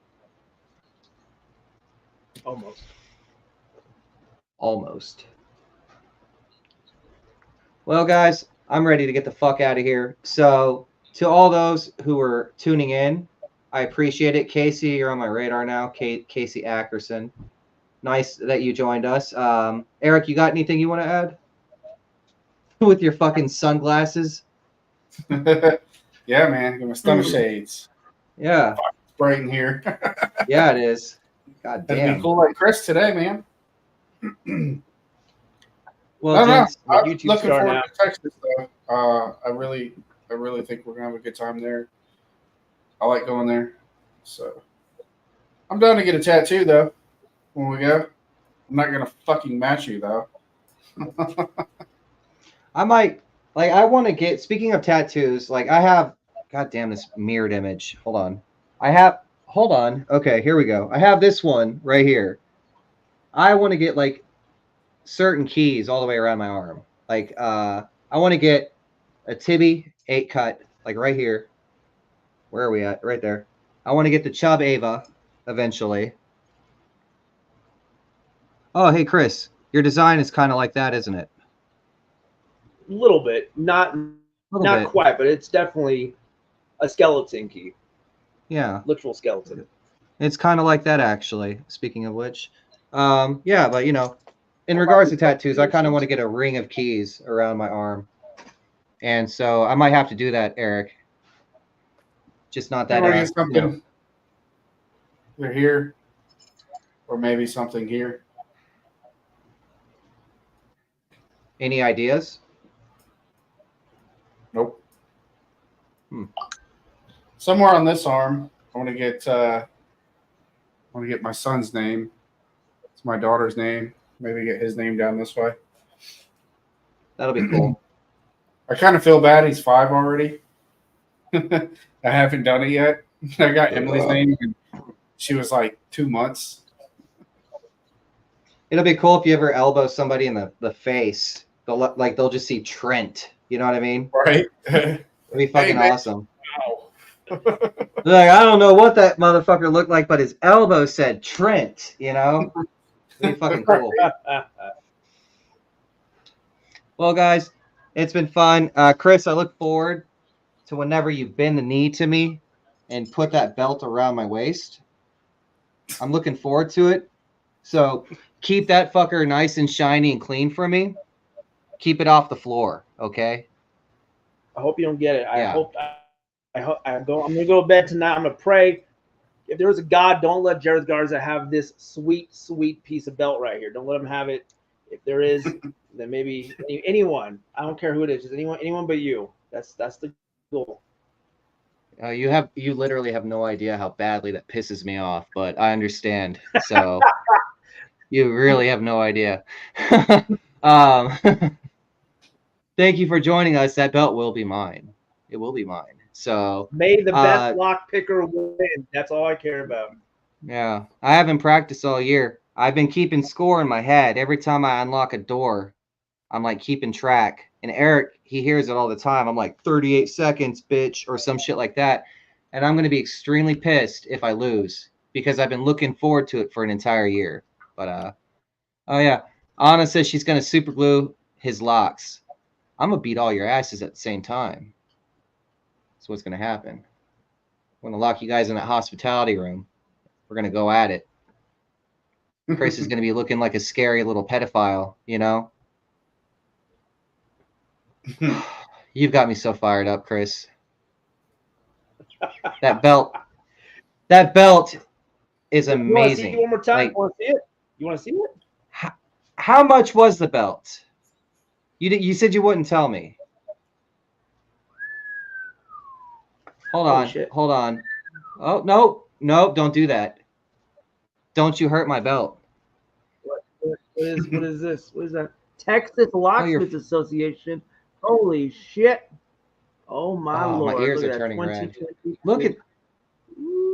Well, guys, I'm ready to get the fuck out of here. So to all those who are tuning in, I appreciate it. Casey, you're on my radar now. Casey Ackerson. Nice that you joined us. Eric, you got anything you want to add? With your fucking sunglasses? Yeah, man. Get my stomach shades. Yeah. It's bright in here. Yeah, it is. God damn. That'd be cool like Chris today, man. Well, gents, I'm looking forward to Texas, though. I really think we're gonna have a good time there. I like going there, so I'm down to get a tattoo though. When we go, I'm not gonna fucking match you though. I might I want to get. Speaking of tattoos, like I have. God damn this mirrored image. Hold on. Hold on. Okay, here we go. I have this one right here. I want to get like certain keys all the way around my arm. Like I want to get a Tibby 8 cut, like right here. Where are we at? Right there. I want to get the Chubb Ava eventually. Oh, hey Chris, your design is kind of like that, isn't it? A little bit, not quite, but it's definitely a skeleton key. Yeah, literal skeleton. It's kind of like that, actually. Speaking of which, yeah, but in regards to tattoos, I kind of want to get a ring of keys around my arm, and so I might have to do that, Eric. Just not that. Get something either here, or maybe something here. Any ideas? Nope. Somewhere on this arm, I want to get my son's name. It's my daughter's name. Maybe get his name down this way. That'll be cool. I kind of feel bad. He's 5 already. I haven't done it yet. I got Emily's name, and she was like 2 months. It'll be cool if you ever elbow somebody in the face. They'll just see Trent. You know what I mean? Right. It'll be fucking awesome. Wow. Like, I don't know what that motherfucker looked like, but his elbow said Trent. You know? It'll be fucking cool. Well, guys, it's been fun. Chris, I look forward to whenever you bend the knee to me and put that belt around my waist. I'm looking forward to it. So keep that fucker nice and shiny and clean for me. Keep it off the floor, okay? I hope you don't get it. I'm gonna go to bed tonight. I'm gonna pray. If there was a God, don't let Jared Garza have this sweet, sweet piece of belt right here. Don't let him have it. If there is, then maybe anyone. I don't care who it is. Just anyone but you. That's the goal. You literally have no idea how badly that pisses me off, but I understand. So you really have no idea. Thank you for joining us. That belt will be mine. It will be mine. So may the best lock picker win. That's all I care about. Yeah, I haven't practiced all year. I've been keeping score in my head. Every time I unlock a door, I'm like keeping track. And Eric, he hears it all the time. I'm like 38 seconds, bitch, or some shit like that. And I'm going to be extremely pissed if I lose because I've been looking forward to it for an entire year. But oh yeah, Anna says she's going to super glue his locks. I'm going to beat all your asses at the same time. That's what's going to happen. I'm going to lock you guys in that hospitality room. We're going to go at it. Chris is going to be looking like a scary little pedophile, you know? You've got me so fired up, Chris. That belt is amazing. You want to see it one more time? You want to see it? How much was the belt? You said you wouldn't tell me. Hold on. Oh, no, don't do that. Don't you hurt my belt. What is this? What is that? Texas Locksmiths Association. Holy shit. Oh my Lord. My ears are turning red. Look at,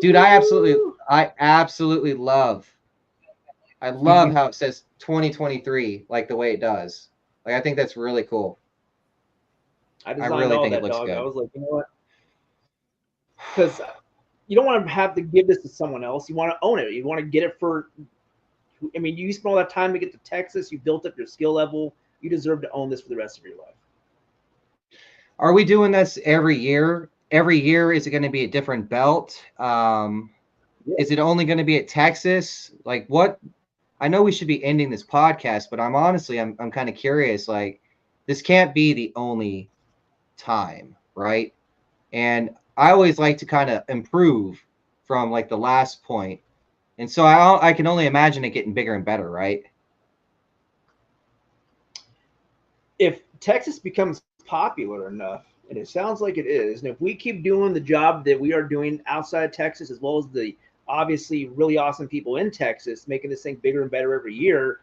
dude, I absolutely love how it says 2023, like the way it does. Like, I think that's really cool. I really think it looks good. I was like, you know what? Because you don't want to have to give this to someone else. You want to own it. You want to get it for, I mean, you spent all that time to get to Texas. You built up your skill level. You deserve to own this for the rest of your life. Are we doing this every year? Every year, is it going to be a different belt? Is it only going to be at Texas? Like, what? I know we should be ending this podcast, but I'm kind of curious. Like, this can't be the only time, right? And I always like to kind of improve from like the last point. And so I can only imagine it getting bigger and better, right? If Texas becomes popular enough, and it sounds like it is, and if we keep doing the job that we are doing outside of Texas, as well as the obviously really awesome people in Texas, making this thing bigger and better every year,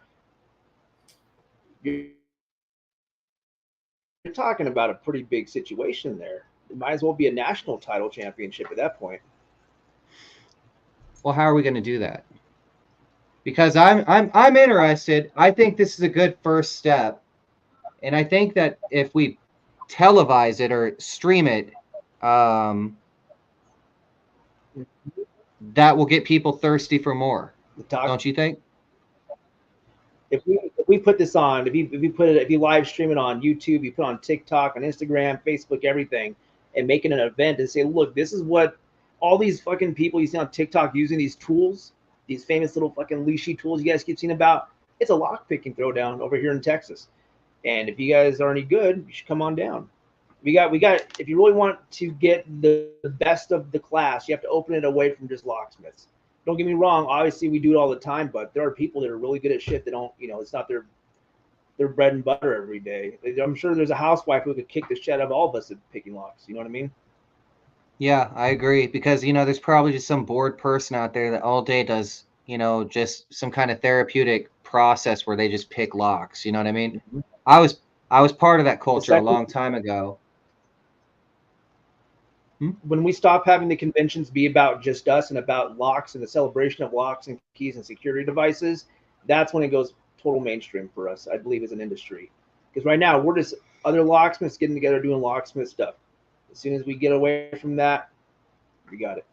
you're talking about a pretty big situation there. It might as well be a national title championship at that point. Well, how are we going to do that? Because I'm interested. I think this is a good first step. And I think that if we televise it or stream it, that will get people thirsty for more. Don't you think? If we put this on, if you live stream it on YouTube, you put it on TikTok, on Instagram, Facebook, everything, and make it an event and say, look, this is what all these fucking people you see on TikTok using these tools, these famous little fucking leashy tools you guys keep seeing about. It's a lockpicking throwdown over here in Texas. And if you guys are any good, you should come on down. We got. If you really want to get the best of the class, you have to open it away from just locksmiths. Don't get me wrong. Obviously, we do it all the time, but there are people that are really good at shit that don't, it's not their their bread and butter every day. I'm sure there's a housewife who could kick the shit out of all of us at picking locks. You know what I mean? Yeah, I agree, because there's probably just some bored person out there that all day does, just some kind of therapeutic process where they just pick locks. You know what I mean? Mm-hmm. I was part of that culture a long time ago. When we stop having the conventions be about just us and about locks and the celebration of locks and keys and security devices, that's when it goes total mainstream for us, I believe, as an industry. Because right now we're just other locksmiths getting together doing locksmith stuff. As soon as we get away from that, we got it.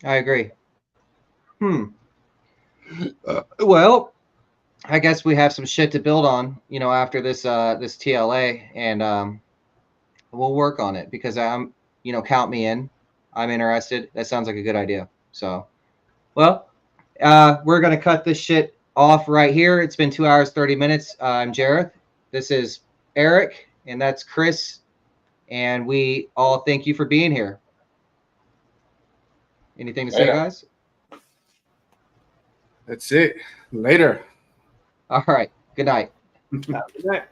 I agree. Well, I guess we have some shit to build on, after this this TLA, and we'll work on it, because I'm, count me in. I'm interested. That sounds like a good idea. So, well, we're gonna cut this shit off right here. It's been 2 hours 30 minutes. I'm Jareth. This is Eric, and that's Chris, and we all thank you for being here. Anything to say, guys? That's it. Later. All right. Good night. Good night.